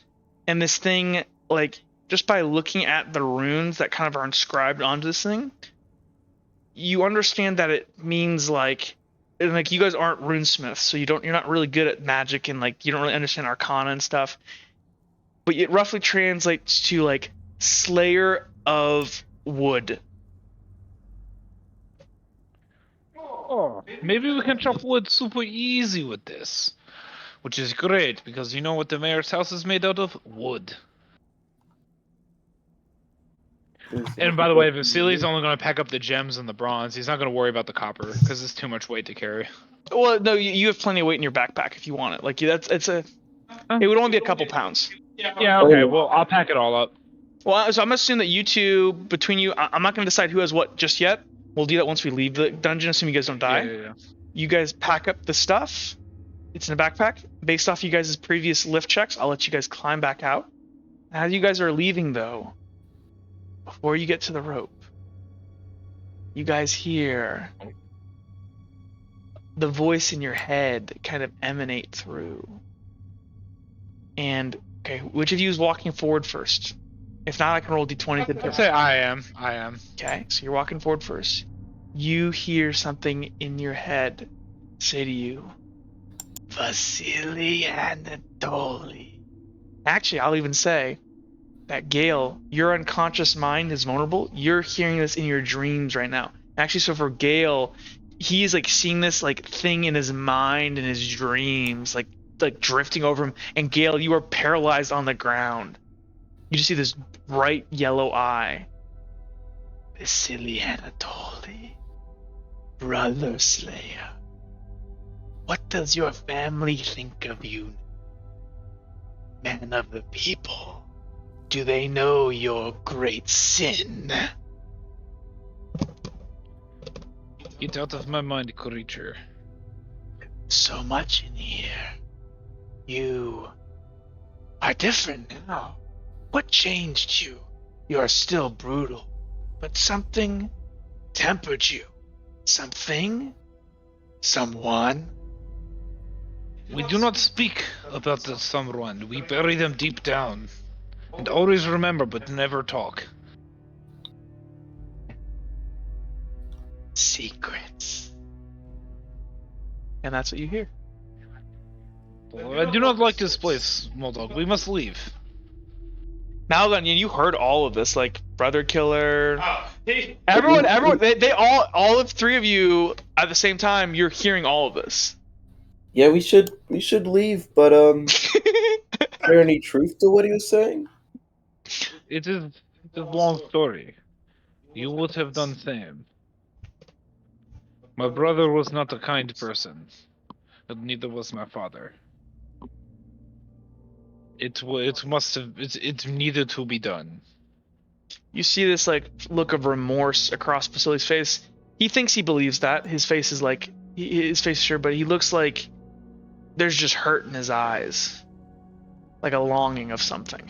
And this thing, like, just by looking at the runes that kind of are inscribed onto this thing, you understand that it means like you guys aren't runesmiths, so you're not really good at magic, and like you don't really understand arcana and stuff. But it roughly translates to like Slayer of Wood. Oh, maybe we can chop wood super easy with this. Which is great, because you know what the mayor's house is made out of? Wood. And by the way, Vasily's only going to pack up the gems and the bronze. He's not going to worry about the copper, because it's too much weight to carry. Well, no, you have plenty of weight in your backpack if you want it. Like it would only be a couple pounds. Yeah, okay, well, I'll pack it all up. Well, so I'm assuming that you two, between you, I'm not going to decide who has what just yet. We'll do that once we leave the dungeon, assuming you guys don't die. Yeah. You guys pack up the stuff. It's in a backpack. Based off you guys' previous lift checks, I'll let you guys climb back out. As you guys are leaving, though, before you get to the rope, you guys hear the voice in your head kind of emanate through. And, okay, which of you is walking forward first? If not, I can roll d20 to I'd say I am. Okay, so you're walking forward first. You hear something in your head say to you, Vasily Anatoly. Actually, I'll even say that Gale, your unconscious mind is vulnerable. You're hearing this in your dreams right now. Actually, so for Gale, he's like seeing this like thing in his mind and his dreams, like drifting over him. And Gale, you are paralyzed on the ground. You just see this bright yellow eye. Vasily Anatoly, brother slayer. What does your family think of you, man of the people? Do they know your great sin? Get out of my mind, creature. So much in here. You are different now. What changed you? You are still brutal, but something tempered you. Something? Someone? We do not speak about the someone. We bury them deep down. And always remember, but never talk. Secrets. And that's what you hear. Well, I do not like this place, Moldog. We must leave. Malgon, you heard all of this, like brother killer. Oh, Everyone, they all of three of you at the same time. You're hearing all of this. Yeah, we should leave, but is there any truth to what he was saying? It is a long story. You would have done same. My brother was not a kind person, but neither was my father. It needed to be done. You see this like look of remorse across Vasily's face. He thinks he believes that. His face is like his face is sure, but he looks like there's just hurt in his eyes, like a longing of something.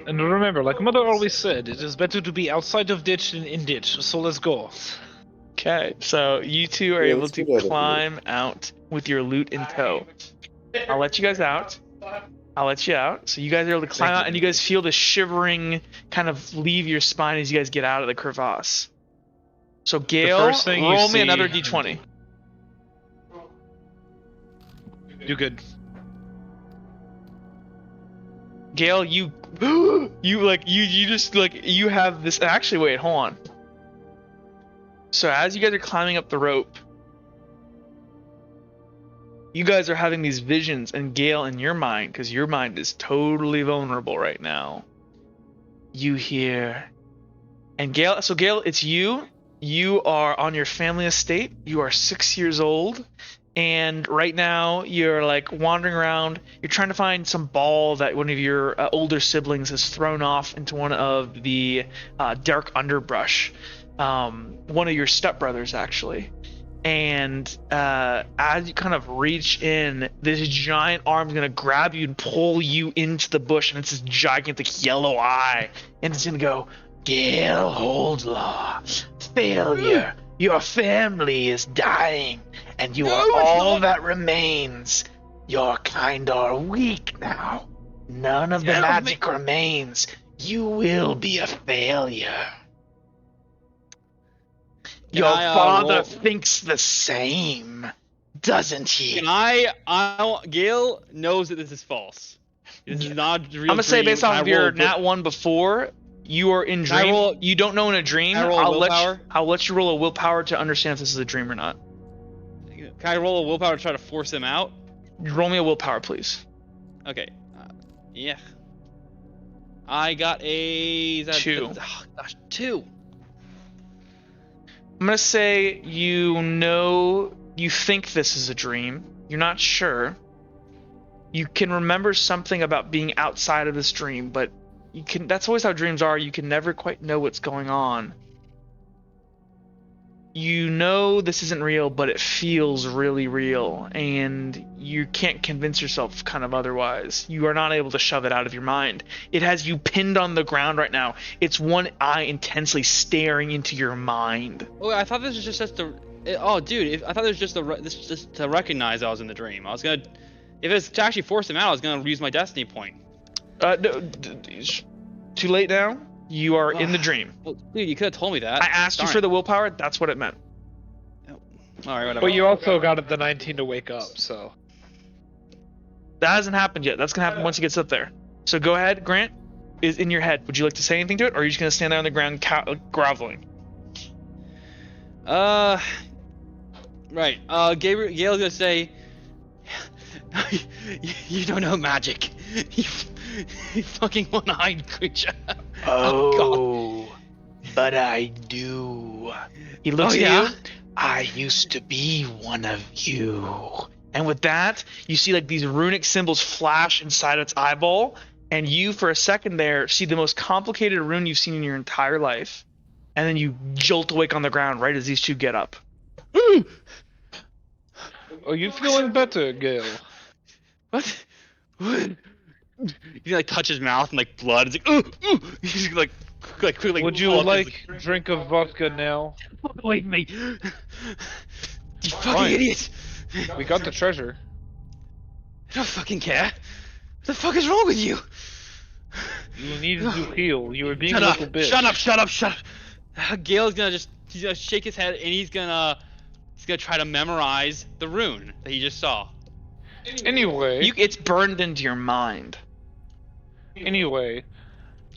And remember, like Mother always said, it is better to be outside of ditch than in ditch. So let's go. Okay, so you two are Yeah, able let's to get out of here. climb out with your loot in tow. I'll let you guys out. I'll let you out. So you guys are able to climb out, and you guys feel the shivering kind of leave your spine as you guys get out of the crevasse. So Gale, first thing you roll me see- another d20. You good? Gale, you you have this. Actually, wait, hold on. So as you guys are climbing up the rope, you guys are having these visions, and Gale, in your mind, because your mind is totally vulnerable right now, you hear, and Gale, so Gale, it's you. You are on your family estate. You are 6 years old. And right now, you're like wandering around. You're trying to find some ball that one of your older siblings has thrown off into one of the dark underbrush. One of your stepbrothers, actually. And as you kind of reach in, this giant arm's gonna grab you and pull you into the bush, and it's this gigantic yellow eye, and it's gonna go, Gale Holdlaw, failure. Your family is dying, and you are all that remains. Your kind are weak now. None of the magic remains. You will be a failure. Can Your I, father roll- thinks the same, doesn't he? Can Gale knows that this is false. This is not a real I'm gonna say dream. based Can off I of your roll nat one before, you are in Can I dream. roll- You don't know in a dream. Can I roll a willpower? I'll let you roll a willpower to understand if this is a dream or not. Can I roll a willpower to try to force him out? Roll me a willpower, please. Okay. Yeah. I got a... Two. Oh, gosh, 2. I'm gonna say you think this is a dream. You're not sure. You can remember something about being outside of this dream, but that's always how dreams are. You can never quite know what's going on. You know this isn't real, but it feels really real, and you can't convince yourself kind of otherwise. You are not able to shove it out of your mind. It has you pinned on the ground right now. It's one eye intensely staring into your mind. Oh, I thought this was just the... Oh, dude, I thought this was just to recognize I was in the dream. I was gonna... If it's to actually force him out, I was gonna use my destiny point. Too late now. You are in the dream. Well, dude, you could have told me that. I asked you Darn for it. the willpower. That's what it meant. Alright, whatever. But you also got the 19 to wake up, so. That hasn't happened yet. That's gonna happen once he gets up there. So go ahead, Grant. Is in your head. Would you like to say anything to it, or are you just gonna stand there on the ground groveling? Right. Gail's gonna say, you don't know magic. You fucking one-eyed creature. Oh, but I do. He looks at yeah? you. I used to be one of you. And with that, you see like these runic symbols flash inside its eyeball, and you, for a second there, see the most complicated rune you've seen in your entire life. and then you jolt awake on the ground right as these two get up. Are you feeling better, Gale? What? What? He like touch his mouth and like blood. It's like ooh, ooh. He's like quickly. Would you like drink of vodka now? Fuck away from me! You fucking Fine. idiot! We got the treasure. I don't fucking care. What the fuck is wrong with you? You needed to heal. You were being Shut a up! little bitch. Shut up! Shut up! Shut up! Gale's he's gonna shake his head and he's gonna try to memorize the rune that he just saw. Anyway, It's burned into your mind. anyway,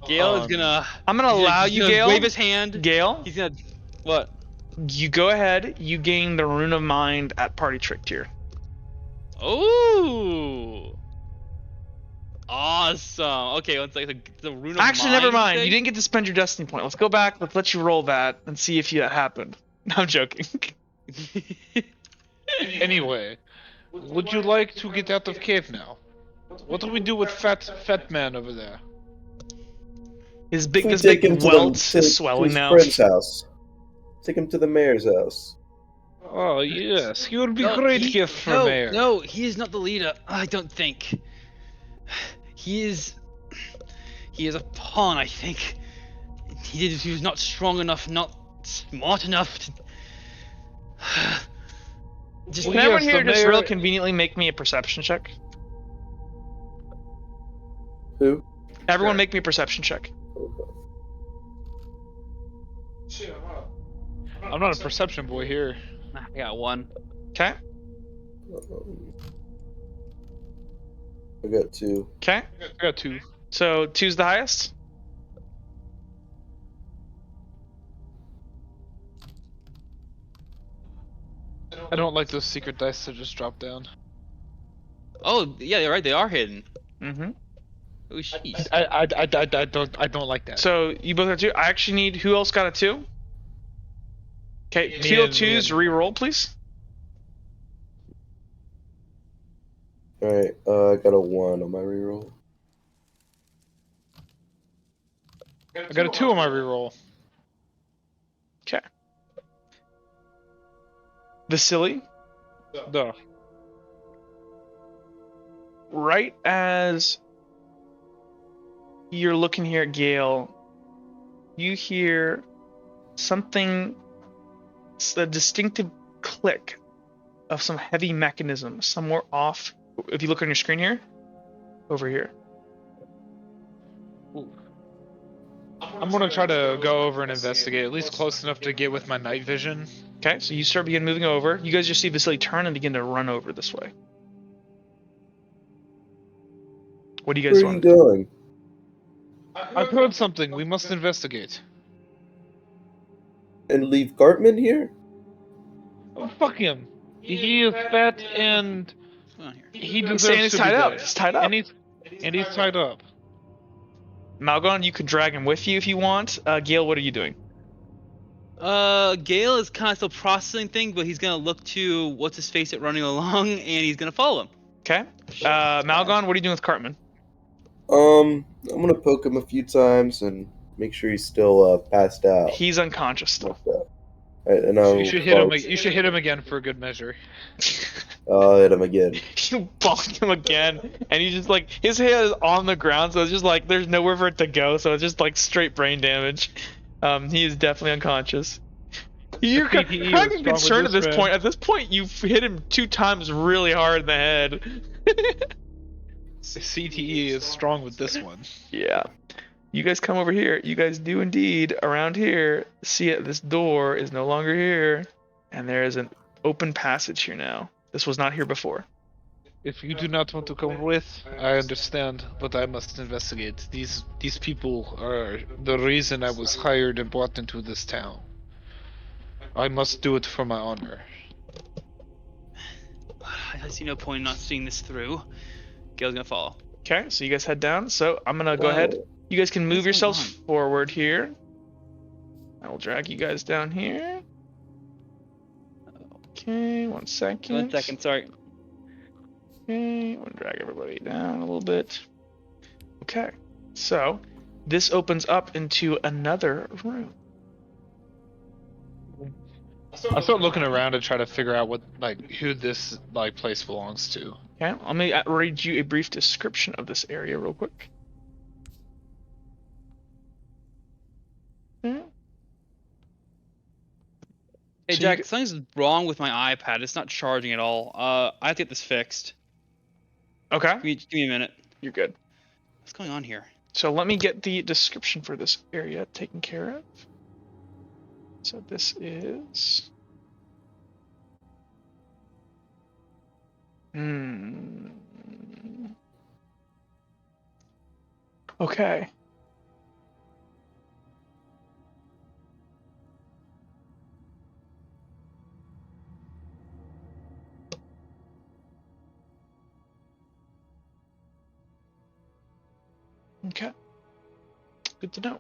Gale is gonna. I'm gonna allow you, Gale. Wave his hand. Gale, He's gonna. What? you go ahead. You gain the rune of mind at party trick tier. Oh. Awesome. Okay, let's like the rune of Actually, mind never mind. thing? You didn't get to spend your destiny point. Let's go back. Let's let you roll that and see if that happened. No, I'm joking. anyway, would you like to get out of cave now? What do we do with fat man over there? His If big, we this take big him welt to is swelling his now. friend's house. Take him to the mayor's house. Oh yes, he would be No, great he- gift for no, mayor. No, he is not the leader. I don't think. He is a pawn, I think. He was not strong enough, not smart enough to. Just Can Well, everyone yes, here the just mayor- real conveniently make me a perception check? Who? Everyone Sure. make me a perception check. Shit, I'm not a perception boy here. I got one. Okay. I got 2. Okay. I got 2. So 2's the highest. I don't like those secret dice that just drop down. Oh yeah, you're right. They are hidden. Mm-hmm. Oh jeez. I don't like that. So you both got 2. I actually need. Who else got a 2? Okay. Me 202's and- re-roll, please. Alright, I got a 1 on my reroll. I got a 2 on my reroll. Okay. Vasily, Duh. right as you're looking here at Gale, you hear something, a distinctive click of some heavy mechanism somewhere off. If you look on your screen here, over here. I'm gonna try to go over and investigate, at least close enough to get with my night vision. Okay, so you begin moving over. You guys just see Vasily turn and begin to run over this way. What do you guys Where are you want to do? going? I've heard something. We must investigate. And leave Cartman here? Oh, fuck him. He is fat and Come on here. he He's saying deserves he's to be tied up. dead. He's tied up. And he's tied up. Malgon, you can drag him with you if you want. Gale, what are you doing? Gale is kind of still processing things, but he's gonna look to what's his face at running along, and he's gonna follow him. Okay. Malgon, what are you doing with Cartman? I'm gonna poke him a few times and make sure he's still passed out. He's unconscious still. Alright, and I'll You should hit him. You should hit him again for good measure. I'll hit him again. You bonk him again, and you just like his head is on the ground, so it's just like there's nowhere for it to go, so it's just like straight brain damage. He is definitely unconscious. You're The kind PPE of is strong with concerned at this this man. point. At this point, you've hit him 2 times really hard in the head. CTE is strong with this one. Yeah. You guys come over here. You guys do indeed, around here, see it. This door is no longer here, and there is an open passage here now. This was not here before. If you do not want to come with, I understand, but I must investigate. These people are the reason I was hired and brought into this town. I must do it for my honor. I see no point in not seeing this through. Gale's gonna follow. Okay, so you guys head down. So I'm gonna go ahead. You guys can move What's yourselves going on? forward here. I will drag you guys down here. Okay, 1 second. 1 second, sorry. Okay, I'm gonna drag everybody down a little bit. Okay, so this opens up into another room. I'll start looking around to try to figure out who this place belongs to. Okay, let me read you a brief description of this area real quick. Hey So Jack, something's wrong with my iPad. It's not charging at all. I have to get this fixed. Okay, Give me a minute. you're good. What's going on here? So let me get the description for this area taken care of. So this is... Okay. Okay. Good to know.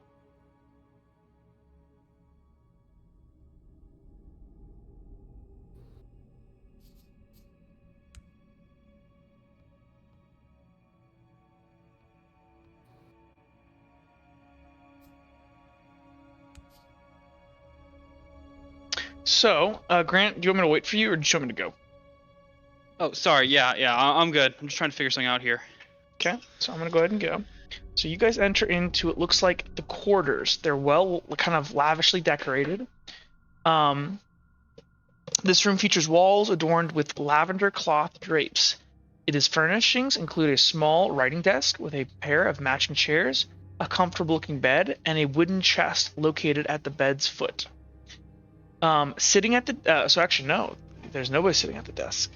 So, Grant, do you want me to wait for you, or do you want me to go? Oh, sorry. Yeah, I'm good. I'm just trying to figure something out here. Okay, so I'm gonna go ahead and go. So you guys enter into, it looks like, the quarters. They're well, kind of lavishly decorated. This room features walls adorned with lavender cloth drapes. Its furnishings include a small writing desk with a pair of matching chairs, a comfortable-looking bed, and a wooden chest located at the bed's foot. Sitting at the so actually no, there's nobody sitting at the desk.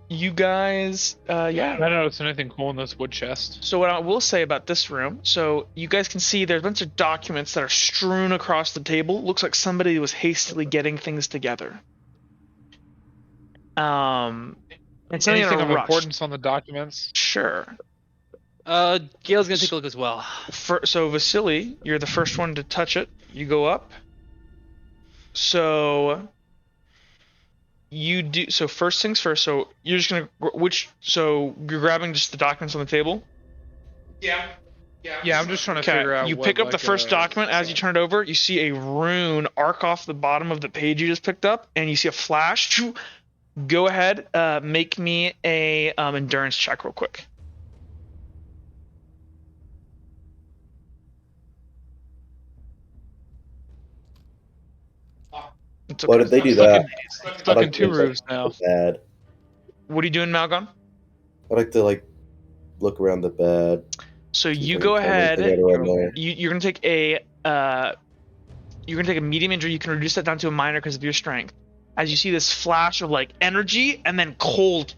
You guys, yeah. I don't notice anything cool in this wood chest. So what I will say about this room, so you guys can see there's a bunch of documents that are strewn across the table. Looks like somebody was hastily getting things together. And something Anything in of a rush. importance on the documents? Sure. Gail's gonna take a look as well. So Vasily, you're the first one to touch it. You go up. So you do. So first things first. So you're just gonna So you're grabbing just the documents on the table. Yeah. Yeah, I'm just trying to figure out. You what, pick up the first document. As you turn it over, you see a rune arc off the bottom of the page you just picked up, and you see a flash. Go ahead, make me a endurance check real quick. It's Why okay. did they do that? Stuck in two roofs now. Bad. What are you doing, Malgon? I like to look around the bed. So see if you I go can find ahead. anything around there. You're gonna take a medium injury. You can reduce that down to a minor because of your strength. As you see this flash of energy and then cold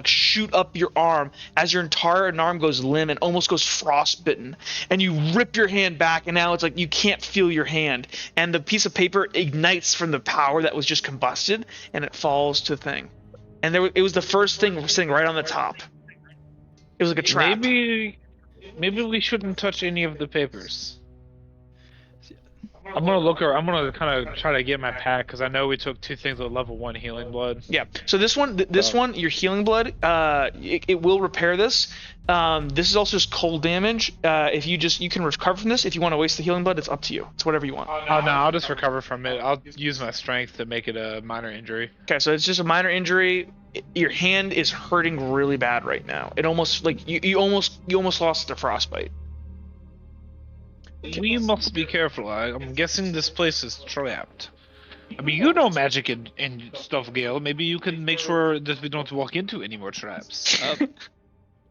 shoot up your arm as your entire arm goes limp and almost goes frostbitten, and you rip your hand back, and now it's like you can't feel your hand, and the piece of paper ignites from the power that was just combusted, and it falls to the thing. And it was the first thing sitting right on the top. It was like a trap. Maybe we shouldn't touch any of the papers. I'm gonna kind of try to get my pack because I know we took 2 things with level 1 healing blood. Yeah. So this one, your healing blood, it will repair this. This is also just cold damage. If you can recover from this. If you want to waste the healing blood, it's up to you. It's whatever you want. Oh no, I'll just recover from it. I'll use my strength to make it a minor injury. Okay, so it's just a minor injury. Your hand is hurting really bad right now. It almost you almost lost the frostbite. We must be careful. I'm guessing this place is trapped. I mean, you know magic and stuff, Gale. Maybe you can make sure that we don't walk into any more traps.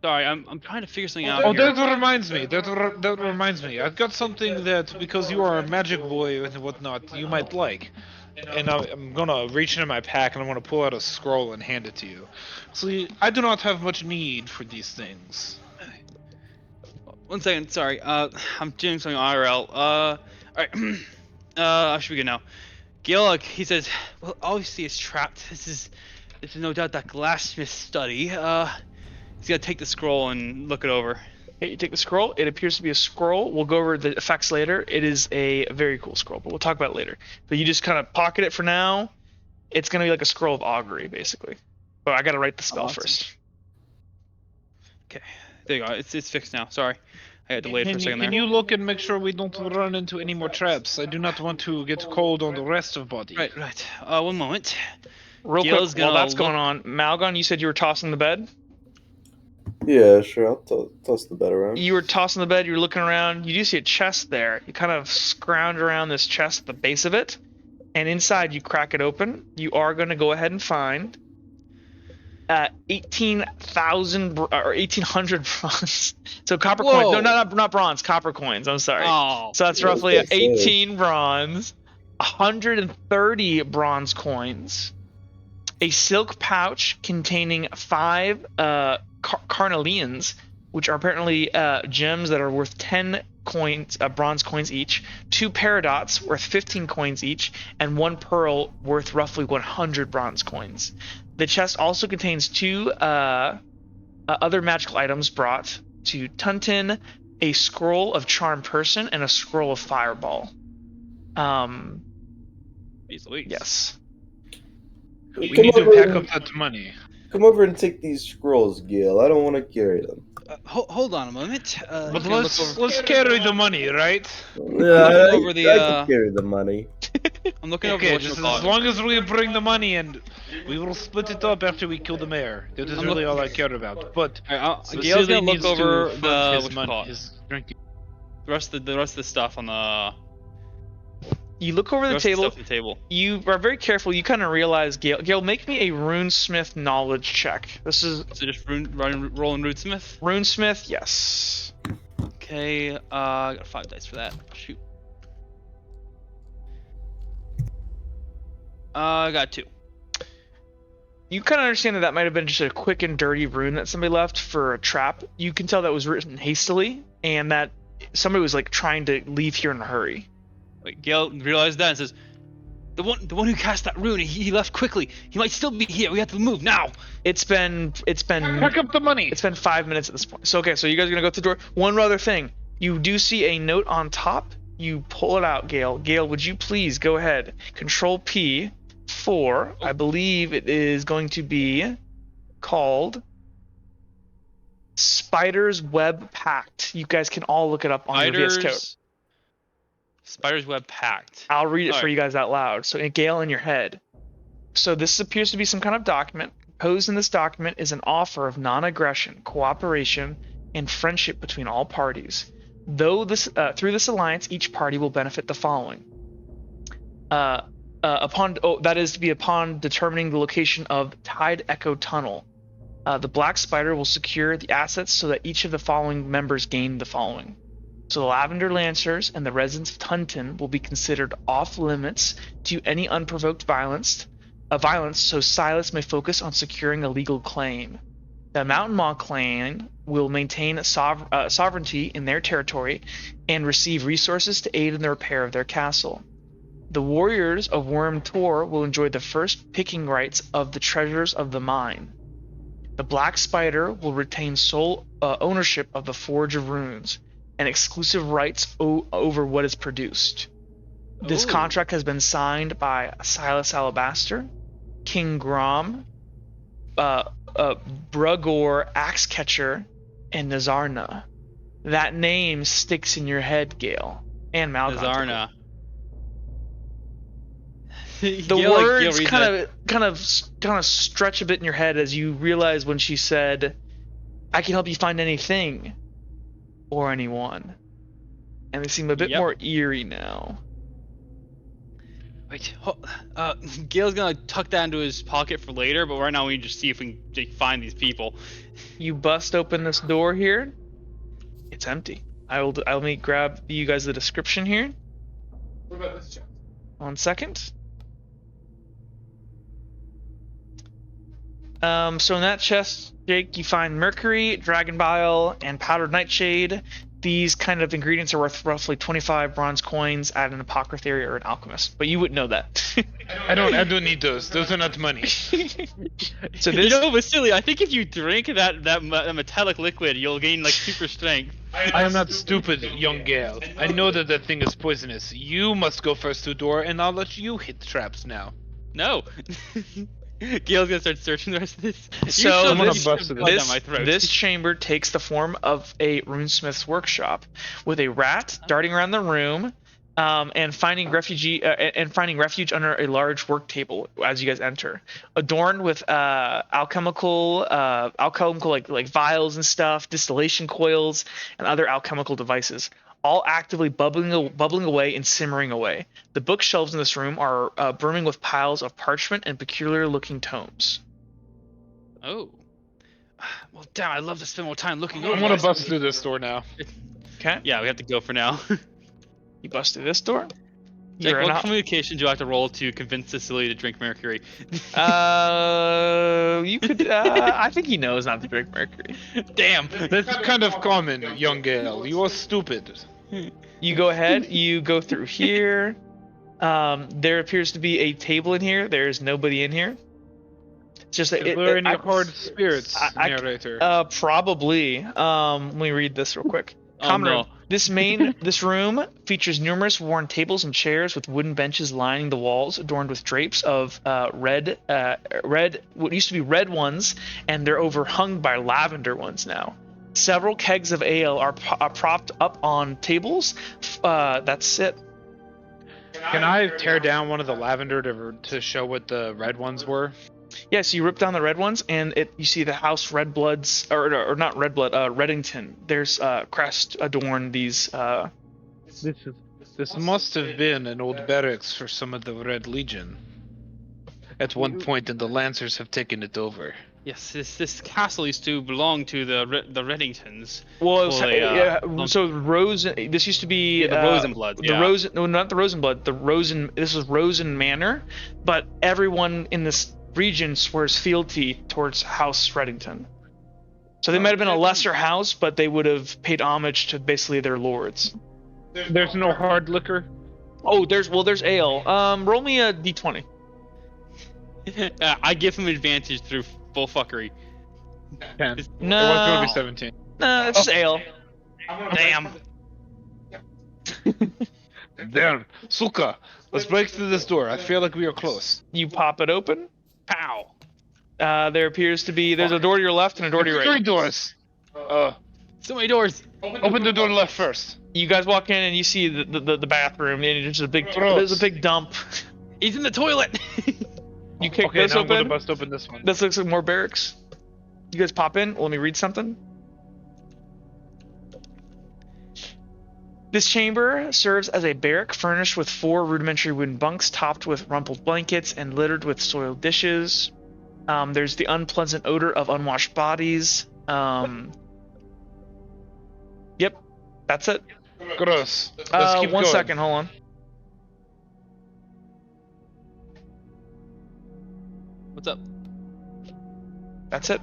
Sorry, I'm trying to figure something out Oh, here. that reminds me. That reminds me. I've got something that, because you are a magic boy and whatnot, you might like. And I'm gonna reach into my pack and I'm gonna pull out a scroll and hand it to you. See, I do not have much need for these things. 1 second, sorry. I'm doing something IRL. Alright. I should be good now. Gale, he says, well, obviously it's trapped. This is no doubt that glassmith study. He's gonna take the scroll and look it over. Okay, you take the scroll. It appears to be a scroll. We'll go over the effects later. It is a very cool scroll, but we'll talk about it later. But you just kind of pocket it for now. It's gonna be like a scroll of augury, basically. But I gotta write the spell Awesome. first. Okay, there you go. It's fixed now. Sorry, I had to wait for a second there. Can you look and make sure we don't run into any more traps? I do not want to get cold on the rest of body. Right. One moment. Real Gale's quick, while gonna that's going on, Malgon, you said you were tossing the bed? Yeah, sure. I'll toss the bed around. You were tossing the bed, you were looking around, you do see a chest there. You kind of scrounge around this chest at the base of it, and inside you crack it open. You are going to go ahead and find 18,000 or 1,800 bronze. So copper coins. No, not bronze, copper coins. I'm sorry. Oh. So that's Yeah, roughly that's what I said. 18 bronze, 130 bronze coins, a silk pouch containing 5 carnelians, which are apparently gems that are worth 10 coins, bronze coins each, 2 paradots worth 15 coins each, and 1 pearl worth roughly 100 bronze coins. The chest also contains 2 other magical items brought to Tuntin, a scroll of charm person and a scroll of fireball. Yes. We need to pack up that money. Come over and take these scrolls, Gil. I don't want to carry them. Hold on a moment. But let's carry the money, right? Yeah, over I the, can carry the money. I'm looking over Okay, what just you as long as we bring the money and we will split it up after we kill the mayor. That is really all I care about. But Gale's gonna look needs over to fund the his money, his drinking. the rest of the stuff on the You look over the rest of table. stuff on the table. You are very careful. You kind of realize, Gale, make me a runesmith knowledge check. This is So just rolling Rootsmith. runesmith, yes. Okay, I got 5 dice for that. Shoot. I got 2. You kind of understand that might have been just a quick and dirty rune that somebody left for a trap. You can tell that was written hastily, and that somebody was like trying to leave here in a hurry. Wait, Gale realized that and says, "The one who cast that rune, he left quickly. He might still be here. We have to move now." It's been Pack up the money. It's been 5 minutes at this point. So okay, so you guys are gonna go through the door. One other thing, you do see a note on top. You pull it out, Gale. Gale, would you please go ahead? Control P for, I believe it is going to be called Spider's Web Pact. You guys can all look it up on your VS Code. Spider's Web Pact. I'll read it for Alright. you guys out loud. So, Gale, in your head. So this appears to be some kind of document. Proposed in this document is an offer of non-aggression, cooperation, and friendship between all parties. Through this alliance, each party will benefit the following. Upon determining the location of Tide Echo Tunnel, the Black Spider will secure the assets so that each of the following members gain the following. So the Lavender Lancers and the residents of Tuntin will be considered off limits to any unprovoked violence, so Silas may focus on securing a legal claim. The Mountain Maw clan will maintain sovereignty in their territory and receive resources to aid in the repair of their castle. The warriors of Worm Tor will enjoy the first picking rights of the treasures of the mine. The Black Spider will retain sole ownership of the Forge of Runes and exclusive rights over what is produced. This contract has been signed by Silas Alabaster, King Grom, Brugor Axecatcher, and Nazarna. That name sticks in your head, Gale, and Malgon. Nazarna. The words kind of stretch a bit in your head as you realize when she said, "I can help you find anything or anyone," and they seem a bit more eerie now. Wait, Gale's gonna tuck that into his pocket for later, but right now we need to see if we can find these people. You bust open this door here. It's empty. I'll let me grab you guys the description here. What about this chest? 1 second. So in that chest, Jake, you find mercury, dragon bile, and powdered nightshade. These kind of ingredients are worth roughly 25 bronze coins at an apothecary or an alchemist, but you wouldn't know that. I don't need those. Those are not money. So You know, Vasily, I think if you drink that metallic liquid, you'll gain like super strength. I am not stupid, young Gale. I know that thing is poisonous. You must go first to door, and I'll let you hit the traps now. No. Gail's gonna start searching the rest of this. So I'm gonna this, bust it. blood down my throat. this chamber takes the form of a runesmith's workshop, with a rat darting around the room, and finding refuge under a large work table as you guys enter, adorned with alchemical like vials and stuff, distillation coils, and other alchemical devices, all actively bubbling away and simmering away. The bookshelves in this room are brimming with piles of parchment and peculiar-looking tomes. Oh. Well, damn! I love to spend more time looking over. I'm gonna this. bust through this door now. Okay, Yeah, we have to go for now. you bust through this door. Jake, You're what not. communication do I have to roll to convince Cecily to drink mercury? You could. I think he knows not to drink mercury. Damn. That's kind of common, young Gale. You are stupid. You go ahead. You go through here. There appears to be a table in here. There's nobody in here. It's just that Is there any hard spirits, narrator? probably. Let me read this real quick. Oh, Common no. room. This room features numerous worn tables and chairs with wooden benches lining the walls, adorned with drapes of red, what used to be red ones, and they're overhung by lavender ones now. Several kegs of ale are propped up on tables. That's it. Can I tear down one of the lavender to show what the red ones were? Yeah, so you rip down the red ones, and you see the house Redbloods, or not Redblood, Reddington. There's crest adorn these. This must have been an old barracks for some of the Red Legion. At one point, and the Lancers have taken it over. Yes, this castle used to belong to the Reddingtons. Well, Well, so Rose. This used to be the Rosenbloods. The Yeah. Rosen, no, not the Rosenblood. The Rosen. This was Rosen Manor, but everyone in this region swears fealty towards House Reddington. So they might have been a lesser house, but they would have paid homage to basically their lords. There's no hard liquor? Oh, there's ale. Roll me a d20. I give him advantage through full fuckery. 10. No. It was going to be 17. No, it's just ale. Damn. There, Suka, let's break through this door. I feel like we are close. You pop it open. Pow. There appears to be there's a door to your left and a door to your Three right. doors. So many doors. Open the door left first. You guys walk in and you see the bathroom, and it's just Gross. there's a big dump. He's in the toilet. You kick Okay, this now I'm going to open. bust open this one. This looks like more barracks. You guys pop in. Let me read something. This chamber serves as a barrack furnished with 4 rudimentary wooden bunks topped with rumpled blankets and littered with soiled dishes. There's the unpleasant odor of unwashed bodies. Yep, that's it. Gross. Let's keep One going. second, hold on. What's up? That's it.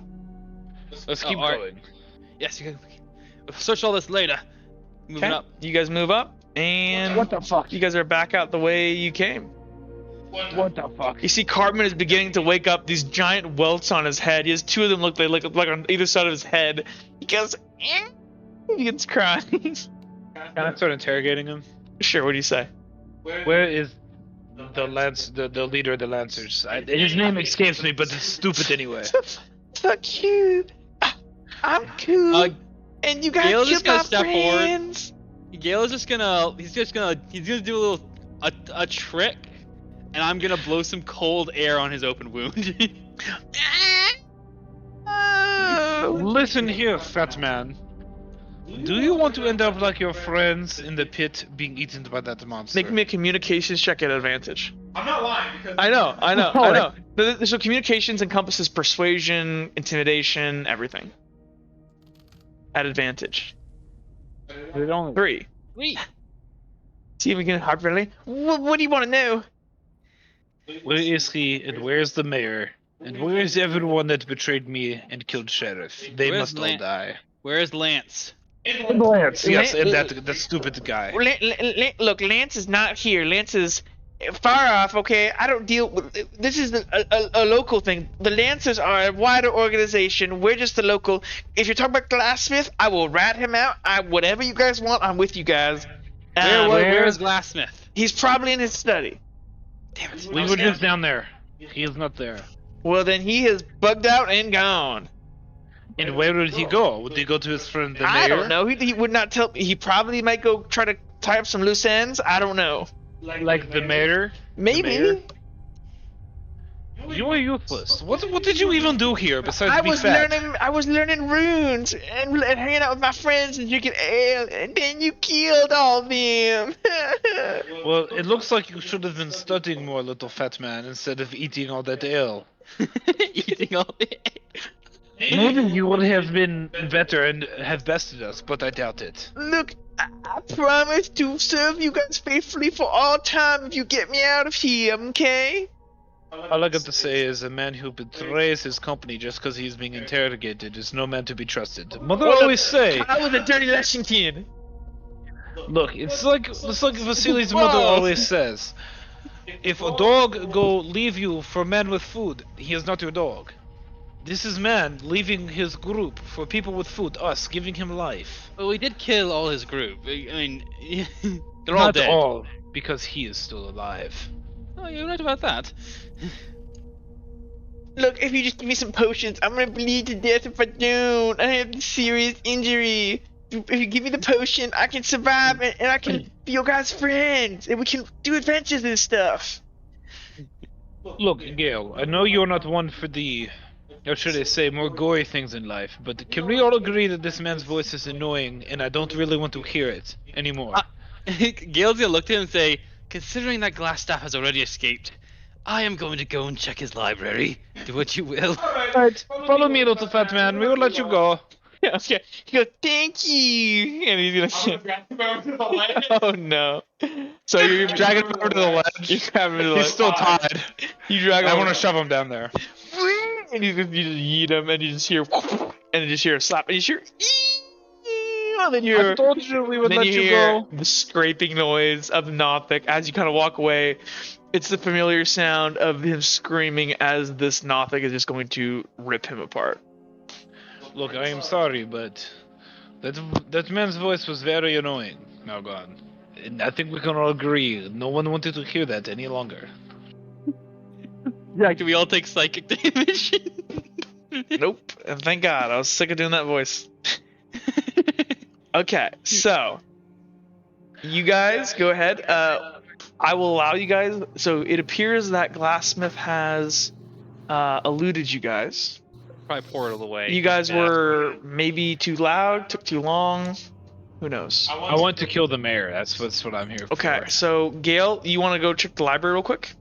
Let's keep alright. going. Yes, you can we'll search all this later. Moving Okay. up. You guys move up, and What the fuck? you guys are back out the way you came. What the fuck? You see Cartman is beginning to wake up, these giant welts on his head. He has 2 of them look like on either side of his head. He goes, eh. He begins crying. Can I start interrogating him? Sure, what do you say? Where is the leader of the Lancers? His name escapes me, but it's stupid anyway. Fuck you. I'm cool. And you Gail guys just kill my gonna step forward. friends. Gale is just gonna do a little a trick, and I'm gonna blow some cold air on his open wound. Listen here, fat man. Do you want to end up like your friends in the pit being eaten by that monster? Make me a communications check at advantage. I'm not lying because I know. So communications encompasses persuasion, intimidation, everything. At advantage. They don't- 3. Wait. See if we can hard friendly. What do you want to know? Where is he, and where's the mayor? And where is everyone that betrayed me and killed Sheriff? They Where's must all die. Where is Lance? Lance, yes, and that stupid guy. Look, Lance is not here. Lance is far off, okay? I don't deal with... This is a local thing. The Lancers are a wider organization. We're just the local... If you're talking about Glassmith, I will rat him out. Whatever you guys want, I'm with you guys. Where is Glassmith? He's probably in his study. Damn it. We were just down there. He is not there. Well, then he has bugged out and gone. And where would he go? Would he go to his friend the mayor? I don't know. He would not tell me. He probably might go try to tie up some loose ends. I don't know. Like the mayor? Maybe. mayor? You are useless. What did you even do here besides I be was fat? learning runes and hanging out with my friends and drinking ale, and then you killed all of them. Well, it looks like you should have been studying more, little fat man, instead of eating all that ale. Eating all the. Maybe you would have been better and have bested us, but I doubt it. Look, I promise to serve you guys faithfully for all time if you get me out of here, okay? All I got to say is a man who betrays his company just because he's being interrogated is no man to be trusted. Mother always say, I was a dirty Lexington. look, it's like Vasily's mother Whoa. always says, if a dog go leave you for man with food, he is not your dog. This is man leaving his group for people with food, us, giving him life. Well, we did kill all his group. I mean, they're all Not dead. all, because he is still alive. Oh, you're right about that. Look, if you just give me some potions, I'm gonna bleed to death if I don't. I have a serious injury. If you give me the potion, I can survive and I can be your guys' friends, and we can do adventures and stuff. Look, Gale, I know you're not one for the, or should I say, more gory things in life, but can we all agree that this man's voice is annoying and I don't really want to hear it anymore? Gail's gonna look to him and say, considering that glass staff has already escaped, I am going to go and check his library. Do what you will. Alright, follow me, little fat man, we will let you go. Yeah, okay. He goes, thank you, and he's gonna. Oh no! So you're Dragging him over to the ledge. You grab him to the He's ledge. still tied. You drag him. I over- want to shove him down there. And you just yeet him, and you just hear, and you just hear a slap, and you hear, and then you I hear. told you we would Then let you you hear go. the scraping noise of Nothic as you kind of walk away. It's the familiar sound of him screaming as this Nothic is just going to rip him apart. Look, I am sorry, but that man's voice was very annoying, Malgon. And I think we can all agree, no one wanted to hear that any longer. Yeah, can we all take psychic damage? Nope. And thank God. I was sick of doing that voice. Okay, so you guys go ahead. I will allow you guys. So it appears that Glassmith has eluded you guys. Probably portal away. You guys were maybe too loud, took too long. Who knows? I want to kill the mayor. That's what I'm here Okay, for. so Gale, you want to go check the library real quick?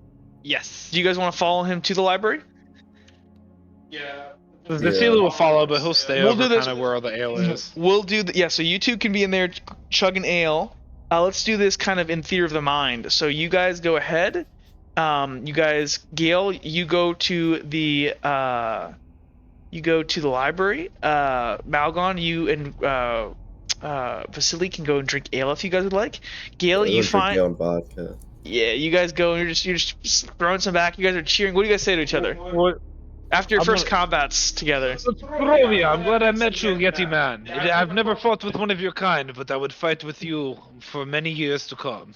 Yes. Do you guys want to follow him to the library? Yeah. Vasily will follow, but he'll stay We'll over do this- kind of where all the ale is. We'll do yeah. So you two can be in there chugging ale. Let's do this kind of in theater of the mind. So you guys go ahead. You guys, Gale, you go to the library. Malgon, you and Vasily can go and drink ale if you guys would like. Gale, you find. your own vodka. Yeah, you guys go and you're just throwing some back. You guys are cheering. What do you guys say to each other What? after your I'm first gonna- combats together? Brovia, I'm glad I met you, Yeti man. I've never fought with one of your kind, but I would fight with you for many years to come.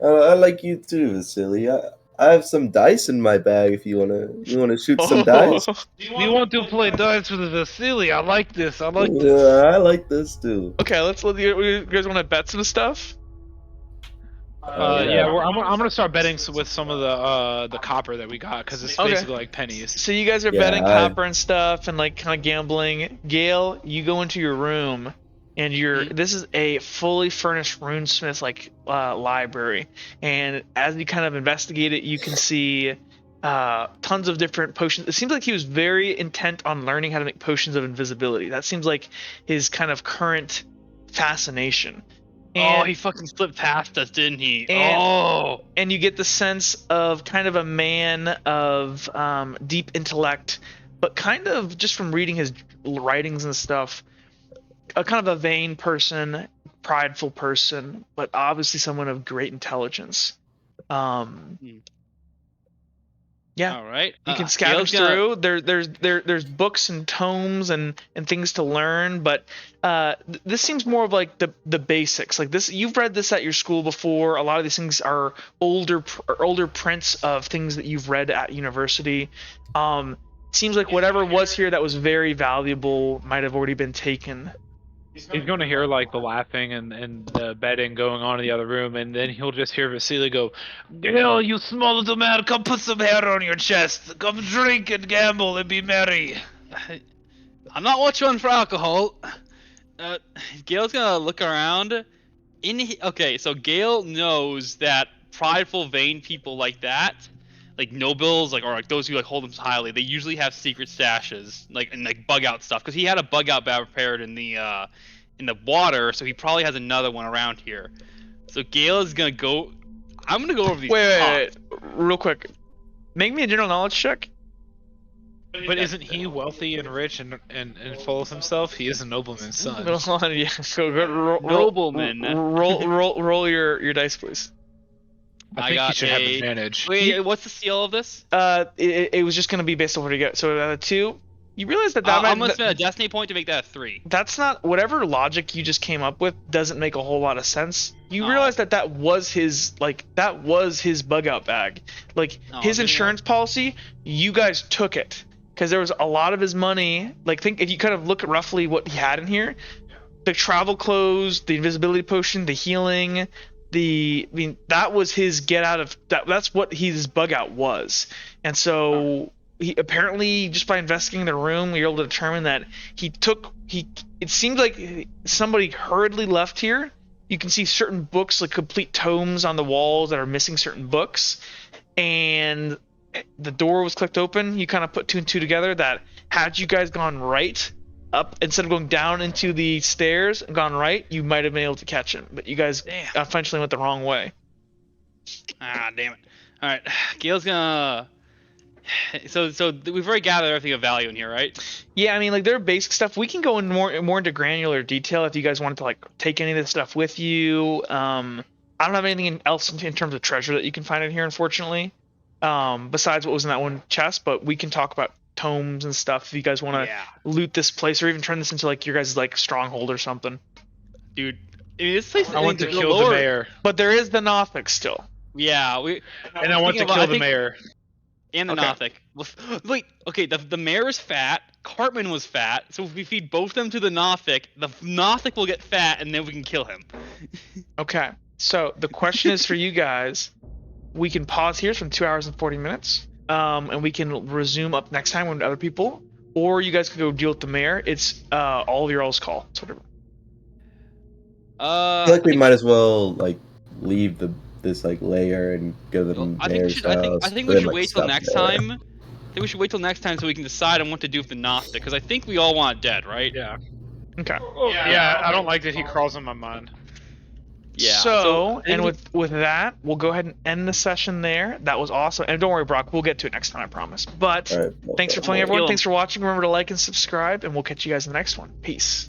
I like you too, Vasily. I have some dice in my bag if you wanna shoot some dice. You want to play dice with Vasily? I like this. I like this. Yeah, I like this too. Okay, let's you guys want to bet some stuff? Yeah, I'm gonna start betting with some of the copper that we got because it's Okay. basically like pennies. So you guys are Yeah, betting I- copper and stuff and like kind of gambling. Gale, you go into your room and this is a fully furnished runesmith like library. And as you kind of investigate it, you can see tons of different potions. It seems like he was very intent on learning how to make potions of invisibility. That seems like his kind of current fascination. Oh, he fucking slipped past us, didn't he? And- and you get the sense of kind of a man of deep intellect, but kind of just from reading his writings and stuff, a kind of a vain person, prideful person, but obviously someone of great intelligence. Yeah. All right. You can Gale's scavenge gonna- through. There's books and tomes and things to learn, but this seems more of like the basics. Like this, you've read this at your school before. A lot of these things are older prints of things that you've read at university. Seems like whatever was here that was very valuable might have already been taken. He's going to hear like the laughing and the betting going on in the other room, and then he'll just hear Vasily go, "Gale, you small little man, come put some hair on your chest. Come drink and gamble and be merry." I'm not much one for alcohol. Gale's gonna look around. Okay, so Gale knows that prideful, vain people like that, like nobles, like or like those who like hold themselves highly, they usually have secret stashes, like and like bug out stuff. Because he had a bug out bag prepared in the water, so he probably has another one around here. So Gale is gonna go. I'm gonna go over these. Wait, real quick. Make me a general knowledge check. But isn't he wealthy and rich and full of himself? He is a nobleman's son. Hold on, yeah. Go, Nobleman. Roll your dice, please. I I think he got should have a- advantage. Wait, what's the seal of this? It was just gonna be based on what you get. So out of 2, you realize that I'm gonna spend a destiny point to make that a 3. that's not whatever logic you just came up with doesn't make a whole lot of sense. You Oh. realize that was his bug out bag, like Oh, his did he insurance policy. You guys took it because there was a lot of his money. Like think if you kind of look at roughly what he had in here, the travel clothes, the invisibility potion, the healing. That was his get out of that. That's what his bug out was, and so he apparently just by investigating the room, we were able to determine that It seemed like somebody hurriedly left here. You can see certain books, like complete tomes on the walls that are missing certain books, and the door was clicked open. You kind of put 2 and 2 together. That had you guys gone right up instead of going down into the stairs and gone right, you might have been able to catch him. But you guys Damn. eventually went the wrong way. Ah, damn it. All right, Gale's gonna. So we've already gathered everything of value in here, right? Yeah, I mean, like, their basic stuff. We can go in more into granular detail if you guys wanted to, like, take any of this stuff with you. I don't have anything else in terms of treasure that you can find in here, unfortunately, besides what was in that one chest. But we can talk about tomes and stuff if you guys want to Yeah, loot this place or even turn this into, like, your guys' like, stronghold or something. dude. I mean, this place. I want to the kill the lower- mayor, But there is the Nothic still. Yeah, and I want to thinking about- kill I the think- mayor. and the Okay. Nothic. Well, wait, okay, the mayor is fat. Cartman was fat. So if we feed both of them to the Nothic will get fat, and then we can kill him. Okay, so the question is for you guys. We can pause here from 2 hours and 40 minutes, and we can resume up next time with other people, or you guys can go deal with the mayor. It's all of your all's call. It's whatever. I feel like we might as well like leave this like layer and go to the I think we mayor's should. I think house, we put in, should like, wait till stuff next there. time. I think we should wait till next time so we can decide on what to do with the Gnostic, because I think we all want it dead, right? Yeah. Okay. Yeah, I don't like that he crawls in my mind. Yeah. So, I and think with that, we'll go ahead and end the session there. That was awesome. And don't worry, Brock, we'll get to it next time, I promise. But All right, thanks for okay. playing, everyone. Kill 'em. Thanks for watching. Remember to like and subscribe, and we'll catch you guys in the next one. Peace.